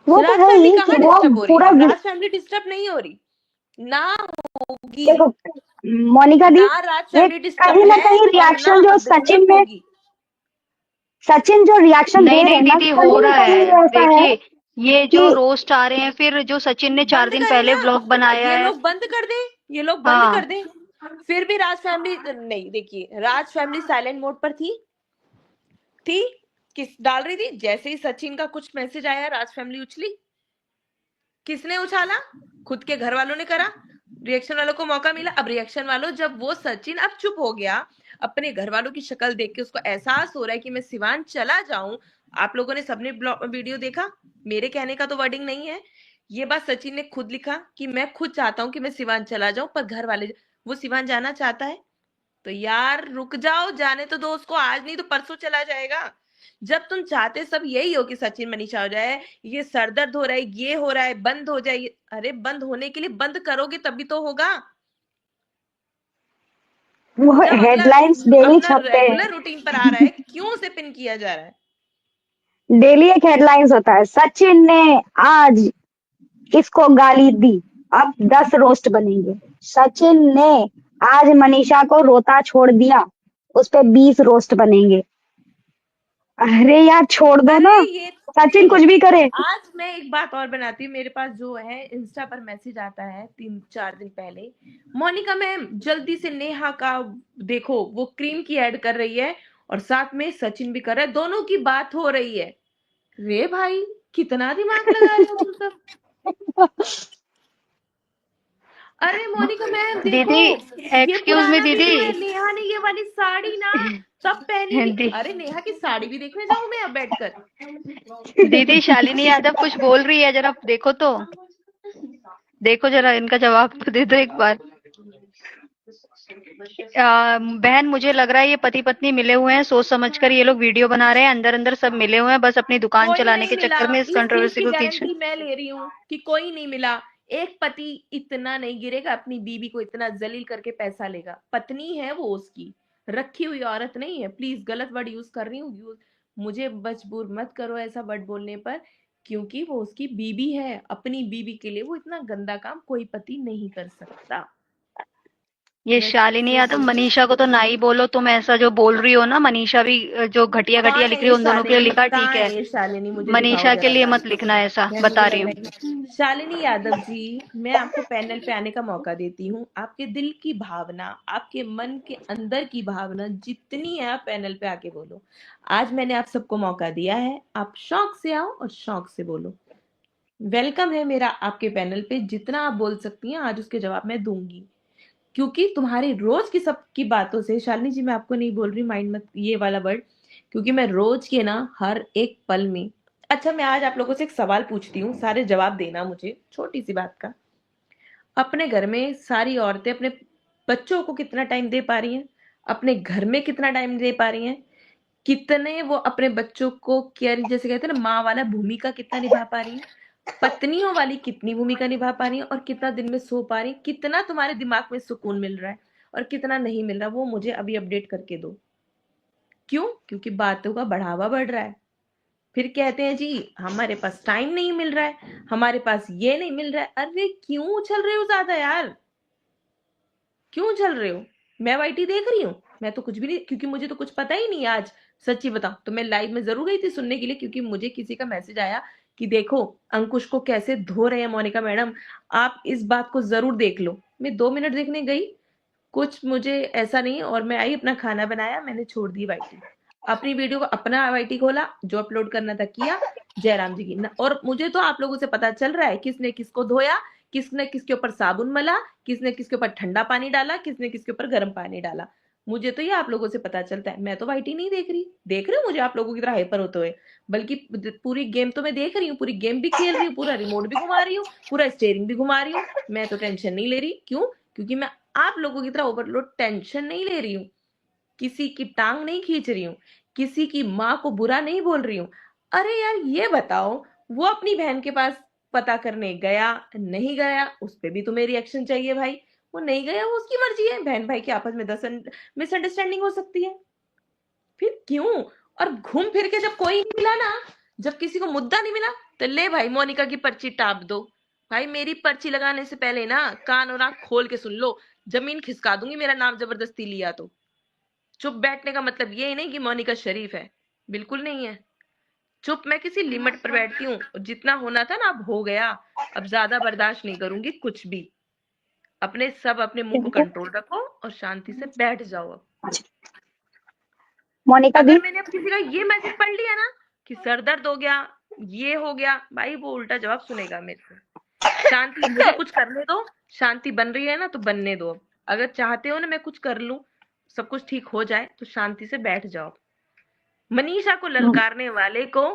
वो तो राज है फैमिली ही कहाँ कि वो डिस्टर्ब हो रही पूरा है? राज फैमिली डिस्टर्ब नहीं हो रही, ना होगी। देखो मोनिका दी, ना राज ये फैमिली डिस्टर्ब कहीं ना है कहीं और ना रिएक्शन जो डिस्टर्ब होगी। सचिन जो रिएक्शन दे नहीं रहे नहीं हैं ना, दीदी, हो कहीं ना रहा कहीं है, ये ऐसा है देखिए, ये जो कि रोस्ट आ रहे हैं, फिर जो सचिन ने 4 बंद दिन करें पहले ना, व्लॉग बनाया ये है। लोग बंद कर दें, ये लोग बंद कर हाँ दें। फिर भी राज फैमिली नहीं, देखिए राज फैमिली साइलेंट मोड पर थी किस डाल रही थी, जैसे ही सचिन का कुछ मैसेज आया राज फैमिली उछली। किसने उछाला? खुद के घर वालों ने करा। रिएक्शन वालों को मौका मिला। अब रिएक्शन वालों, जब वो सचिन अब चुप हो गया, अपने घर वालों की शक्ल देख के उसको एहसास हो रहा है कि मैं सिवान चला जाऊं। आप लोगों ने सबने वीडियो देखा, मेरे कहने का तो वर्डिंग नहीं है, ये बात सचिन ने खुद लिखा कि मैं खुद चाहता हूं कि मैं सिवान चला जाऊं, पर घर वाले, वो सिवान जाना चाहता है तो यार रुक जाओ, जाने तो दो उसको, आज नहीं तो परसों चला जाएगा। जब तुम चाहते सब यही हो कि सचिन मनीषा हो जाए, ये सरदर्द हो रहा है, ये हो रहा है, बंद हो जाए, अरे बंद होने के लिए बंद करोगे तभी तो होगा। वो जब अगला हेडलाइंस डेली अपना छपते रेगुलर हैं, रूटीन पर आ रहा है, क्यों उसे पिन किया जा रहा है? डेली एक हेडलाइंस होता है, सचिन ने आज इसको गाली दी, अब 10 रोस्ट बनेंगे। सचिन ने आज मनीषा को रोता छोड़ दिया, उस पे 20 रोस्ट बनेंगे। अरे यार छोड़ दो अरे ना, ये सचिन सुनो, कुछ भी करे। आज मैं एक बात और बनाती हूँ। मेरे पास जो है इंस्टा पर मैसेज आता है 3-4 दिन पहले, मोनिका मैम जल्दी से नेहा का देखो, वो क्रीम की ऐड कर रही है और साथ में सचिन भी कर रहा है, दोनों की बात हो रही है। रे भाई, कितना दिमाग लगा रहे हो तुम सब। अरे मोनिका मैम देखो, दीदी, ये एक्सक्यूज मी पुराना दीदी। वीडियो है, नेहा ने ये वाली साड़ी ना तब पहनी थी। दी, अरे नेहा की साड़ी भी देखने जाऊं मैं अब बैठकर? दीदी शालिनी यादव कुछ बोल रही है, जरा देखो तो, देखो जरा इनका जवाब तो दे दो एक बार। बहन, मुझे लग रहा है ये पति पत्नी मिले हुए हैं, सोच समझकर ये लोग वीडियो बना रहे हैं, अंदर अंदर सब मिले हुए हैं, बस अपनी दुकान कोई चलाने नहीं के मिला, चक्कर में इस इस चीज कंट्रोवर्सी की को खींच। गारंटी मैं ले रही हूँ कि कोई नहीं मिला। एक पति इतना नहीं गिरेगा, अपनी बीवी को इतना जलील करके पैसा लेगा। पत्नी है वो उसकी, रखी हुई औरत नहीं है। प्लीज, गलत वर्ड यूज कर रही हूँ, मुझे मजबूर मत करो ऐसा वर्ड बोलने पर, क्योंकि वो उसकी बीवी है। अपनी बीवी के लिए वो इतना गंदा काम कोई पति नहीं कर सकता। ये मैं शालिनी यादव, सीधी- मनीषा को तो ना ही बोलो, तुम ऐसा जो बोल रही हो ना, मनीषा भी जो घटिया कौन घटिया है लिख रही ये हो उन दोनों के लिए शालिनी? लिखा, ठीक कहाँ है। है ये शालिनी? मुझे दिखाओ मनीषा के जरा। लिए मत लिखना ऐसा, मैं बता मुझे रही लग हूँ। रहा है शालिनी यादव जी, मैं आपको पैनल पे आने का मौका देती हूँ। आपके दिल की भावना, आपके मन के अंदर की भावना जितनी है आप पैनल पे आके बोलो। आज मैंने आप सबको मौका दिया है, आप शौक से आओ और शौक से बोलो। वेलकम है मेरा आपके पैनल पे, जितना आप बोल सकती हैं आज उसके जवाब मैं दूंगी, क्योंकि तुम्हारी रोज की सबकी बातों से, शालिनी जी मैं आपको नहीं बोल रही, माइंड मत ये वाला वर्ड, क्योंकि मैं रोज के ना हर एक पल में। अच्छा, मैं आज आप लोगों से एक सवाल पूछती हूँ, सारे जवाब देना मुझे, छोटी सी बात का। अपने घर में सारी औरतें अपने बच्चों को कितना टाइम दे पा रही हैं? अपने घर में कितना टाइम दे पा रही हैं? कितने वो अपने बच्चों को केयर, जैसे कहते हैं ना, माँ वाला भूमिका कितना निभा पा रही हैं? पत्नियों वाली कितनी भूमिका निभा पा रही हैं? और कितना दिन में सो पा रही हैं? कितना तुम्हारे दिमाग में सुकून मिल रहा है और कितना नहीं मिल रहा, वो मुझे अभी अपडेट करके दो। क्यों? क्योंकि बातों का बढ़ावा बढ़ रहा है। फिर कहते हैं जी हमारे पास टाइम नहीं मिल रहा है, हमारे पास ये नहीं मिल रहा है। अरे क्यों उछल रहे हो ज्यादा यार, क्यों उछल रहे हो? मैं वाईटी देख रही हूँ, मैं तो कुछ भी नहीं, क्योंकि मुझे तो कुछ पता ही नहीं आज। सच्ची बताऊं तो मैं लाइव में जरूर गई थी सुनने के लिए, क्योंकि मुझे किसी का मैसेज आया कि देखो अंकुश को कैसे धो रहे हैं मोनिका मैडम, आप इस बात को जरूर देख लो। मैं 2 मिनट देखने गई, कुछ मुझे ऐसा नहीं, और मैं आई, अपना खाना बनाया, मैंने छोड़ दी वाईटी, अपनी वीडियो को अपना वाईटी खोला, जो अपलोड करना था किया, जयराम जी की और मुझे तो आप लोगों से पता चल रहा है किसने किसको धोया, किसने किसके ऊपर साबुन मला, किसने किसके ऊपर ठंडा पानी डाला, किसने किसके ऊपर गर्म पानी डाला। मुझे तो ये आप लोगों से पता चलता है। मैं तो वाईटी नहीं देख रही, देख रहे हो मुझे आप लोगों की तरह हाइपर होते हुए, बल्कि पूरी गेम तो मैं देख रही हूँ, पूरी गेम भी खेल रही हूँ, पूरा रिमोट भी घुमा रही हूँ, पूरा स्टेयरिंग भी घुमा रही हूँ। मैं तो टेंशन नहीं ले रही। क्यों? क्योंकि मैं आप लोगों की तरह ओवरलोड टेंशन नहीं ले रही हूँ, किसी की टांग नहीं खींच रही हूँ, किसी की माँ को बुरा नहीं बोल रही हूँ। अरे यार ये बताओ, वो अपनी बहन के पास पता करने गया नहीं गया, उस पर भी तुम्हें रिएक्शन चाहिए भाई। वो नहीं गया, वो उसकी मर्जी है, बहन भाई के आपस में 10 मिसअंडरस्टैंडिंग हो सकती है, फिर क्यों? और घूम फिर के जब कोई नहीं मिला ना, जब किसी को मुद्दा नहीं मिला, तो ले भाई मोनिका की पर्ची टाप दो। भाई मेरी पर्ची लगाने से पहले ना कान और आंख खोल के सुन लो, जमीन खिसका दूंगी मेरा नाम जबरदस्ती लिया तो। चुप बैठने का मतलब ये ही नहीं कि मोनिका शरीफ है, बिल्कुल नहीं है। चुप मैं किसी लिमिट पर बैठती हूँ, जितना होना था ना अब हो गया, अब ज्यादा बर्दाश्त नहीं करूंगी कुछ भी। अपने मुंह को कंट्रोल रखो और शांति से बैठ जाओ। अब मोनिका दी, अगर मैंने अब किसी का ये मैसेज पढ़ लिया ना कि सर दर्द हो गया, ये हो गया, भाई वो उल्टा जवाब सुनेगा मेरे से। शांति, मुझे कुछ करने दो, शांति बन रही है ना तो बनने दो। अगर चाहते हो ना मैं कुछ कर लूं, सब कुछ ठीक हो जाए, तो शांति से बैठ जाओ। मनीषा को ललकारने वाले को,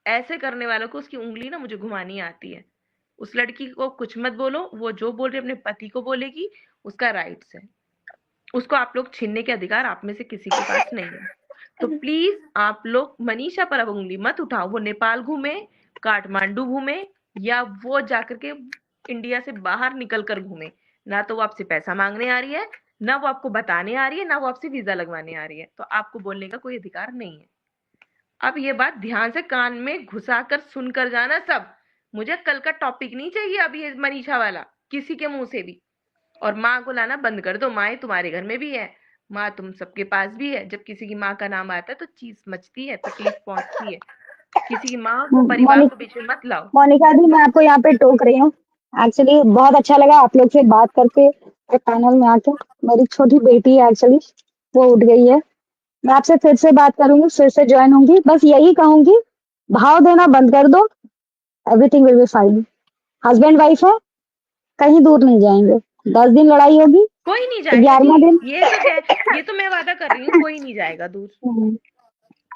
ऐसे करने वालों को, उसकी उंगली ना मुझे घुमानी आती है। उस लड़की को कुछ मत बोलो, वो जो बोल रही है अपने पति को बोलेगी, उसका राइट्स है, उसको आप लोग छीनने के अधिकार आप में से किसी के पास नहीं है। तो प्लीज आप लोग मनीषा पर अब उंगली मत उठाओ। वो नेपाल घूमे, काठमांडू घूमे, या वो जाकर के इंडिया से बाहर निकल कर घूमे, ना तो वो आपसे पैसा मांगने आ रही है, ना वो आपको बताने आ रही है, ना वो आपसे वीजा लगवाने आ रही है, तो आपको बोलने का कोई अधिकार नहीं है। अब ये बात ध्यान से कान में घुसा कर सुनकर जाना सब। मुझे कल का टॉपिक नहीं चाहिए अभी ये मनीषा वाला, किसी के मुंह से भी। और माँ को लाना बंद कर दो, माँ तुम्हारे घर में भी है, माँ तुम सबके पास भी है। जब किसी की माँ का नाम आता है तो चीज मचती है, तकलीफ पहुंचती है। किसी की माँ को, परिवार को बीच में मत लाओ। मोनिका दी, मैं आपको यहाँ पे टोक रही हूँ। एक्चुअली बहुत अच्छा लगा आप लोग से बात करके, पैनल में आके। मेरी छोटी बेटी है एक्चुअली, वो उठ गई है। मैं आपसे फिर से बात करूंगी, फिर से ज्वाइन होंगी। बस यही कहूंगी, भाव देना बंद कर दो, everything will be fine. Husband wife है, कहीं दूर नहीं जाएंगे। 10 दिन लड़ाई होगी, कोई नहीं जाएगा 11वां दिन जी, ये तो मैं वादा कर रही हूँ, कोई नहीं जाएगा दूर।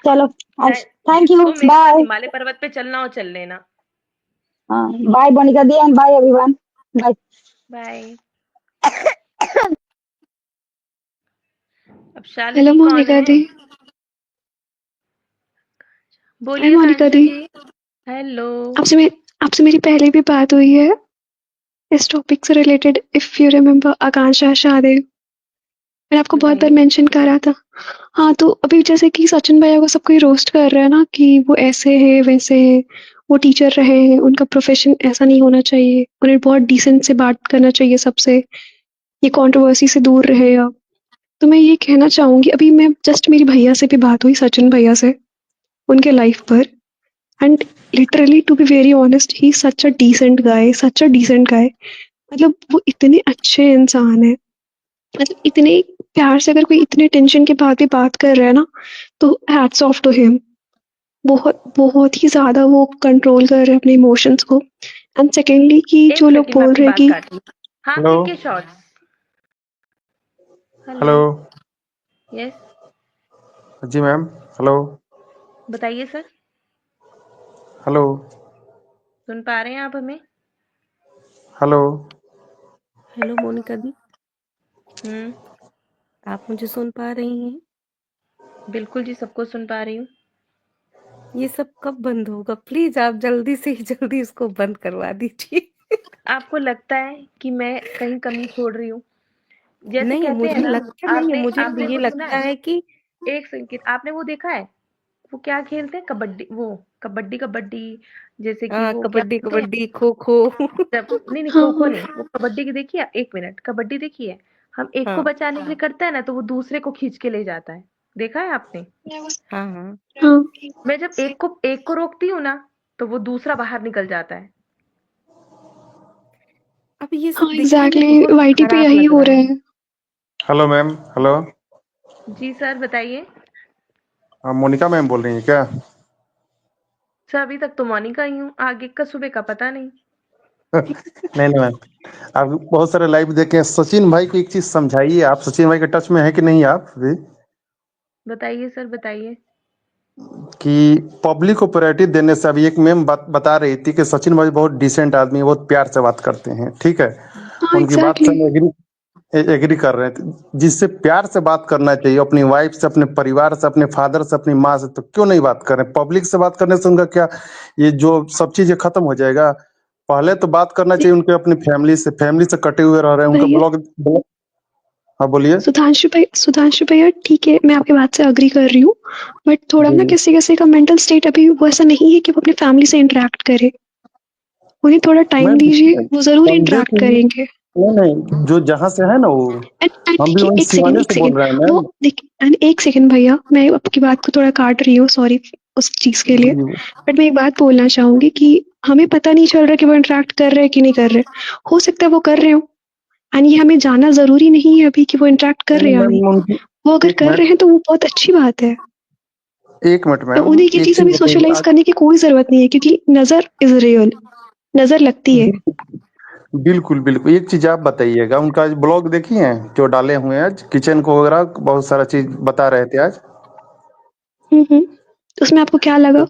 चलो, थैंक यू, जिसको मेरे साथ बाय। हिमालय पर्वत पे चलना हो चल लेना। Bye Monika di and bye everyone, bye. Bye. अब हेलो शालिनी कौन मोनिका है? दी। हाय बोलिए मोनिका कांक्षा दी, जी। हेलो। आपसे मेरी पहले भी बात हुई है इस टॉपिक से रिलेटेड, इफ यू रिमेम्बर, आकांक्षा शादे। मैंने आपको बहुत बार बताइए। मेंशन करा था। हाँ, तो अभी जैसे कि सचिन भैया को सब कोई रोस्ट कर रहा है ना कि वो ऐसे है वैसे है, वो टीचर रहे हैं, उनका प्रोफेशन ऐसा नहीं होना चाहिए, उन्हें बहुत डिसेंट से बात करना चाहिए सबसे। ये कंट्रोवर्सी से दूर रहे आप। तो मैं ये कहना चाहूंगी, अभी मैं जस्ट मेरी भैया से भी बात हुई, सचिन भैया से, उनके लाइफ पर, and literally to be very honest he such a decent guy, such a decent guy. मतलब वो इतने अच्छे इंसान है, मतलब इतने प्यार से अगर कोई इतने टेंशन के बाद भी बात कर रहा है ना, तो हैट्स ऑफ टू हिम। बहुत बहुत ही ज्यादा वो कंट्रोल कर रहे हैं अपने इमोशंस को। एंड सेकेंडली कि एक जो लोग सेकंड, मैं बोल आपकी रहे हैं बात कि काट रही हूँ। हाँ, हेलो के शॉर्ट्स। हेलो। हेलो यस, जी मैम। हेलो बताइए सर। हेलो सुन पा रहे हैं आप हमें? हेलो हेलो मोनिका दी, हम्म, आप मुझे सुन पा रही हैं? बिल्कुल जी, सबको सुन पा रही हूँ। ये सब कब बंद होगा? प्लीज आप जल्दी से जल्दी इसको बंद करवा दीजिए। आपको लगता है कि मैं कहीं कमी छोड़ रही हूँ? जैसे नहीं, कहते हैं मुझे ना, लगता नहीं है, आपने मुझे आपने ये वो सुना लगता है? है कि एक सेकंड, आपने वो देखा है? वो क्या खेलते हैं, कबड्डी, वो कबड्डी कबड्डी, जैसे कि वो क्या कबड्डी बोलते हैं कबड्डी खो खो। नहीं नहीं, हाँ खो खो हाँ नहीं, वो कबड्डी की देखिए, एक मिनट, कबड्डी देखिए। हम एक को हाँ बचाने के लिए करता है ना, तो वो दूसरे को खींच के ले जाता है। देखा है आपने? हाँ हाँ। हाँ मैं जब एक को रोकती हूँ ना, तो वो दूसरा बाहर निकल जाता है। अब ये हाँ सब देखने में एग्जैक्टली, बहुत वाईटी पे खराब यही लग हो रहा रहा है। है। Hello ma'am. हेलो जी सर, बताइए। आप मोनिका मैम बोल रही हैं क्या? सर, अभी तक तो मोनिका ही हूँ, आगे का सुबह का पता नहीं। नहीं नहीं मैम, आप बहुत सारे लाइव देखे हैं। सचिन भाई को एक चीज समझाइए। आप सचिन भाई के टच में है कि नहीं आप भी? बताइए सर, बताइए। कि पब्लिक को प्रायोरिटी देने से, अभी एक मैम बता रही थी कि सचिन भाई बहुत डिसेंट आदमी है, बहुत प्यार से बात करते हैं, ठीक है। हाँ उनकी बात से एग्जैक्टली। हम एग्री कर रहे थे। जिससे प्यार से बात करना चाहिए, अपनी वाइफ से, अपने परिवार से, अपने फादर से, अपनी माँ से, तो क्यों नहीं बात कर रहे? पब्लिक से बात करने से उनका क्या, ये जो सब चीजें खत्म हो जाएगा? पहले तो बात करना चाहिए उनके अपनी फैमिली से कटे हुए रह रहे हैं, उनका भैया, ब्लॉग। हाँ बोलिए। सुधांशु भैया ठीक है, मैं आपकी बात से अग्री कर रही हूँ, बट थोड़ा ना जी किसी किसी का मेंटल स्टेट अभी वो ऐसा नहीं है कि वो अपनी फैमिली से इंटरेक्ट करे। उन्हें थोड़ा टाइम मैम, दीजिए, वो जरूर समझे इंटरेक्ट कि करेंगे। नहीं नहीं, जो जहाँ से है ना वो, एंड हम भी देखिए, वही एक सेकंड, सिवाने एक से बोल सेकंड, रहे हैं वो मैम। देखिए, एंड एक सेकंड भैया, मैं आपकी बात को थोड़ा काट रही हूँ, सॉरी उस चीज के लिए, जी बट मैं एक बात बोलना चाहूंगी कि हमें पता नहीं चल रहा कि वो इंटरेक्ट कर रहे हैं कि नहीं कर रहे। हो सकता है वो कर रहे हो, एंड ये हमें जानना जरूरी नहीं है अभी कि वो इंटरेक्ट कर रहे नहीं हैं या नहीं। मैम, उनकी वो अगर एक कर रहे मिनट हैं तो वो बहुत अच्छी बात है। एक मिनट तो मैम, उन्हें ये एक चीज चीज अभी बताइए सोशलाइज आज। करने की कोई जरूरत नहीं है, क्योंकि नजर इज रियल, नजर लगती है। बिल्कुल बिल्कुल, एक चीज आप बताइएगा, उनका आज ब्लॉग देखिए हैं जो डाले हुए हैं, आज किचन को वगैरह बहुत सारा चीज बता रहे थे आज। तो उसमें आपको क्या लगा?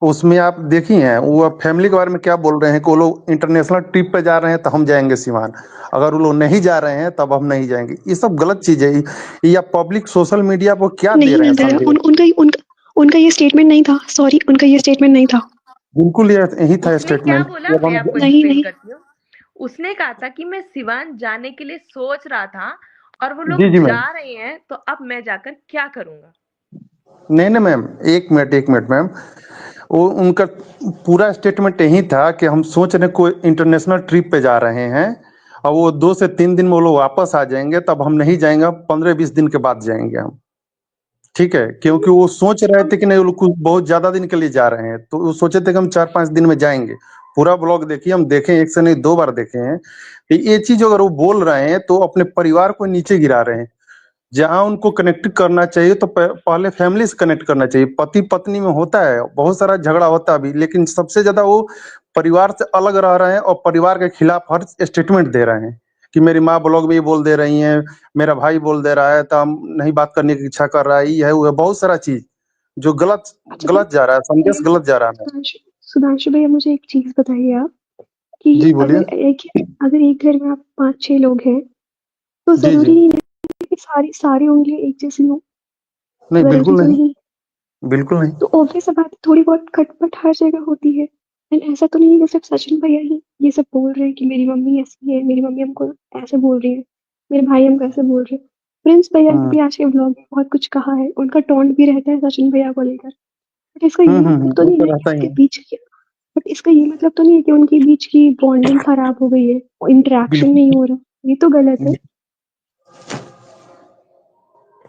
उसमें आप देखी हैं वो फैमिली के बारे में क्या बोल रहे हैं कि वो लोग इंटरनेशनल ट्रिप पे जा रहे हैं तो हम जाएंगे सिवान, अगर वो लोग नहीं जा रहे हैं तब हम नहीं जाएंगे। ये सब गलत चीज है। या पब्लिक सोशल मीडिया पर क्या दे नहीं रहे हैं नहीं, संदेश? उनका ये स्टेटमेंट नहीं था, सॉरी, उनका ये स्टेटमेंट नहीं था। बिल्कुल यही था उसने क्या स्टेटमेंट। बोला, जब मैं हम आपको नहीं एक्सप्लेन नहीं, करती हूँ। उसने कहा था कि मैं सिवान जाने के लिए सोच रहा था, और वो लोग जी जी मैम। जा रहे हैं, तो अब मैं जाकर क्या करूंगा? नहीं नहीं मैम, एक मिनट मैम, वो उनका पूरा स्टेटमेंट यही था कि हम सोच रहे कोई इंटरनेशनल ट्रिप पे जा रहे हैं, और वो 2 से 3 दिन में वो लोग वापस आ जाएंगे, तब हम नहीं जाएंगे, 15-20 दिन के बाद जाएंगे हम। ठीक है, क्योंकि वो सोच रहे थे कि नहीं, वो लोग कुछ बहुत ज्यादा दिन के लिए जा रहे हैं, तो वो सोचे थे कि हम 4-5 दिन में जाएंगे। पूरा ब्लॉग देखिए, हम देखे, एक से नहीं 2 बार देखे हैं। तो ये चीज अगर वो बोल रहे हैं तो अपने परिवार को नीचे गिरा रहे हैं। जहाँ उनको कनेक्ट करना चाहिए तो पहले फैमिली से कनेक्ट करना चाहिए। पति पत्नी में होता है बहुत सारा झगड़ा होता है अभी, लेकिन सबसे ज्यादा वो परिवार से अलग रह रहे हैं और परिवार के खिलाफ हर स्टेटमेंट दे रहे हैं कि मेरी माँ ब्लॉग में ये बोल दे रही है, मेरा भाई बोल दे रहा है, तो हम नहीं बात करने की इच्छा कर रहा है, ये है वो है, बहुत सारा चीज जो गलत अच्छा गलत जा रहा है, संदेश भैया, गलत जा रहा है। सुधांशु सुधांशु भैया, मुझे एक चीज बताइए आप, कि जी बोलिए। अगर एक घर में आप 5-6 लोग हैं, तो जी जी। जरूरी नहीं है कि सारी उंगलियां एक जैसी हो। नहीं जरूरी बिल्कुल तो नहीं, नहीं। बिल्कुल नहीं। तो ऑब्वियस बात है, थोड़ी बहुत खटपट हर जगह होती है। एंड ऐसा तो नहीं है कि सिर्फ सचिन भैया ही ये सब बोल रहे हैं कि मेरी मम्मी ऐसी है, मेरी मम्मी हमको ऐसे बोल रही है, मेरे भाई हमको ऐसे बोल रहे हैं। प्रिंस भैया ने हम्म भी आज के ब्लॉग में बहुत कुछ कहा है, उनका टोन भी रहता है सचिन भैया को लेकर। बट इसका ये मतलब तो वो नहीं तो है कि रहता ही उनके है। बीच की बट इसका ये मतलब तो नहीं है कि उनके बीच की बॉन्डिंग खराब हो गई है, इंटरेक्शन बिल्कुल नहीं हो रहा। ये तो गलत है।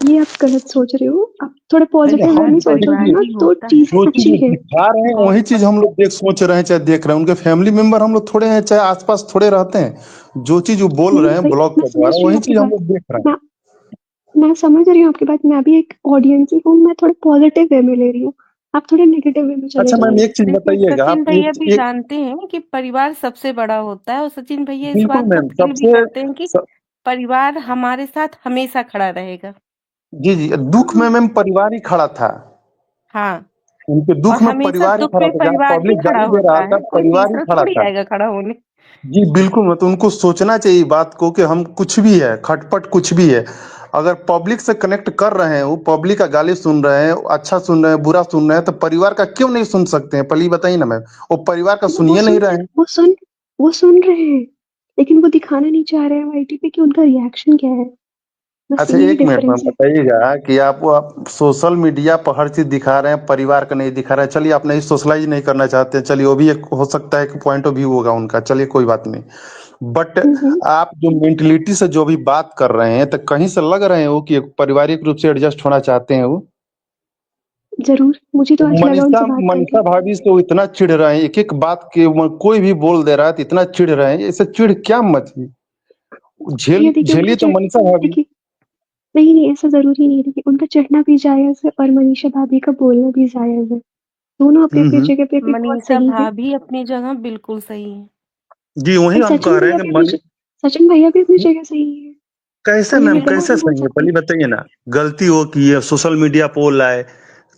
ये आप गलत सोच रहे हो, आप थोड़ा नहीं पॉजिटिव वे हम में सोचोगे परिवार ना ही तो होता है चीजें जो अच्छी चीज वो है। दिखा रहे हैं और वही चीज हम लोग देख सोच रहे हैं चाहे देख रहे हैं। उनके फैमिली मेंबर हम लोग थोड़े हैं, चाहे आसपास थोड़े रहते हैं। जो चीज वो बोल नहीं रहे हैं भाई, ब्लॉग मैं के समझ द्वारा रही हूँ वही आपकी चीज हम बात, लोग देख रहे हैं। मैं समझ रही हूँ आपकी बात, मैं भी एक ऑडियंस ही हूँ, मैं थोड़े पॉजिटिव वे में ले रही हूँ, आप थोड़े नेगेटिव वे में चले अच्छा मैम जाओगे। एक चीज देखिए बताइएगा, सचिन आप भैया भी एक जानते हैं कि परिवार सबसे बड़ा होता है और सचिन भैया इस बिल्कुल बात को मैम फील भी सबसे करते हैं कि परिवार हमारे साथ हमेशा खड़ा रहेगा। जी जी दुख में मैम परिवार ही खड़ा था। हाँ, उनके और दुख में हमेशा परिवार ही दुख खड़ा में था, जहाँ परिवार ही पब्लिक खड़ा गाली दे रहा होता था है, कोई परिवार ही तीसरा खड़ा थोड़ी था। आएगा खड़ा होने। जी बिल्कुल, मतलब उनको सोचना चाहिए बात को कि हम कुछ भी है खटपट कुछ भी है, अगर पब्लिक से कनेक्ट कर रहे हैं, वो पब्लिक का गाली सुन रहे हैं, अच्छा सुन रहे हैं बुरा सुन रहे हैं, तो परिवार का क्यों नहीं सुन सकते हैं? पहले ये बताइए ना मैम, वो परिवार का वो सुनिए नहीं सुन रहे हैं। वो सुन रहे हैं, लेकिन वो दिखाना नहीं चाह रहे हैं वाईटी पे कि उनका रिएक्शन क्या है, बस अच्छा यही एक मिनट मैम डिफरेंस है। बताइएगा कि आप सोशल मीडिया पर हर चीज दिखा रहे हैं, परिवार का नहीं दिखा रहे हैं। चलिए आप नहीं सोशलाइज नहीं करना चाहते हैं, चलिए वो भी एक हो सकता है कि पॉइंट ऑफ व्यू होगा उनका, चलिए कोई बात नहीं। बट हम्म, आप जो मेंटलिटी से जो भी बात कर रहे हैं, तो कहीं से लग रहे हो कि एक पारिवारिक रूप से एडजस्ट होना चाहते हैं वो। जरूर, मुझे तो आज लगा मनीषा उनसे बात करके। मनीषा भाभी से वो इतना चिढ़ रहे हैं, एक एक बात के कोई भी बोल दे रहा है तो इतना चिढ़ रहे हैं, इससे चिढ़ क्या मची? भैया झेल देखिए, उनका झेली तो चढ़ मनीषा भाभी। देखिए, नहीं नहीं ऐसा जरूरी नहीं है, देखिए उनका चढ़ना भी जायज है और मनीषा भाभी का बोलना भी जायज है, दोनों अपनी अपनी हम्म। जगह पे भी बहुत मनीषा सही है। भाभी अपनी जगह बिल्कुल सही है। जी वही बट हम कह रहे हैं कि सचिन भैया भी अपनी जगह सही है, कैसे उन्हें मैम मैं गलत कैसे नहीं बोल सही है सकती। पहले बताइए ना। गलती वो की है, सोशल मीडिया पे वो लाए,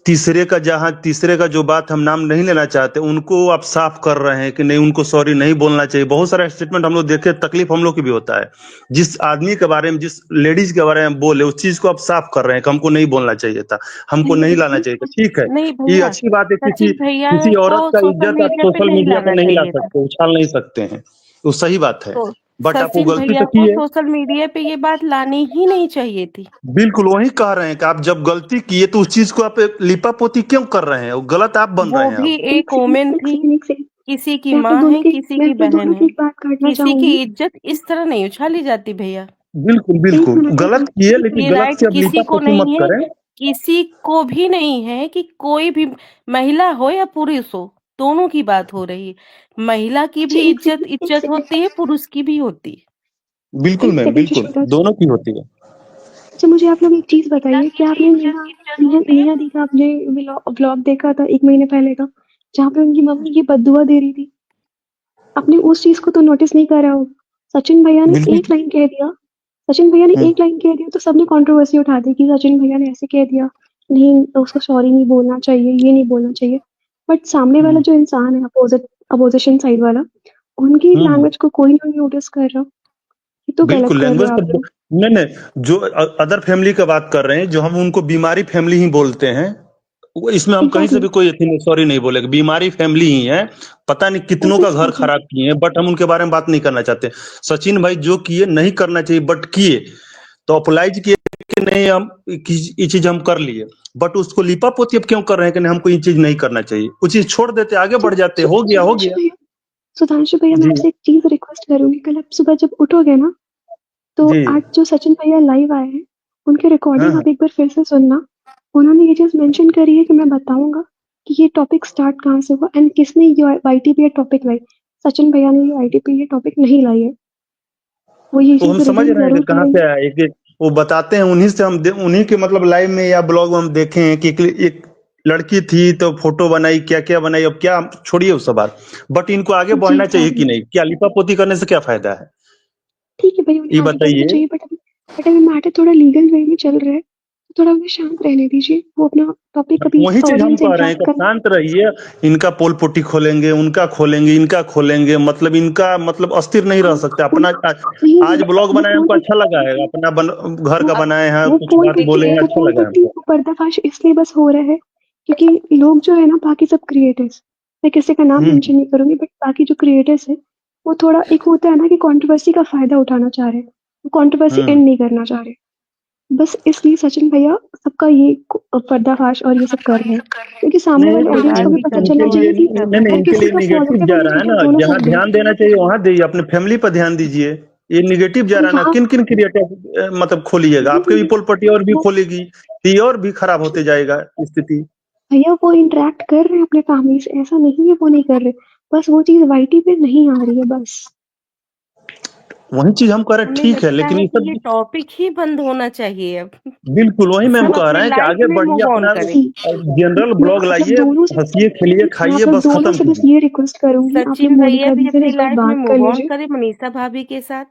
तीसरे का जो बात हम नाम नहीं लेना चाहते उनको आप साफ कर रहे हैं कि नहीं उनको सॉरी नहीं बोलना चाहिए। बहुत सारा स्टेटमेंट हम लोग देखे, तकलीफ हम लोग की भी होता है। जिस आदमी के बारे में जिस लेडीज के बारे में बोले उस चीज को आप साफ कर रहे हैं कि हमको नहीं बोलना चाहिए था, हमको भैया नहीं लाना देखिए, चाहिए था। ठीक है, नहीं ये भैया, अच्छी बात है, किसी सचिन भैया किसी को औरत का सोशल इज्जत आप मीडिया पे सोशल नहीं मीडिया पर लाना नहीं ला चाहिए था। सकते, उछाल नहीं सकते हैं, वो सही बात है। तो बट आप वो सचिन गलती भैया तो को की है। सोशल मीडिया पे ये बात लानी ही नहीं चाहिए थी। बिल्कुल वही कह रहे हैं कि आप जब गलती किए तो उस चीज को आप लिपापोती क्यों कर रहे हैं? वो गलत आप बन वो रहे हैं भी अब। एक वोमेन थी, एक सेकंड, किसी की माँ है, किसी मैं की आप लोग बहन दोनों की है। एक बात काटना किसी की चाहूंगी। इज्जत इस तरह नहीं उछाली जाती भैया। बिल्कुल एक बिल्कुल मिनट गलत किए, लेकिन ये गलत राइट से अब किसी को लिपापोती मत नहीं है, करें। किसी को भी नहीं है कि कोई भी महिला हो या पुरुष हो, दोनों की बात हो रही है। महिला की अच्छा भी एक सेकंड, एक इज्जत सेकंड, होती है, पुरुष की भी होती है। बिल्कुल एक मैम सेकंड बिल्कुल यशोदा जी। दोनों की होती है। अच्छा मुझे आप लोग एक चीज महिला बताइए, की क्या भी आपने इज्जत होती है। नेहा दी का आपने व्लॉग देखा था 1 महीने पहले का, जहाँ पे उनकी मम्मी ये बददुआ दे रही थी? आपने उस चीज को तो नोटिस नहीं करा हो? सचिन भैया ने बिल्कुल एक लाइन कह दिया, सचिन भैया ने हम्म, एक लाइन कह दिया तो सबने कंट्रोवर्सी उठा दी कि सचिन भैया ने ऐसे कह दिया, नहीं तो उसको सॉरी नहीं बोलना चाहिए, ये नहीं बोलना चाहिए। बट सामने वाला जो इंसान है, अपोजिशन साइड वाला, उनकी हम्म। लैंग्वेज को कोई नहीं नोटिस कर रहा, ये तो गलत बिल्कुल कर रहे लैंग्वेज हो आप तो लोग। नहीं नहीं, जो अदर फैमिली का बात कर रहे हैं, जो हम उनको बीमारी फैमिली ही बोलते हैं, वो इसमें हम कहीं से एग्जैक्टली, भी कोई सॉरी नहीं बोलेगा। बीमारी फैमिली ही है, पता नहीं कितनों का घर एग्जैक्टली, खराब किए हैं, बट हम उनके बारे में बात नहीं करना चाहते। सचिन भाई जो किए नहीं करना चाहिए बट किए, तो अपोलाइज किए कि नहीं हम ये चीज हम कर लिए, बट उसको लिपापोती अब क्यों कर रहे हैं कि नहीं हमको ये चीज नहीं करना चाहिए? वो चीज छोड़ देते आगे बढ़ जाते, हो गया हो सुधांशु गया। भैया, सुधांशु भैया मैं जी आपसे एक चीज रिक्वेस्ट करूंगी, कल आप सुबह जब उठोगे ना, तो जी आज जो सचिन भैया लाइव आए हैं, उनकी हाँ रिकॉर्डिंग हाँ आप एक बार फिर से सुनना। उन्होंने ये चीज मेंशन करी है कि मैं बताऊंगा कि ये टॉपिक स्टार्ट कहाँ से हुआ एंड किसने ये वाईटी पे ये टॉपिक लाई। सचिन भैया ने ये वाईटी पे ये टॉपिक नहीं लाई है, वो ये वो हम चीज समझ रिवील रहे हैं कि जरूर कहाँ करेंगे। से आया है कि वो बताते हैं, उन्हीं से हम उन्हीं के मतलब लाइव में या ब्लॉग में हम देखे हैं कि एक लड़की थी तो फोटो बनाई, क्या क्या बनाई, अब क्या छोड़िए उस सब बात। बट इनको आगे जी बढ़ना चाहिए कि एग्जैक्टली, नहीं? क्या लिपापोती करने से क्या फायदा है? ठीक है भैया, उन्हें ये आगे बढ़ना बताइए। चाहिए, बट अभी मैटर थोड़ा लीगल वे में चल रहा है, तो थोड़ा उन्हें शांत रहने दीजिए, वो अपना टॉपिक अभी वही चीज हम ऑडियंस से कह रहे हैं इंटरेक्ट कि करना। शांत रहिए। इनका पोल पोटी खोलेंगे, उनका खोलेंगे, इनका खोलेंगे, मतलब इनका मतलब अस्थिर नहीं रह हाँ, सकते उन अपना। नहीं आज नहीं, ब्लॉग वो बनाए पोल हमको अच्छा पट्टी लगा है, अपना घर का वो अब बनाए हैं, वो कुछ पोल बात बोले पट्टी हैं, वो अच्छा पोल लगा पट्टी हमको। वो पर्दाफाश इसलिए बस हो रहा है क्योंकि लोग जो है ना, बाकी सब क्रिएटर्स, मैं किसी का नाम हम्म मेंशन नहीं करूंगी, बट बाकी जो क्रिएटर्स है, वो थोड़ा एक होता है ना कि कंट्रोवर्सी का फायदा उठाना चाह रहे हैं, वो कंट्रोवर्सी हम्म एंड नहीं करना चाह रहे, बस इसलिए सचिन भैया सबका ये पर्दाफाश और ये सब कर रहे हैं, क्योंकि सामने नहीं वाले नहीं ऑडियंस मजाक को भी भी पता करते इनके चलना हैं, लिए चाहिए कि नहीं नहीं हर इनके किसी लिए का निगेटिव पॉजिटिव और जा रहा है नेगेटिव ना। दोनों जहाँ साइड है। ध्यान देना चाहिए वहां दीजिए, अपने फैमिली पर ध्यान दीजिए, ये निगेटिव जा रहा है ना, वहाँ किन किन क्रिएटर मतलब खोलिएगा, आपके भी पोल पट्टी और भी खोलेगी तो ये और भी खराब होते जाएगा स्थिति। भैया वो इंटरेक्ट कर रहे हैं अपने फैमिली से, ऐसा नहीं है वो नहीं कर रहे, बस वो चीज वाईटी पे नहीं आ रही है बस। वही चीज हम कह रहे हैं, हमें ठीक है, लगता लेकिन है ये कि सब ये टॉपिक ही बंद होना चाहिए अब। बिल्कुल वही मैम सब कह अपनी रहे हैं कि लाइफ आगे में बढ़िए, मूव ऑन अपना करें। जनरल मैं ब्लॉग आप लोग लाइए, दोनों से हंसिए खेलिए मैं खाइए, आप लोग बस दोनों खत्म से बस कीजिए। ये रिक्वेस्ट करूंगी, आप लोग सचिन भैया मोनिका भी दी से अपनी एक बार लाइफ में बात कर मूव ऑन लीजिए, करे मनीषा भाभी के साथ,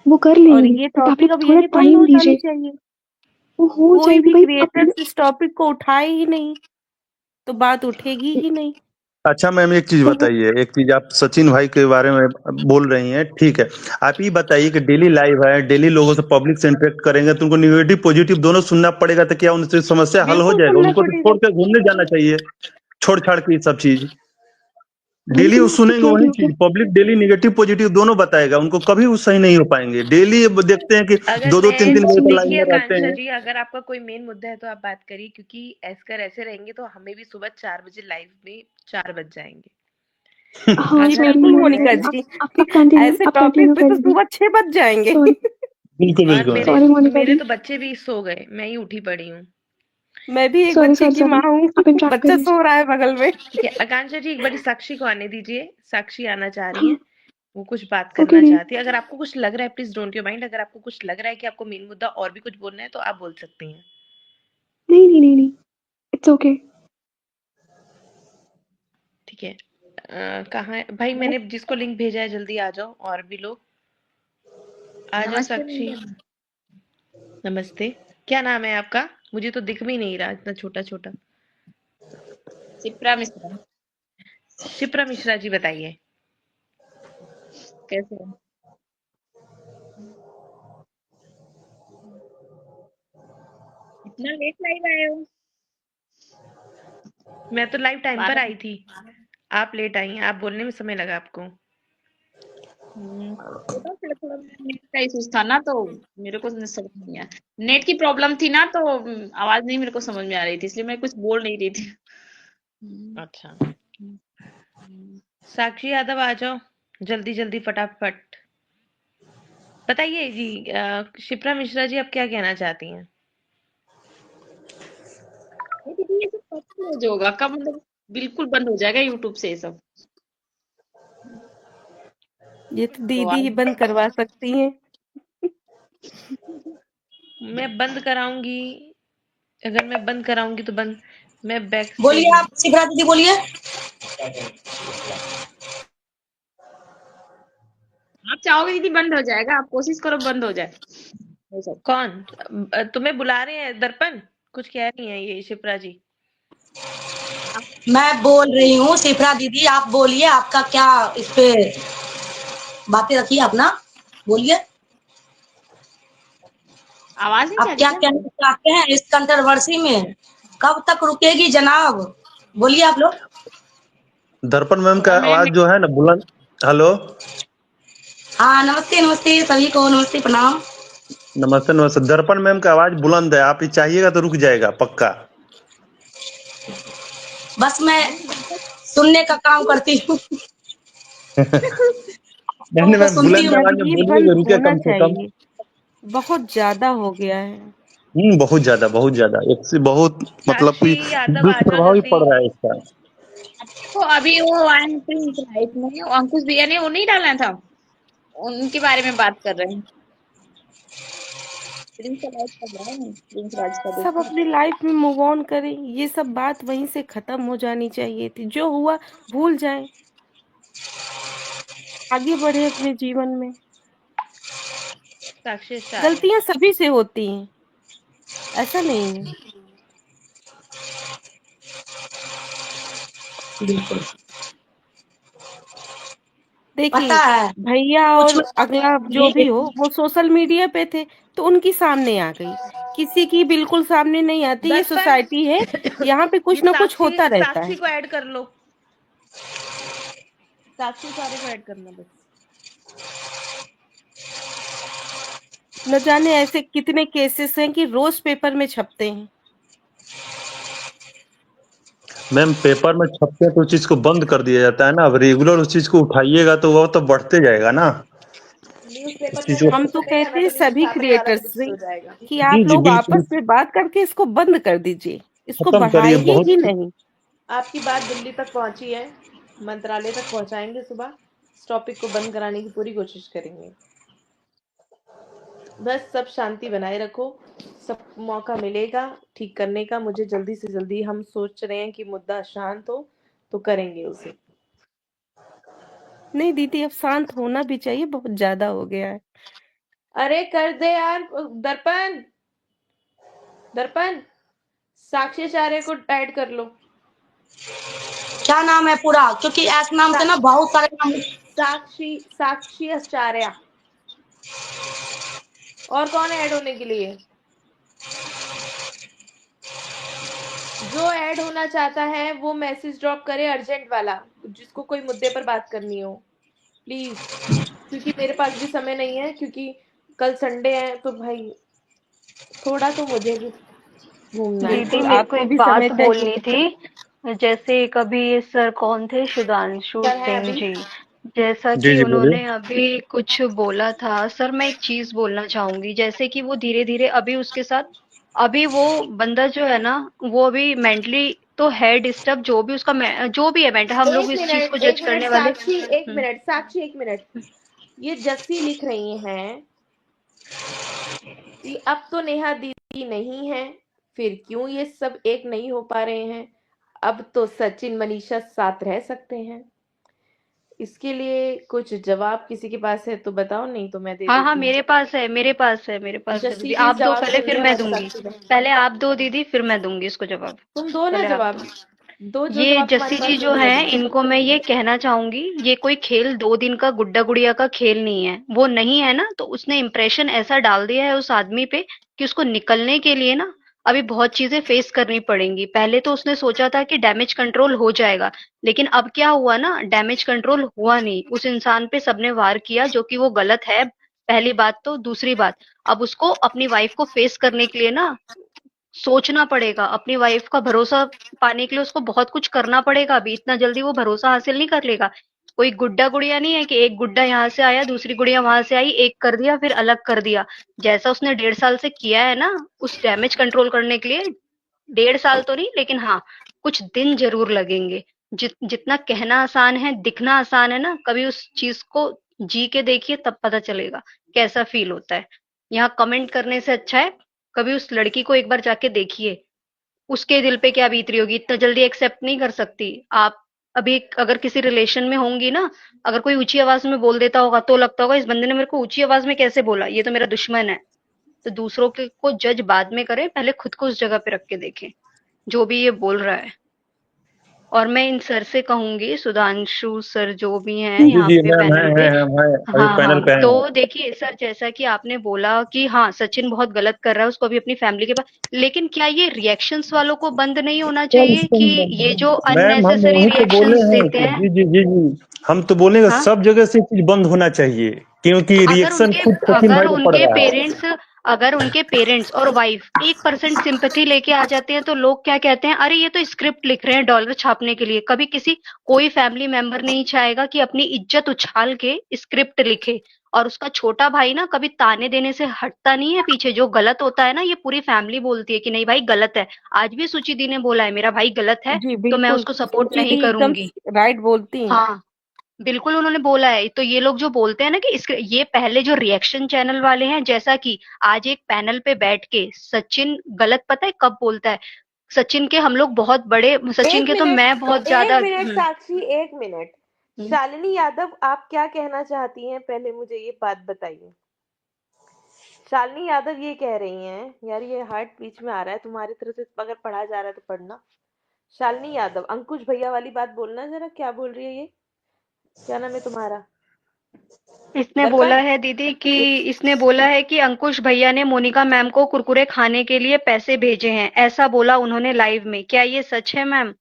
वो कर और लेंगे, ये बट आप टॉपिक लोग अब थोड़ा यही बंद टाइम हो जानी दीजिए, चाहिए। वो हो कोई जाएगी भी भाई। क्रिएटर्स इस टॉपिक को उठाए ही नहीं तो बात उठेगी ही नहीं। अच्छा मैम एक चीज तो बताइए, एक चीज आप सचिन भाई के बारे में बोल रही हैं, ठीक है, आप ये बताइए कि डेली लाइव है, डेली लोगों से पब्लिक से इंटरेक्ट करेंगे तो उनको निगेटिव पॉजिटिव दोनों सुनना पड़ेगा, तो क्या उनसे समस्या हल हो बिल्कुल जाएगा? सुनना उनको तो पड़ेगा। छोड़ के घूमने जाना चाहिए, छोड़ छाड़ के ये सब चीज वही डेली तो वो मैं आपको सुनेंगे, कह रही वही हूँ कि चीज पब्लिक डेली निगेटिव पॉजिटिव दोनों बताएगा, उनको कभी वो सही नहीं हो पाएंगे। डेली देखते हैं कि अगर 2-2 मैं 3-3 बजे तक लाइन देखिए में रहते आकांक्षा हैं। जी, अगर आपका कोई मेन मुद्दा है तो आप बात करिए, क्योंकि ऐसे रहेंगे तो हमें भी सुबह 4 बजे लाइव में 4 बज जाएंगे। हाँ जी अगर सॉरी आपको बिल्कुल लग मोनिका रहा मोनिका है दी, कि आप कंटिन्यू, ऐसे आप टॉपिक कंटिन्यू पे तो करिए, सुबह 6 बज जाएंगे। सॉरी बिल्कुल और बिल्कुल मेरे सॉरी मोनिका मेरे दी, तो बच्चे भी सो गए, मैं ही उठी पड़ी हूँ। मैं भी एक सॉरी बच्चे सॉरी की माँ सॉरी, हूँ। आप इंटरेक्ट बच्चा करिए। सो रहा है बगल में। ठीक है आकांक्षा जी, एक बार साक्षी को आने दीजिए, साक्षी आना चाह रही हाँ हैं, वो कुछ बात ओके करना दी, चाहती है। अगर आपको कुछ लग रहा है प्लीज डोंट यू माइंड, अगर आपको कुछ लग रहा है कि आपको मेन मुद्दा और भी कुछ बोलना है तो आप बोल सकती हैं। नहीं नहीं नहीं नहीं, इट्स ओके। ठीक है, कहाँ है भाई? मैंने जिसको लिंक भेजा है जल्दी आ जाओ, और भी लोग आ जाओ। नमस्ते साक्षी मैडम। नमस्ते, क्या नाम है आपका? मुझे तो दिख भी नहीं रहा, इतना छोटा छोटा। शिप्रा मिश्रा। शिप्रा मिश्रा जी बताइए। कैसे हो? इतना लेट लाइव आए हो? मैं तो लाइव टाइम पर 12। आई थी, आप लेट आई हैं, आप बोलने में समय लगा आपको। थोड़ा थोड़ा नेट का इशू था ना, तो मेरे को समझ नहीं आया। नेट की प्रॉब्लम थी ना, तो आवाज नहीं मेरे को समझ में आ रही थी, इसलिए मैं कुछ बोल नहीं रही थी। हम्म, अच्छा, हम्म। साक्षी यादव आ जाओ जल्दी जल्दी फटाफट। बताइए जी, शिप्रा मिश्रा जी आप क्या कहना चाहती हैं? नहीं दीदी, ये सब कब क्लोज होगा, कब मतलब बिल्कुल बंद हो जाएगा यूट्यूब से ये सब? ये तो तो दीदी ही आज बंद करवा सकती हैं। मैं बंद कराऊंगी, अगर मैं बंद कराऊंगी तो बंद, मैं बैक से बोलिए आप शिवराज दीदी, बोलिए। आप चाहोगे दीदी बंद हो जाएगा, आप कोशिश करो बंद हो जाए ये सब। कौन तुम्हें बुला रहे हैं? दर्पण कुछ कह रही हैं ये शिप्रा जी। मैं बोल रही हूँ शिप्रा दीदी, आप बोलिए, आपका क्या इस पे बातें रखिए अपना, बोलिए आवाज नहीं जा आप रही क्या क्या? कहना चाहते हैं इस कंट्रोवर्सी में, कब तक रुकेगी जनाब, बोलिए आप लोग। दर्पण मैम का मैं आवाज जो है ना बुलंद। हेलो, हाँ नमस्ते नमस्ते सभी को, नमस्ते प्रणाम। नमस्ते नमस्ते। दर्पण मैम का आवाज बुलंद है, आप ये चाहिएगा तो रुक जाएगा पक्का। बस मैं सुनने का काम करती हूँ, नहीं तो मैम, सुनती बुलंद हूँ। आवाज अब में ये बोलिएगा, बंद रुके होना कम से कम। चाहिए, बहुत ज्यादा हो गया है। बहुत ज्यादा बहुत ज्यादा, एक से बहुत मतलब साक्षी कि यादव आ जाओ दुष्प्रभाव ही जल्दी। पड़ रहा है इसका। देखो अभी वो आए हैं प्रिंस लाइफ में, वो अंकुश भैया ने वो नहीं डाला था, उनके बारे में बात कर रहे हैं। प्रिंस का लाइफ कर रहा है, प्रिंस राज का सब देखो। अपनी लाइफ में मूव ऑन करें, ये सब बात वहीं से खत्म हो जानी चाहिए थी। जो हुआ भूल जाएं, आगे बढ़े अपने जीवन में। साक्षी स्टार गलतियां सभी से होती हैं, ऐसा नहीं है। बिल्कुल देखिए, पता है भैया कुछ और अगला जो भी ये हो वो सोशल मीडिया पे थे तो उनकी सामने आ गई, किसी की बिल्कुल सामने नहीं आती। ये दर्पण सोसाइटी है, यहाँ पे कुछ ये ना कुछ साक्षी होता रहता साक्षी है। को ऐड कर लो, साक्षी सारे को ऐड करना बस। न जाने ऐसे कितने केसेस हैं कि रोज पेपर में छपते हैं। मैम पेपर में छपते तो उस चीज को बंद कर दिया जाता है ना, अब रेगुलर उस चीज को उठाइएगा तो वो तो बढ़ते जाएगा ना। न्यूज़पेपर इस में चीज को अगर हम वो तो छपेगा कहते ना हैं तो सभी न्यूज़ छापने वाला भी क्रिएटर्स दुखी से हो जाएगा। कि जी आप जी लोग बिल्कुल आपस में बात करके इसको बंद कर दीजिए, इसको खत्म करिए बढ़ाइए बहुत ही नहीं। आपकी बात दिल्ली तक पहुंची है, मंत्रालय तक पहुंचाएंगे सुबह। इस टॉपिक को बंद कराने की पूरी कोशिश करेंगे। बस सब शांति बनाए रखो, सब मौका मिलेगा ठीक करने का। मुझे जल्दी से जल्दी, हम सोच रहे हैं कि मुद्दा शांत हो तो करेंगे उसे। नहीं दीदी, अब शांत होना भी चाहिए, बहुत ज्यादा हो गया है। अरे कर दे यार। दर्पण दर्पण साक्षी आचार्य को ऐड कर लो। क्या नाम है पूरा? क्योंकि ऐसे नाम से ना बहुत सारे नाम। साक्षी आचार्य। और कौन है ऐड होने के लिए? जो ऐड होना चाहता है वो मैसेज ड्रॉप करे, अर्जेंट वाला, जिसको कोई मुद्दे पर बात करनी हो प्लीज, क्योंकि मेरे पास भी समय नहीं है, क्योंकि कल संडे है तो भाई थोड़ा तो मुझे भी घूमना है। दीदी बिल्कुल, मेरे को आपको एक भी समय बात चाहिए। बोलनी थी। जैसे कभी ये सर कौन थे, सुधांशु सर है सिंह अभी। जी, जैसा जी कि जी बोलिए उन्होंने अभी कुछ बोला था सर, मैं एक चीज बोलना चाहूंगी। जैसे कि वो धीरे धीरे अभी उसके साथ, अभी वो बंदा जो है ना, वो अभी मेंटली तो है डिस्टर्ब, जो भी उसका जो भी है मेंटल, हम लोग इस चीज को जज एक मिनट करने वाले। साक्षी, एक मिनट साक्षी, एक मिनट। ये जस्सी लिख रही हैं कि अब तो नेहा दीदी नहीं है, फिर क्यों ये सब एक नहीं हो पा रहे हैं? अब तो सचिन मनीषा साथ रह सकते हैं। इसके लिए कुछ जवाब किसी के पास है तो बताओ, नहीं तो मैं दे हाँ हाँ, देती हूँ। मेरे पास है, मेरे पास है, मेरे पास अच्छा है दीदी। सीरियस आप दो जवाब पहले, सुन फिर लिया मैं मैंने दूंगी। साक्षी का। पहले आप दो दीदी, फिर मैं दूंगी इसको जवाब। तुम दो ना पहले आप जवाब, दो। दो जो ये जवाब तुम्हारे जस्सी पास जी है जो वो मैं हैं, दूंगी। इनको मैं ये कहना चाहूंगी, ये कोई खेल 2 दिन का गुड्डा गुड़िया का खेल नहीं है। वो नहीं है ना, तो उसने इम्प्रेशन ऐसा डाल दिया है उस आदमी पे कि उसको निकलने के लिए ना अभी बहुत चीजें फेस करनी पड़ेंगी। पहले तो उसने सोचा था कि डैमेज कंट्रोल हो जाएगा, लेकिन अब क्या हुआ ना, डैमेज कंट्रोल हुआ नहीं। उस इंसान पे सबने वार किया, जो कि वो गलत है, पहली बात। तो दूसरी बात, अब उसको अपनी वाइफ को फेस करने के लिए ना सोचना पड़ेगा। अपनी वाइफ का भरोसा पाने के लिए उसको बहुत कुछ करना पड़ेगा। अभी इतना जल्दी वो भरोसा हासिल नहीं कर लेगा। कोई गुड्डा गुड़िया नहीं है कि एक गुड्डा यहाँ से आया, दूसरी गुड़िया वहां से आई, एक कर दिया फिर अलग कर दिया। जैसा उसने 1.5 साल से किया है ना उस डैमेज कंट्रोल करने के लिए, 1.5 साल तो नहीं, लेकिन हाँ कुछ दिन जरूर लगेंगे। जितना कहना आसान है, दिखना आसान है ना, कभी उस चीज को जी के देखिए, तब पता चलेगा कैसा फील होता है। यहाँ कमेंट करने से अच्छा है कभी उस लड़की को एक बार जाके देखिए, उसके दिल पे क्या बीत रही होगी। इतना जल्दी एक्सेप्ट नहीं कर सकती आप। अभी अगर किसी रिलेशन में होंगी ना, अगर कोई ऊंची आवाज में बोल देता होगा तो लगता होगा इस बंदे ने मेरे को ऊंची आवाज में कैसे बोला, ये तो मेरा दुश्मन है। तो दूसरों के को जज बाद में करें, पहले खुद को उस जगह पे रख के देखें जो भी ये बोल रहा है। और मैं इन सर से कहूंगी, सुधांशु सर जो भी हैं जी यहाँ जी पे मैम पैनल पे। है अभी हाँ पैनल हाँ, पे तो है। देखिए सर, जैसा कि आपने बोला कि हाँ सचिन बहुत गलत कर रहा है, उसको अभी अपनी फैमिली के पास, लेकिन क्या ये रिएक्शंस वालों को बंद नहीं होना चाहिए कि ये जो मैम हम अननेसेसरी वहीं तो बोले रिएक्शंस हैं देते कि हैं? जी जी जी जी हम तो बोलेंगे हाँ, सब जगह से चीज बंद होना चाहिए, क्योंकि अगर रिएक्शन उनके खुद सचिन अगर भाई को पड़ उनके रहा है। पेरेंट्स अगर उनके पेरेंट्स और वाइफ 1% सिंपैथी लेके आ जाते हैं, तो लोग क्या कहते हैं, अरे ये तो स्क्रिप्ट लिख रहे हैं डॉलर छापने के लिए। कभी कोई फैमिली मेंबर नहीं चाहेगा कि अपनी इज्जत उछाल के स्क्रिप्ट लिखे। और उसका छोटा भाई ना कभी ताने देने से हटता नहीं है पीछे। जो गलत होता है ना, ये पूरी फैमिली बोलती है कि नहीं भाई गलत है। आज भी सुचि दी ने बोला है मेरा भाई गलत है, जी तो मैं बिल्कुल, उसको सपोर्ट सुचि नहीं दी एकदम करूंगी। राइट बोलती हैं। हाँ, बिल्कुल उन्होंने बोला है। तो ये लोग जो बोलते हैं ना कि ये पहले जो रिएक्शन चैनल वाले हैं, जैसा कि आज एक पैनल पे बैठ के सचिन गलत, पता है कब बोलता है? सचिन के हम लोग बहुत बड़े, सचिन के तो मैं बहुत एक ज्यादा मिनट साक्षी, एक मिनट। हम्म। शालिनी यादव, आप क्या कहना चाहती हैं, पहले मुझे ये बात बताइए। शालिनी यादव ये कह रही हैं, यार ये हार्ट बीच में आ रहा है, तुम्हारी तरफ से अगर पढ़ा जा रहा है तो पढ़ना। शालिनी यादव, अंकुश भैया वाली बात बोलना जरा, क्या बोल रही है ये? क्या नाम है तुम्हारा? इसने बोला दर्पण। है दीदी कि इसने बोला है कि अंकुश भैया ने मोनिका मैम को कुरकुरे खाने के लिए पैसे भेजे हैं, ऐसा बोला उन्होंने लाइव में। क्या ये सच है मैम?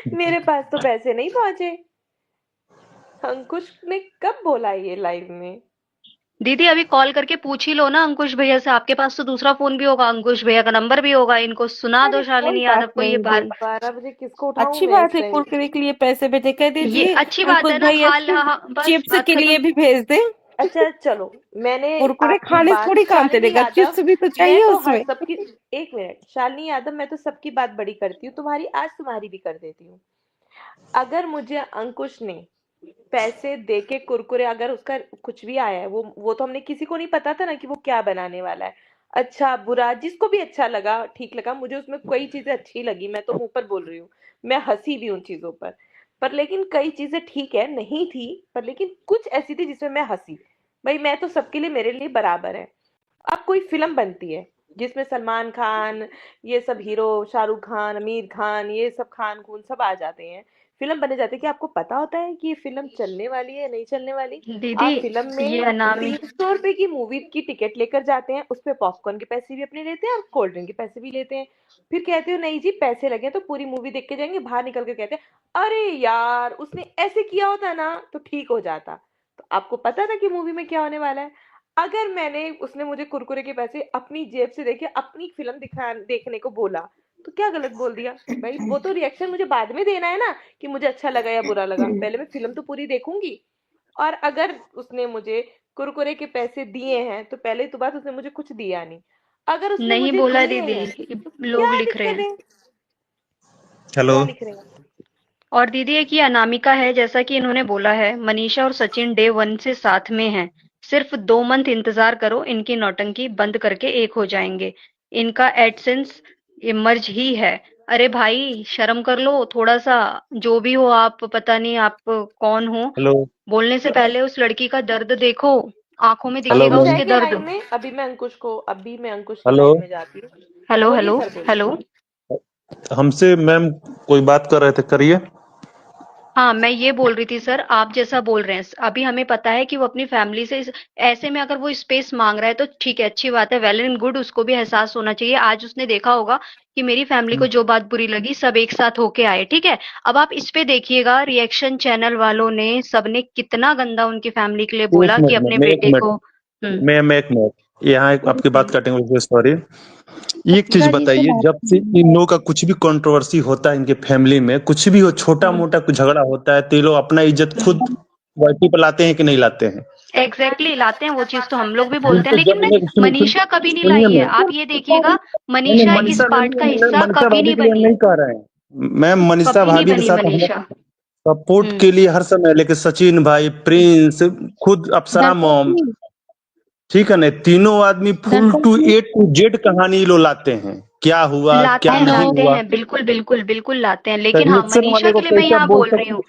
मेरे पास तो पैसे नहीं पहुंचे। अंकुश ने कब बोला ये लाइव में? दीदी अभी कॉल करके पूछ ही लो ना अंकुश भैया से, आपके पास तो दूसरा फोन भी होगा, अंकुश भैया का नंबर भी होगा, इनको सुना दो अरे कोई शालिनी बात यादव को ये नहीं, बात। 12 बजे किसको उठाऊं अच्छी मैं बात इस है, टाइम। कुरकुरे के लिए पैसे भेजे, कह ये दीजिए अच्छी बात अंकुश है ना, भैया बस चिप्स बात के लिए खत्म। भी भेज दे। अच्छा चलो, मैंने कुरकुरे आपकी खाने से बात, थोड़ी काम शालिनी चलेगा, यादव, चिप्स भी तो मैं चाहिए तो हर उसमें। सबकी, एक मिनट शालिनी यादव, मैं तो सबकी बात बड़ी करती हूँ, तुम्हारी आज तुम्हारी भी कर देती हूँ। अगर मुझे अंकुश ने पैसे दे के कुरकुरे, अगर उसका कुछ भी आया है, वो तो हमने किसी को नहीं पता था ना कि वो क्या बनाने वाला है, अच्छा बुरा, जिसको भी अच्छा लगा ठीक लगा, मुझे उसमें कई चीजें अच्छी लगी, मैं तो मुंह पर बोल रही हूँ, मैं हंसी भी उन चीजों पर लेकिन कई चीजें ठीक है नहीं थी, पर लेकिन कुछ ऐसी थी जिसमें मैं हंसी। भाई मैं तो सबके लिए, मेरे लिए बराबर है। अब कोई फिल्म बनती है जिसमें सलमान खान, ये सब हीरो, शाहरुख खान, आमिर खान, ये सब खान खून सब आ जाते हैं, फिल्म बने जाती है, कि आपको पता होता है कि ये फिल्म चलने वाली है नहीं चलने वाली। दीदी आप फिल्म ये में अनामी 300 रुपए की मूवी की टिकट लेकर जाते हैं, उसपे पॉपकॉर्न के पैसे भी अपने लेते हैं और कोल्ड ड्रिंक के पैसे भी लेते हैं। फिर कहते हो नहीं जी पैसे लगे तो पूरी मूवी देख के जाएंगे, बाहर निकल के कहते हैं अरे यार उसने ऐसे किया होता ना तो ठीक हो जाता। तो आपको पता था कि मूवी में क्या होने वाला है। अगर मैंने, उसने मुझे कुरकुरे के पैसे अपनी जेब से देके अपनी फिल्म दिखा देखने को बोला, तो क्या गलत बोल दिया? भाई वो तो रिएक्शन मुझे बाद में देना है ना, कि मुझे अच्छा लगा या बुरा लगा, पहले मैं फिल्म तो पूरी देखूंगी। और अगर उसने मुझे कुरकुरे के पैसे दिए हैं तो पहले तो बात, उसने मुझे कुछ दिया नहीं। अगर उसने नहीं मुझे बोला दिए दीदी, हैं तो लोग क्या लिख रहे दिक्कत हैं। है? हेलो। क्या लिख रहे हैं? और दीदी एक ये अनामिका है, जैसा कि इन्होंने बोला है, मनीषा और सचिन डे 1 से साथ में हैं। सिर्फ 2 मंथ इंतजार करो, इनकी नौटंकी बंद करके एक हो जाएंगे। इनका एडसेंस मर्ज ही है। अरे भाई शर्म कर लो थोड़ा सा, जो भी हो आप, पता नहीं आप कौन हो, हेलो। बोलने से पहले उस लड़की का दर्द देखो, आंखों में हेलो दिखेगा अंकुश है मैम। उसके क्या लाइन दर्द। में? अभी मैं अंकुश की हेलो। लाइन में जाती हूँ। हेलो बोलिए हेलो सर, बोलिए। हेलो। हमसे मैम कोई बात कर रहे थे, करिए। हाँ, मैं ये बोल रही थी सर, आप जैसा बोल रहे हैं, अभी हमें पता है कि वो अपनी फैमिली से ऐसे में अगर वो स्पेस मांग रहा है तो ठीक है, अच्छी बात है, वेल एंड गुड, उसको भी एहसास होना चाहिए। आज उसने देखा होगा कि मेरी फैमिली को जो बात बुरी लगी सब एक साथ होके आए, ठीक है। अब आप इस पे देखिएगा, रिएक्शन चैनल वालों ने, सबने कितना गंदा उनकी फैमिली के लिए एक बोला कि मिनट अपने मैम, एक बेटे मिनट को। हम्म मैम, एक मिनट, यहाँ आपकी बात काटेंगे, सॉरी। एक चीज दादी से बताइए, बात जब से इन लोगों का कुछ भी कंट्रोवर्सी होता है, इनके फैमिली में कुछ भी हो, छोटा हम्म मोटा कुछ झगड़ा होता है, तो ये लोग अपना इज्जत खुद हम्म वाईटी पर लाते हैं कि नहीं लाते हैं? एग्जैक्टली लाते हैं, वो चीज तो हम लोग भी बोलते हैं, जिनको लेकिन जब मैं नहीं, मनीषा कभी नहीं सुनिए लाई है, मैम, आप ये देखिएगा, नहीं मनीषा इस मनीषा पार्ट का हिस्सा मनीषा कभी भाभी नहीं के लिए हम बनी, नहीं कह रहे हैं मैम। मनीषा कभी नहीं भाभी के बनी साथ हम मनीषा। सपोर्ट हम्म के लिए हर समय, लेकिन सचिन भाई, प्रिंस, खुद अप्सरा दर्शक मॉम, जी, ठीक है ना, तीनों आदमी फुल दर्शक टू जी, A to Z कहानी लो लाते हैं, क्या हुआ क्या हेलो, नहीं हुआ। बिल्कुल बिल्कुल बिल्कुल लाते हैं, तो लेकिन हाँ रिएक्शन मनीषा वाले को के लिए मैं कैसे आप यहाँ बोल बोल रही सकते? हूँ,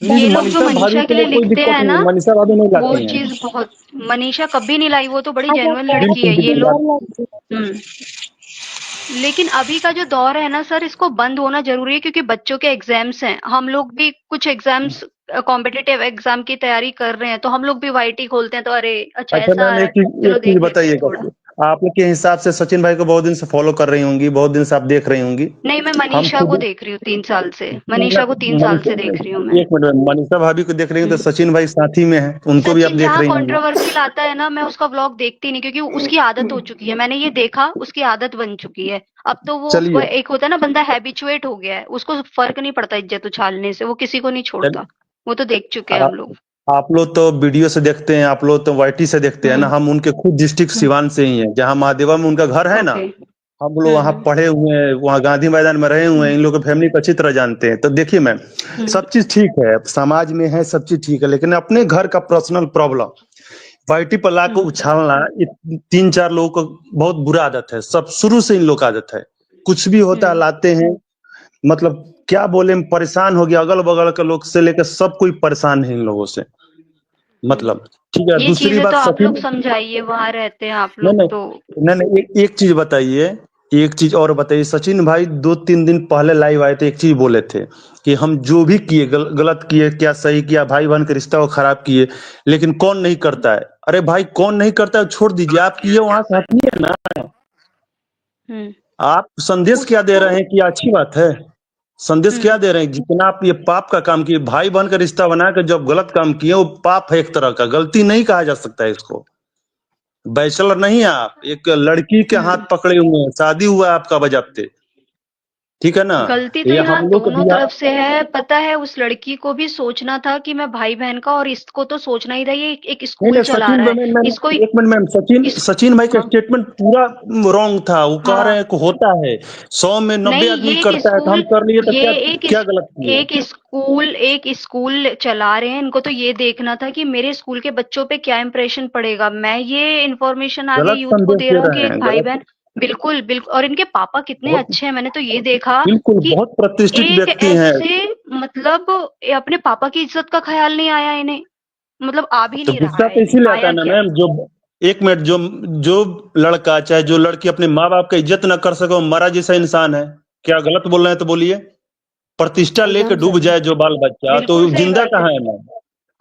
प्लीज, ये लोग जो मनीषा भाभी मनीषा के के लिए लिए कोई लिखते दिक्कत हैं नहीं ना, है, मनीषा भाभी नहीं वो लाती हैं। चीज बहुत, मनीषा कभी नहीं लाई, वो तो बड़ी अच्छा जेन्युइन सर, लड़की बिल्कुल है ये बिल्कुल लोग। सर, हम्म लेकिन अभी का जो दौर है ना सर, इसको बंद होना जरूरी है, क्योंकि बच्चों के एग्जाम्स हैं, हम लोग भी कुछ एग्जाम्स, कॉम्पिटिटिव एग्जाम की तैयारी कर रहे हैं, तो हम लोग भी वाईटी खोलते हैं, तो अरे अच्छा अच्छा ऐसा आ मैम, रहा एक है, चीज चलो देख लेते हैं बताइएगा, थोड़ा। आप लोग के हिसाब से सचिन भाई को बहुत दिन से फॉलो कर रही होंगी, बहुत दिन से आप देख रही होंगी। नहीं, मैं हम मनीषा को खुद, देख रही हूँ 3 साल से, मनीषा को 3 साल मनीषा, से देख रही हूँ मैं। एक मिनट, मनीषा भाभी को देख रही हूँ तो हम्म सचिन भाई साथी में है, उनको भी आप सचिन देख जहाँ रही होंगी। कंट्रोवर्सी लाता है ना, मैं उसका व्लॉग देखती नहीं, क्योंकि उसकी आदत हो चुकी है, मैंने ये देखा, उसकी आदत बन चुकी है। अब तो वो चलिए, एक होता है ना, बंदा हैबिचुएट हो गया है, उसको फर्क नहीं पड़ता इज्जत उछालने से, वो किसी को नहीं छोड़ता, वो तो देख चुके हैं हम आप, लोग। आप लोग तो वीडियो से देखते हैं, आप लोग तो वाईटी से देखते हैं ना, हम्म हम उनके खुद डिस्ट्रिक्ट हम्म सिवान से ही हैं, जहाँ महादेवा में उनका घर है ना। ओके हम लोग वहाँ हम्म पढ़े हुए हैं, वहाँ गांधी मैदान में रहे हुए हैं, इन लोगों की फैमिली को अच्छी तरह जानते हैं। तो देखिए मैम, हम्म सब चीज ठीक है, समाज में है, सब चीज ठीक है, लेकिन अपने घर का पर्सनल प्रॉब्लम वाईटी पर ला को हम्म उछालना, ये 3-4 लोगों को बहुत बुरा आदत है, सब शुरू से इन लोग का आदत है। कुछ भी होता है हम्म लाते हैं, मतलब क्या बोले, परेशान हो गया, अगल बगल के लोग से लेकर सब कोई परेशान है इन लोगों से, हम्म मतलब। ठीक है, ये दूसरी चीजें तो बात आप लोग सचिन, समझाइए, वहां रहते हैं आप नहीं लोग नहीं तो। नहीं नहीं, एक चीज बताइए, एक चीज और बताइए, सचिन भाई 2-3 दिन पहले लाइव आए थे, एक चीज बोले थे कि हम जो भी किए, गलत किए, क्या सही किया, भाई बहन के रिश्ता को खराब किए, लेकिन कौन नहीं करता है? अरे भाई कौन नहीं करता है छोड़ दीजिए, आप किए वहां से हटिए ना। हम्म आप संदेश क्या दे उसको रहे हैं कि अच्छी बात है? संदेश क्या दे रहे हैं? जितना आप ये पाप का काम किए, भाई बहन का रिश्ता बनाकर जब गलत काम किए, वो पाप है एक तरह का, गलती नहीं कहा जा सकता है इसको। बैचलर नहीं है आप, एक लड़की के हाथ पकड़े हुए हैं, शादी हुआ है आपका बजाते, ठीक है ना? गलती तो ये यहाँ हम लोग दोनों भी तरफ से है। पता है, उस लड़की को भी सोचना था कि मैं भाई बहन का, और इसको तो सोचना ही था ये एक नहीं स्कूल नहीं, चला सचिन रहा भाई, है। मैं इसको एक मिनट मैम, इस सचिन भाई का हाँ स्टेटमेंट पूरा रॉन्ग था। वो कह रहे हाँ हैं कि होता है 100 में 90 नहीं, आदमी ये एक करता है, तो हम स्कूल, कर लिए तो ये क्या एक क्या गलत किए? एक स्कूल चला रहे हैं। इनको तो ये देखना था कि मेरे स्कूल के बच्चों पे क्या इंप्रेशन पड़ेगा। मैं ये इन्फॉर्मेशन आगे गलत यूथ को संदेश दे दे रहा हूँ कि रहे एक हैं, भाई गलत। बहन, बिल्कुल बिल्कुल। और इनके पापा कितने बहुत, अच्छे हैं, मैंने तो ये देखा बिल्कुल कि बहुत प्रतिष्ठित एक व्यक्ति हैं। ऐसे, मतलब ये अपने पापा की इज्जत का ख्याल नहीं आया इन्हें, मतलब आ भी तो नहीं रहा गुस्सा है तो इन्हें, इसीलिए आता आया है ना क्या? मैम, जो एक मिनट, जो लड़का चाहे जो लड़की अपने माँ बाप का इज्जत ना कर सके, वो मरा जैसा इंसान है। क्या गलत बोल रहे हैं तो बोलिए? प्रतिष्ठा लेके एकदम डूब सही। जाए जो बाल बच्चा, तो बिल्कुल सही जिंदा बात है। कहाँ है मैम?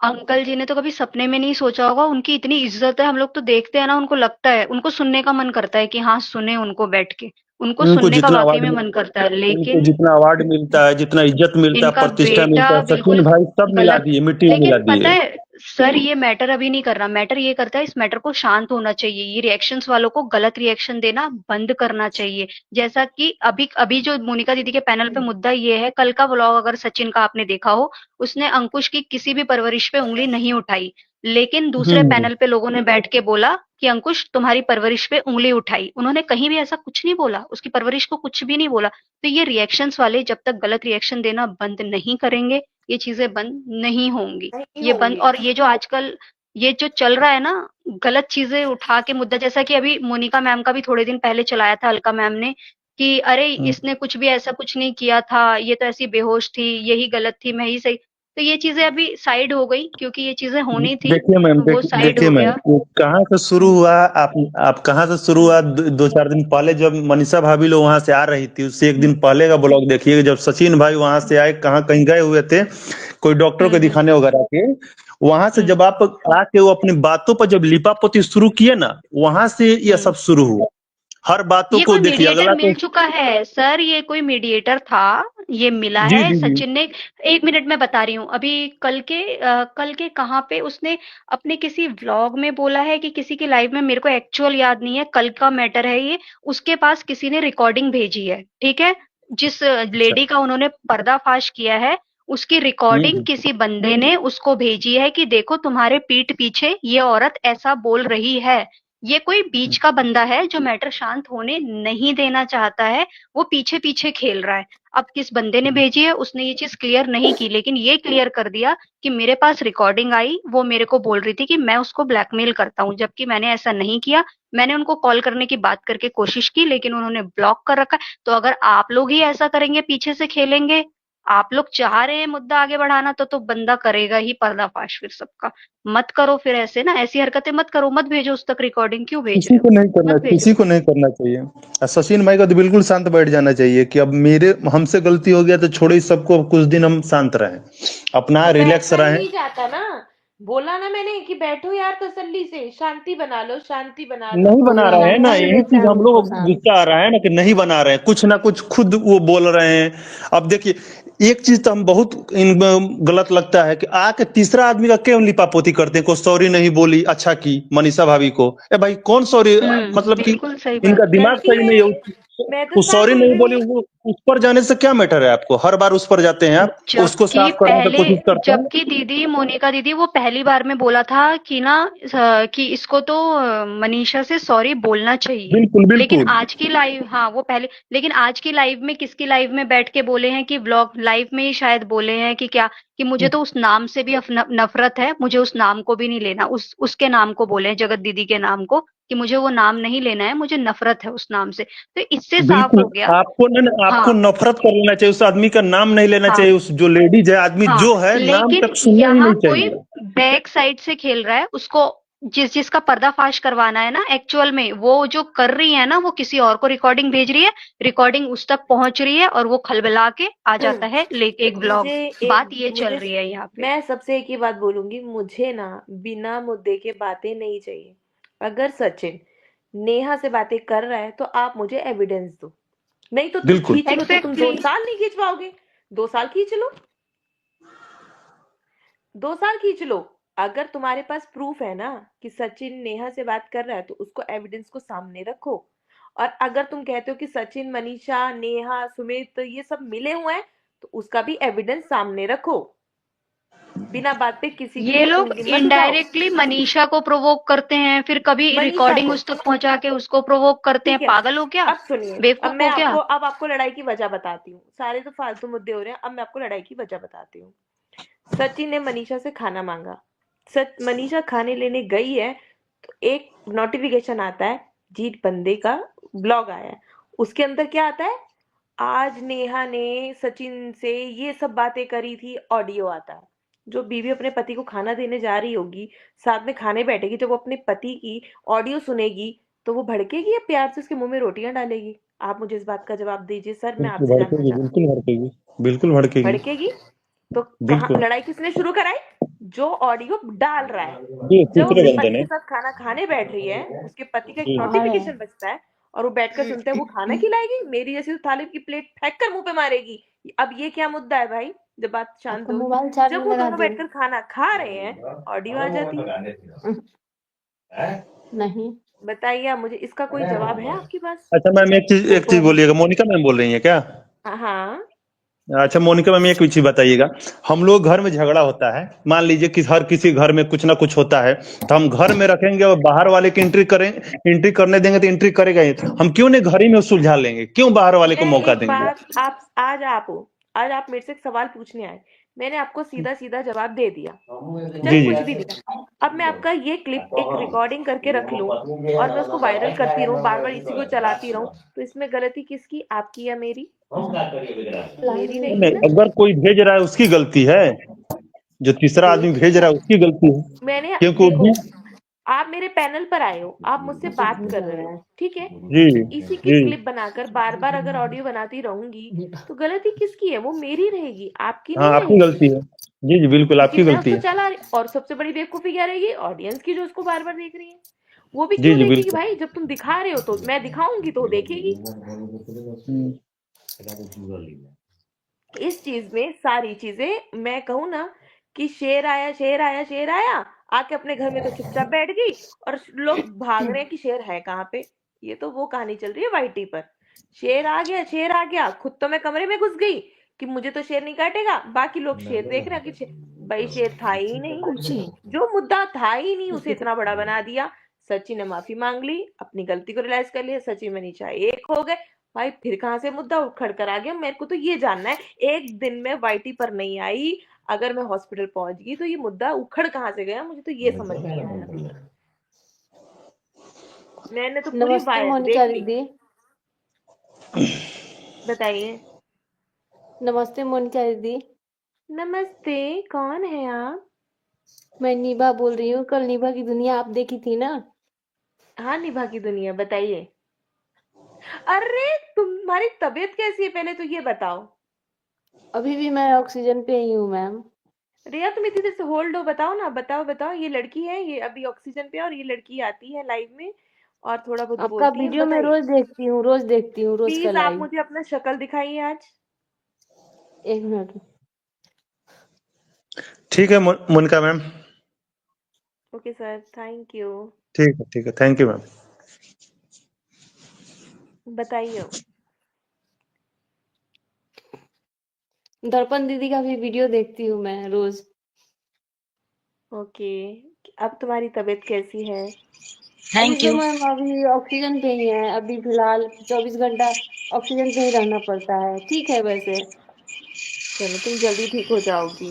अंकल जी ने तो कभी सपने में नहीं सोचा होगा, उनकी इतनी इज्जत है। हम लोग तो देखते हैं ना, उनको लगता है, उनको सुनने का मन करता है कि हाँ सुने उनको बैठ के, उनको उनको सुनने का जितना वाकई अवार्ड में मन करता है। उनको लेकिन जितना अवार्ड मिलता है, जितना इज्जत मिलता है, इनका प्रतिष्ठा बेटा मिलता है, सचिन बिल्कुल भाई सब मिला गलत। दिए, मिट्टी में मिला लेकिन पता दिए। है सर, ये मैटर अभी नहीं कर रहा। मैटर ये करता है, इस मैटर को शांत होना चाहिए। ये रिएक्शंस वालों को गलत रिएक्शन देना बंद करना चाहिए। जैसा कि अभी अभी जो मोनिका दीदी के पैनल पे मुद्दा ये है, कल का व्लॉग अगर सचिन का आपने देखा हो, उसने अंकुश की किसी भी परवरिश पे उंगली नहीं उठाई। लेकिन दूसरे हम्म। पैनल पे लोगों ने बैठ के बोला कि अंकुश तुम्हारी परवरिश पे उंगली उठाई। उन्होंने कहीं भी ऐसा कुछ नहीं बोला, उसकी परवरिश को कुछ भी नहीं बोला। तो ये रिएक्शंस वाले जब तक गलत रिएक्शन देना बंद नहीं करेंगे, ये चीजें बंद नहीं होंगी। नहीं ये बंद, होंगी। और ये जो आजकल ये जो चल रहा है ना, गलत चीजें उठा के मुद्दा, जैसा कि अभी मोनिका मैम का भी थोड़े दिन पहले चलाया था अलका मैम ने, कि अरे इसने कुछ भी ऐसा कुछ नहीं किया था, ये तो ऐसी बेहोश थी, यही गलत थी, मैं ही सही। तो ये चीजें अभी साइड हो गई, क्योंकि ये चीजें होनी थी, देखिए मैम, वो साइड देखिए हो मैम, गया। वो कहाँ से शुरू हुआ? आप कहाँ से शुरू हुआ? 2-4 दिन पहले जब मनीषा भाभी लोग वहां से आ रही थी, उससे एक दिन पहले का ब्लॉग देखिए, जब सचिन भाई वहां से आए, कहाँ कहीं गए हुए थे कोई डॉक्टर को दिखाने वगैरह के, वहां से जब आप आके वो अपनी बातों पर जब लिपापोती शुरू किए ना, वहां से ये सब शुरू हुआ। हर बातों ये को कोई देखिए, मीडिएटर अगला मिल को। चुका है सर, ये कोई मीडिएटर था, ये मिला जी है जी जी। सचिन ने। एक मिनट में बता रही हूँ। अभी कल के कहाँ पे उसने अपने किसी व्लॉग में बोला है कि किसी की लाइव में, मेरे को एक्चुअल याद नहीं है, कल का मैटर है ये। उसके पास किसी ने रिकॉर्डिंग भेजी है, ठीक है, जिस अच्छा। लेडी का उन्होंने पर्दाफाश किया है, उसकी रिकॉर्डिंग हम्म। किसी बंदे ने उसको भेजी है कि देखो तुम्हारे पीठ पीछे ये औरत ऐसा बोल रही है। ये कोई बीच का बंदा है जो मैटर शांत होने नहीं देना चाहता है, वो पीछे पीछे खेल रहा है। अब किस बंदे ने भेजी है, उसने ये चीज क्लियर नहीं की, लेकिन ये क्लियर कर दिया कि मेरे पास रिकॉर्डिंग आई, वो मेरे को बोल रही थी कि मैं उसको ब्लैकमेल करता हूँ, जबकि मैंने ऐसा नहीं किया। मैंने उनको कॉल करने की बात करके कोशिश की, लेकिन उन्होंने ब्लॉक कर रखा है। तो अगर आप लोग ही ऐसा करेंगे, पीछे से खेलेंगे, आप लोग चाह रहे हैं मुद्दा आगे बढ़ाना, तो बंदा करेगा ही पर्दाफाश फिर सबका। मत करो फिर ऐसे ना, ऐसी हरकतें मत करो, मत भेजो उस तक रिकॉर्डिंग, क्यों भेज रहे हो? मत भेजो। किसी को नहीं करना चाहिए। और सचिन भाई का तो बिल्कुल शांत बैठ जाना चाहिए कि अब मेरे हमसे गलती हो गया तो छोड़ो इस सबको, अब कुछ दिन हम शांत रहें, अपना तो रिलैक्स बैठना रहें। नहीं जाता ना, बोला ना मैंने कि बैठो यार तसल्ली से, शांति बना लो, शांति बना लो। नहीं बना रहे हैं ना, समझा यही लेता चीज है हम उनको लोग शांत। गुस्सा आ रहा है ना, कि नहीं बना रहे हैं, कुछ ना कुछ खुद वो बोल रहे हैं। अब देखिए, एक चीज तो हम बहुत गलत लगता है कि आके तीसरा आदमी का क्यों लिपापोती करते हैं, को सॉरी नहीं बोली, अच्छा की मनीषा भाभी को, ए भाई कौन सॉरी? मतलब कि बिल्कुल सही इनका बात है। दिमाग गलती सही नहीं है, है। मैं तो वो साफ सॉरी बोल नहीं रही बोली, हूँ। वो उस पर जाने से क्या मैटर है आपको? हर बार उस पर जाते हैं आप, उसको जबकि साफ करने की पहले, कोशिश करते हैं। जबकि दीदी मोनिका दीदी वो पहली बार में बोला था कि ना, कि इसको तो मनीषा से सॉरी बोलना चाहिए। बिल्कुल लेकिन बिल्कुल। आज की लाइव, हाँ वो पहले, लेकिन आज की लाइव में किसकी लाइव में बैठ के बोले हैं, कि व्लॉग लाइव में ही शायद बोले हैं कि क्या, कि मुझे तो उस नाम से भी नफरत है, मुझे उस नाम को भी नहीं लेना, उसके नाम को बोले हैं, जगत दीदी के नाम को, कि मुझे वो नाम नहीं लेना है, मुझे नफरत है उस नाम से। तो इससे साफ बिल्कुल। हो गया। आपको नहीं, आपको हाँ नफरत कर लेना चाहिए, उस आदमी का नाम नहीं लेना हाँ चाहिए, उस जो लेडीज है, आदमी हाँ, जो है, नाम लेकिन तक सुनना ही यहाँ नहीं कोई चाहिए। बैक साइड से खेल रहा है, उसको जिसका पर्दाफाश करवाना है ना, एक्चुअल में वो जो कर रही है ना, वो किसी और को रिकॉर्डिंग भेज रही है, रिकॉर्डिंग उस तक पहुंच रही है, और वो खलबला के आ जाता है लेके एक ब्लॉग। बात ये चल रही है यहाँ पे। मैं सबसे एक ही बात बोलूंगी, मुझे ना बिना मुद्दे के बातें नहीं चाहिए। अगर सचिन नेहा से बातें कर रहा है तो आप मुझे एविडेंस दो, नहीं तो तुम बिल्कुल। खींच लो तो तुम 2 एग्जैक्टली। साल नहीं खींच पाओगे। 2 साल खींच लो, 2 साल खींच लो। अगर तुम्हारे पास प्रूफ है ना कि सचिन नेहा से बात कर रहा है तो उसको एविडेंस को सामने रखो। और अगर तुम कहते हो कि सचिन, मनीषा, नेहा, सुमित ये सब मिले हुए हैं तो उसका भी एविडेंस सामने रखो। बिना बात पे किसी ये पे लोग उंगली मत उठाओ। इनडायरेक्टली मनीषा को प्रोवोक करते हैं, फिर कभी मनीषा रिकॉर्डिंग को, उस तक पहुंचा के उसको प्रोवोक करते हैं। ठीक है, पागल हो क्या? अब सुनिए, अब बेवकूफ मैं हो क्या? आपको लड़ाई की वजह बताती हूँ। सारे तो फालतू मुद्दे हो रहे हैं, अब मैं आपको लड़ाई की वजह बताती हूँ। सचिन ने मनीषा से खाना मांगा, मनीषा खाने लेने गई है तो एक नोटिफिकेशन आता है, जीत बंदे का ब्लॉग आया है। उसके अंदर क्या आता है, आज नेहा ने सचिन से ये सब बातें करी थी, ऑडियो आता है। जो बीवी अपने पति को खाना देने जा रही होगी, साथ में खाने बैठेगी, जब वो अपने पति की ऑडियो सुनेगी तो वो भड़केगी या प्यार से उसके मुंह में रोटियां डालेगी? आप मुझे इस बात का जवाब दीजिए सर, मैं आपसे जानना भड़केगी, चाहती बिल्कुल भड़केगी, बिल्कुल हूँ। भड़केगी, भड़केगी तो कहाँ बिल्कुल। लड़ाई किसने शुरू कराई? जो ऑडियो डाल रहा है। जी, जब वो तीसरे अपने बंदे पति ने। के साथ खाना खाने बैठ रही है, उसके पति का एक जी नोटिफिकेशन बजता है और वो बैठकर सुनते हैं, वो खाना खिलाएगी? मेरी जैसी तो थाली की प्लेट फेंक कर मुंह पे मारेगी। अब ये क्या मुद्दा है भाई? जब बात शांत आपका होगी, मोबाइल चार्ज जब में वो लगा दोनों दिए? बैठकर खाना खा रहे हैं, ऑडियो आ जाती है। नहीं। बताइए आप मुझे, इसका कोई जवाब है आपके पास? अच्छा मैम, एक चीज बोलिएगा, मोनिका मैम बोल रही है क्या? हाँ। अच्छा मोनिका मैम, एक चीज बताइएगा, हम लोग घर में झगड़ा होता है, मान लीजिए कि हर किसी घर में कुछ ना कुछ होता है, तो हम घर में रखेंगे और बाहर वाले की एंट्री करने देंगे तो एंट्री करेगा ही। हम क्यों नहीं घर ही में सुलझा लेंगे, क्यों बाहर वाले को मैं मौका एक देंगे? बात, आज आप मेरे से एक सवाल पूछने आए, मैंने आपको सीधा सीधा जवाब दे दिया, जी चाहे जी। कुछ भी दिया। अब मैं आपका ये क्लिप एक रिकॉर्डिंग करके रख लूं और मैं उसको वायरल करती रहूं, बार बार इसी को चलाती रहूं, तो इसमें गलती किसकी, आपकी या मेरी? मेरी रहेगी नहीं, ना। अगर कोई भेज रहा है उसकी गलती है, जो तीसरा आदमी भेज रहा है उसकी गलती है, मैंने क्योंकि वो देखो, भी। आप मेरे पैनल पर आए हो, आप मुझसे बात कर रहे हो, ठीक है, जी तो इसी की जी। क्लिप बनाकर बार बार अगर ऑडियो बनाती रहूंगी तो गलती किसकी है? वो मेरी रहेगी, आपकी हाँ नहीं आपकी रहेगी। गलती है। जी जी बिल्कुल क्योंकि आपकी मैं गलती उसको है। चला रही, और सबसे बड़ी बेवकूफी क्या रहेगी, ऑडियंस की, जो उसको बार बार देख रही है। वो भी जी क्यों जी देखेगी बिल्कुल। भाई? जब तुम दिखा रहे हो तो मैं दिखाऊंगी तो वो देखेगी। इस चीज में सारी चीजें, मैं कहूँ ना कि शेर आया, शेर आया, शेर आया, आके अपने घर में तो चुपचाप बैठ गई और लोग भाग रहे हैं कि शेर है कहाँ पे। ये तो वो कहानी चल रही है वाईटी पर, शेर आ गया, शेर आ गया, खुद तो मैं कमरे में घुस गई कि मुझे तो शेर नहीं काटेगा, बाकी लोग शेर देख रहे हैं कि भाई शेर था ही नहीं, जो मुद्दा था ही नहीं उसे इतना बड़ा बना दिया। सचिन ने माफी मांग ली, अपनी गलती को रियलाइज कर लिया, सचिन मनीषा एक हो गए। भाई फिर कहां से मुद्दा उखड़ कर आ गया? मेरे को तो ये जानना है, एक दिन में वाईटी पर नहीं आई, अगर मैं हॉस्पिटल पहुंच गई तो ये मुद्दा उखड़ कहां से गया? मुझे तो ये समझ नहीं आया अभी तक। मैंने तो पूरी नमस्ते वायर मोनिका देख ली। दीदी। बताइए। नमस्ते मोनिका दीदी। नमस्ते, कौन है आप? मैं निभा बोल रही हूँ, कल निभा की दुनिया आप देखी थी ना? हाँ, निभा की दुनिया, बताइए। अरे तुम्हारी तबीयत कैसी है पहले तो ये बताओ। अभी भी मैं ऑक्सीजन पे ही हूँ मैम। रिया तुम इतनी देर से होल्ड हो, बताओ ना, बताओ बताओ। ये लड़की है, ये अभी ऑक्सीजन पे है और ये लड़की आती है लाइव में और थोड़ा बहुत आपका बोलती है, वीडियो मैं बताइए। रोज देखती हूँ, रोज देखती हूँ, रोज का प्लीज आप लाइव। मुझे अपना शक्ल दिखाइए आज। एक मिनट। ठीक है Monika ma'am. Okay sir, thank you. ठीक है, थैंक यू मैम। बताइए। दर्पण दीदी का भी वीडियो देखती हूँ मैं रोज। ओके, अब तुम्हारी तबीयत कैसी है? अभी थैंक तो यू। मैम अभी ऑक्सीजन पे ही है, अभी फिलहाल 24 घंटा ऑक्सीजन पे ही रहना पड़ता है। ठीक है वैसे। चलो तुम जल्दी ठीक हो जाओगी।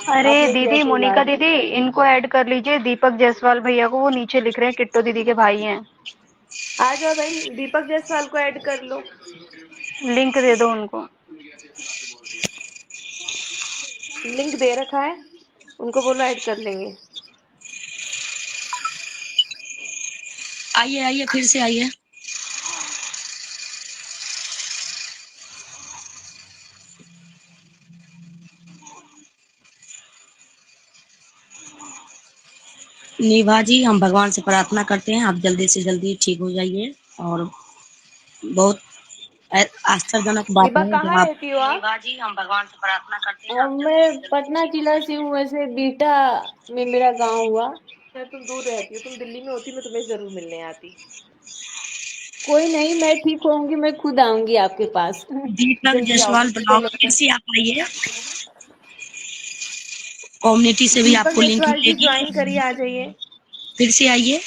अरे आप लोग के दीदी, मोनिका आशीर्वाद। दीदी, इनको ऐड कर लीजिए, दीपक जायसवाल भैया को, वो नीचे लिख रहे हैं किट्टो दीदी के भाई हैं। आ जाओ भाई, दीपक जायसवाल को ऐड कर लो। लिंक दे दो उनको। लिंक दे रखा है, उनको बोलो ऐड कर लेंगे। आइए आइए, फिर से आइए। निभा जी, हम भगवान से प्रार्थना करते हैं आप जल्दी से जल्दी ठीक हो जाइए और बहुत आश्चर्यजनक बात हिबा है जब कहाँ आप रहती हो आप? जी हम भगवान से प्रार्थना करते हैं आप जल्दी मैं से जल्दी पटना ठीक जिला हो से हूँ, वैसे बीटा में मेरा गांव हुआ। मैं तुम दूर रहती हो, तुम दिल्ली में होती मैं तुम्हें जरूर मिलने आती। कोई नहीं, मैं ठीक होंगी, मैं खुद आऊंगी आपके पास। दीपक जल्दी आओ, जायसवाल छुट्टी ले ब्लॉग लो। फिर से आप आइए, कम्युनिटी से भी दीपक आपको लिंक जायसवाल जी मिलेगी, ज्वाइन करिए, आ जाइए। फिर से आइए।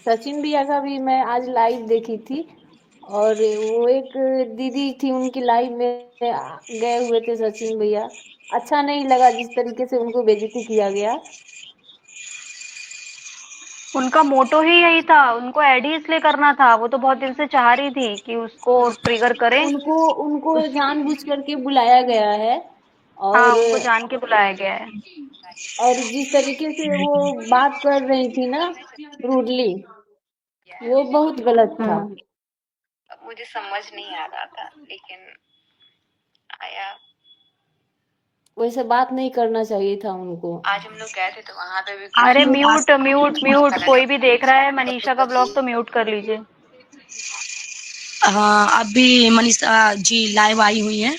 सचिन भैया का भी मैं आज लाइव देखी थी, और वो एक दीदी थी, उनकी लाइव में गए हुए थे सचिन भैया। अच्छा नहीं लगा जिस तरीके से उनको बेइज्जती किया गया। उनका मोटो ही यही था, उनको ऐड ही इसलिए करना था, वो तो बहुत दिन से चाह रही थी कि उसको ट्रिगर करें। उनको उनको जानबूझ करके बुलाया गया है, हाँ, और उनको जान के बुलाया गया है। जिस तरीके से वो बात कर रही थी ना, रूडली, वो बहुत गलत था। मुझे समझ नहीं आ रहा था, लेकिन आया। वैसे बात नहीं करना चाहिए था उनको। आज हम लोग गए थे तो वहां पे भी आप अरे लोग म्यूट म्यूट म्यूट, गलत कोई भी देख रहा है मनीषा का ब्लॉग तो म्यूट कर लीजिए। हाँ अभी मनीषा जी लाइव आई हुई हैं,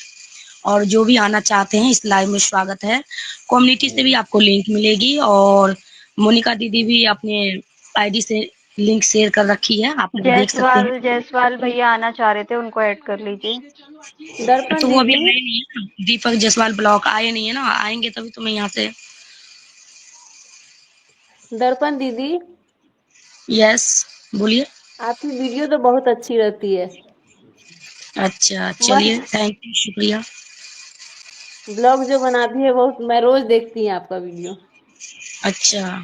और जो भी आना चाहते हैं इस लाइव में स्वागत है। कम्युनिटी से भी आपको लिंक मिलेगी, और मोनिका दीदी भी अपने आईडी से लिंक शेयर कर रखी है, आप लोग देख सकते हैं। जायसवाल भैया आना चाह रहे थे, उनको ऐड कर लीजिए। दर्पण तो वो अभी दीदी, आए नहीं है ना, दीपक जायसवाल ब्लॉग आए नहीं है ना, आएंगे तभी तो मैं यहाँ से। दर्पण दीदी, यस बोलिए। आपकी वीडियो तो बहुत अच्छी रहती है। अच्छा चलिए, मस्त थैंक यू, शुक्रिया। ब्लॉग जो बनाती है, बहुत मैं रोज देखती हूँ आपका वीडियो। अच्छा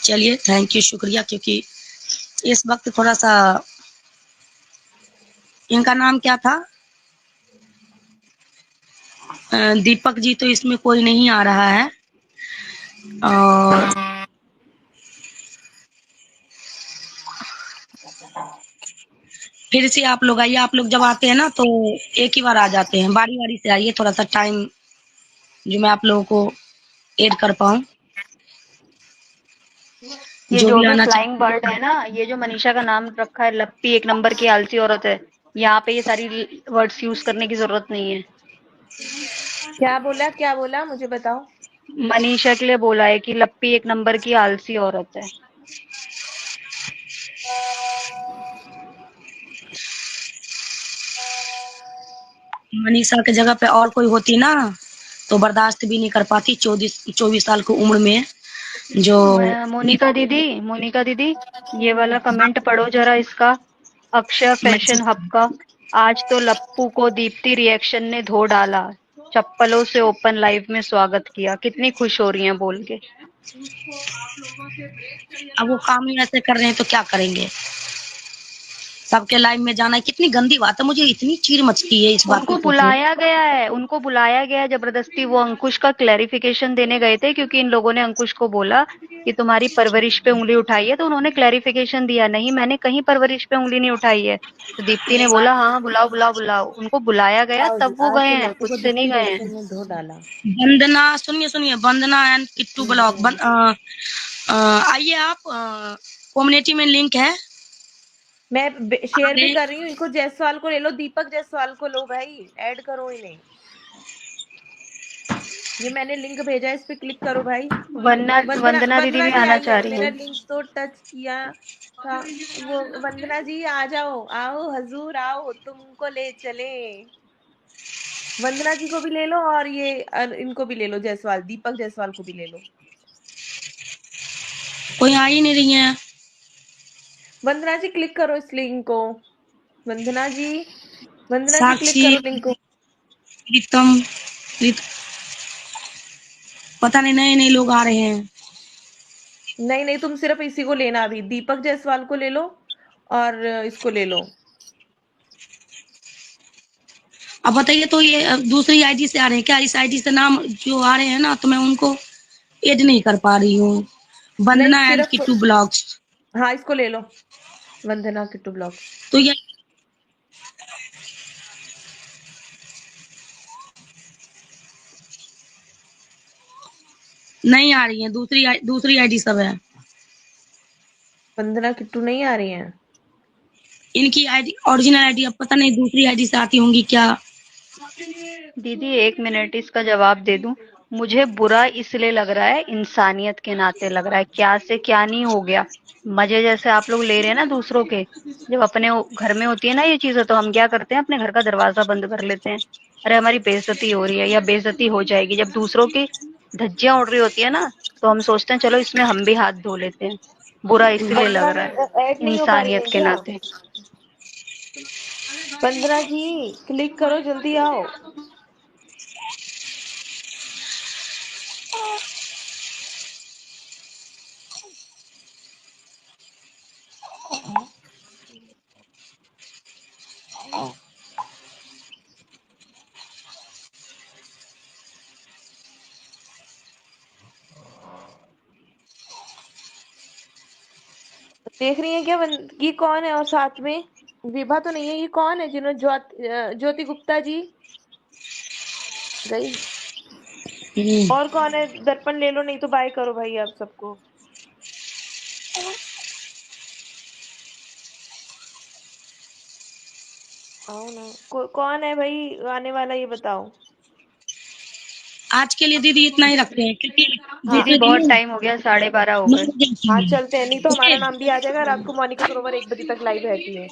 चलिए, थैंक यू, शुक्रिया। क्योंकि इस वक्त थोड़ा सा, इनका नाम क्या था, दीपक जी, तो इसमें कोई नहीं आ रहा है। और फिर से आप लोग आइए, आप लोग जब आते हैं ना तो एक ही बार आ जाते हैं, बारी बारी से आइए, थोड़ा सा टाइम जो मैं आप लोगों को ऐड कर पाऊँ, ये जो जो भी भी आना फ्लाइंग चाहते बर्ड है ना, ये जो मनीषा का नाम रखा है लप्पी, एक नंबर की आलसी औरत है। यहाँ पे ये सारी वर्ड्स यूज करने की जरूरत नहीं है। क्या बोला मुझे बताओ। मनीषा के लिए बोला है कि लप्पी एक नंबर की आलसी औरत है। मनीषा की जगह पे और कोई होती ना तो बर्दाश्त भी नहीं कर पाती, 24 साल की उम्र में जो। मोनिका दीदी, ये वाला कमेंट पढ़ो जरा इसका। अक्षय फैशन हब का, आज तो लप्पू को दीप्ति रिएक्शन ने धो डाला, चप्पलों से ओपन लाइव में स्वागत किया। कितनी खुश हो रही हैं बोल के। अब वो काम ही ऐसे कर रहे हैं तो क्या करेंगे, सबके लाइव में जाना है, कितनी गंदी बात है, मुझे इतनी चीड़ मचती है इस बात उनको को सोच के। बुलाया गया है, उनको बुलाया गया है जबरदस्ती। वो अंकुश का क्लैरिफिकेशन देने गए थे, क्योंकि इन लोगों ने अंकुश को बोला कि तुम्हारी परवरिश पे उंगली उठाई है, तो उन्होंने क्लैरिफिकेशन दिया, नहीं मैंने कहीं परवरिश पे उंगली नहीं उठाई है। तो दीप्ति ने बोला हाँ बुलाओ बुलाओ बुलाओ, उनको बुलाया गया आओ जी, तब वो आज गए तो हैं, लप्पू खुद को से नहीं दीप्ति गए हैं। रिएक्शन में धो डाला। वंदना, सुनिए सुनिए, वंदना एंड किट्टू ब्लॉग, आइए आप, कम्युनिटी में लिंक है, मैं शेयर भी आगे। कर रही हूँ, इनको जायसवाल को ले लो, दीपक जायसवाल को लो भाई, ऐड करो इन्हें। ये मैंने लिंक भेजा है, इस पे क्लिक करो भाई। वंदना दीदी वंदना भी जी आना आई चाह है, रही मेरा है। लिंक तो टच किया था। वो वंदना जी आ जाओ, आओ हजूर आओ, तुमको ले चले। वंदना जी को भी ले लो, और ये इनको भी ले लो, जायसवाल, दीपक जायसवाल को भी ले लो। कोई आ ही नहीं रही है। वंदना जी क्लिक करो इस लिंक को। वंदना जी क्लिक साक्षी, करो लिंक को। प्रीतम, पता नहीं नए नए लोग आ रहे हैं। नहीं नहीं, तुम सिर्फ इसी को लेना, अभी दीपक जायसवाल को ले लो, और इसको ले लो। अब बताइए, तो ये दूसरी आईडी से आ रहे हैं क्या, इस आईडी से नाम जो आ रहे हैं ना, तो मैं उनको ऐड नहीं कर पा रही हूँ। नहीं वंदना एंड सिर्फ, किट्टू ब्लॉग्स, हाँ इसको ले लो, वंदना किट्टू ब्लॉग्स। तो ये नहीं आ रही है, दूसरी आईडी सब है। वंदना किट्टू नहीं आ रही हैं। इनकी आईडी ओरिजिनल आईडी अब पता नहीं दूसरी आईडी से आती होंगी क्या। दीदी 1 मिनट इसका जवाब दे दूं। मुझे बुरा इसलिए लग रहा है, इंसानियत के नाते लग रहा है। क्या से क्या नहीं हो गया। मजे जैसे आप लोग ले रहे हैं ना दूसरों के, जब अपने घर में होती है ना ये चीजें, तो हम क्या करते हैं, अपने घर का दरवाजा बंद कर लेते हैं। अरे हमारी बेइज्जती हो रही है या बेइज्जती हो जाएगी। जब दूसरों की धज्जियां उड़ रही होती है ना, तो हम सोचते हैं चलो इसमें हम भी हाथ धो लेते हैं। बुरा इसलिए लग वंदना रहा है, ऐड नहीं हो पा रही इंसानियत है के क्या? नाते। वंदना जी क्लिक करो, जल्दी आओ। देख रही है क्या ये कौन है? और साथ में विभा तो नहीं है, ये कौन है जिन्होंने ज्योति गुप्ता जी गई। और कौन है? दर्पण ले लो, नहीं तो बाय करो भाई आप सबको। आओ ना। कौन है भाई आने वाला, ये बताओ। आज के लिए दीदी इतना ही रखते हैं, क्योंकि हाँ दीदी दूसरे बहुत दिन टाइम हो गया, 12:30 हो 9 गए। बजे हाँ आती है। चलते हैं, नहीं तो हमारा ओके, नाम भी आ जाएगा। रात को मोनिका सरोवर 1 बजे तक लाइव रहती है।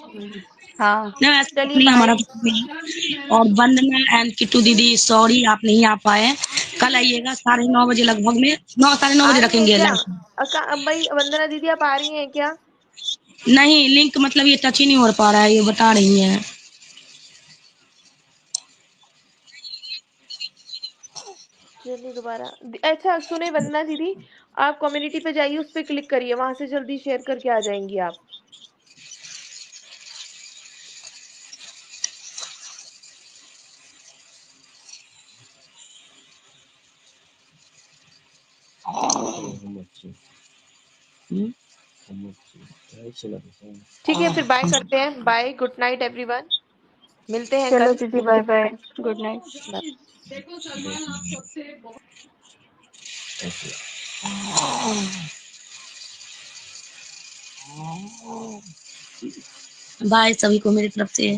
हाँ। नहीं ऐसा कुछ चलिए नहीं, बाय। हमारा कुछ नहीं है। और वंदना एंड किट्टू दीदी सॉरी आप नहीं आ पाए, कल आइएगा 9:30 लगभग में, 9 साढ़े 9 बजे आ रही है रखेंगे क्या? लाइव। भाई वंदना दीदी आप आ रही हैं क्या? नहीं लिंक मतलब ये टच ही नहीं हो पा रहा है, ये बता रही है। चलिए दोबारा। अच्छा सुने वंदना दीदी, आप कम्युनिटी पे जाइए, उस पे क्लिक करिए, वहां से जल्दी शेयर करके आ जाएंगी आप। ठीक है फिर बाय करते हैं। बाय, गुड नाइट एवरीवन, मिलते हैं चलो कल। दीदी, bye bye, good night. Bye सभी को मेरी तरफ से।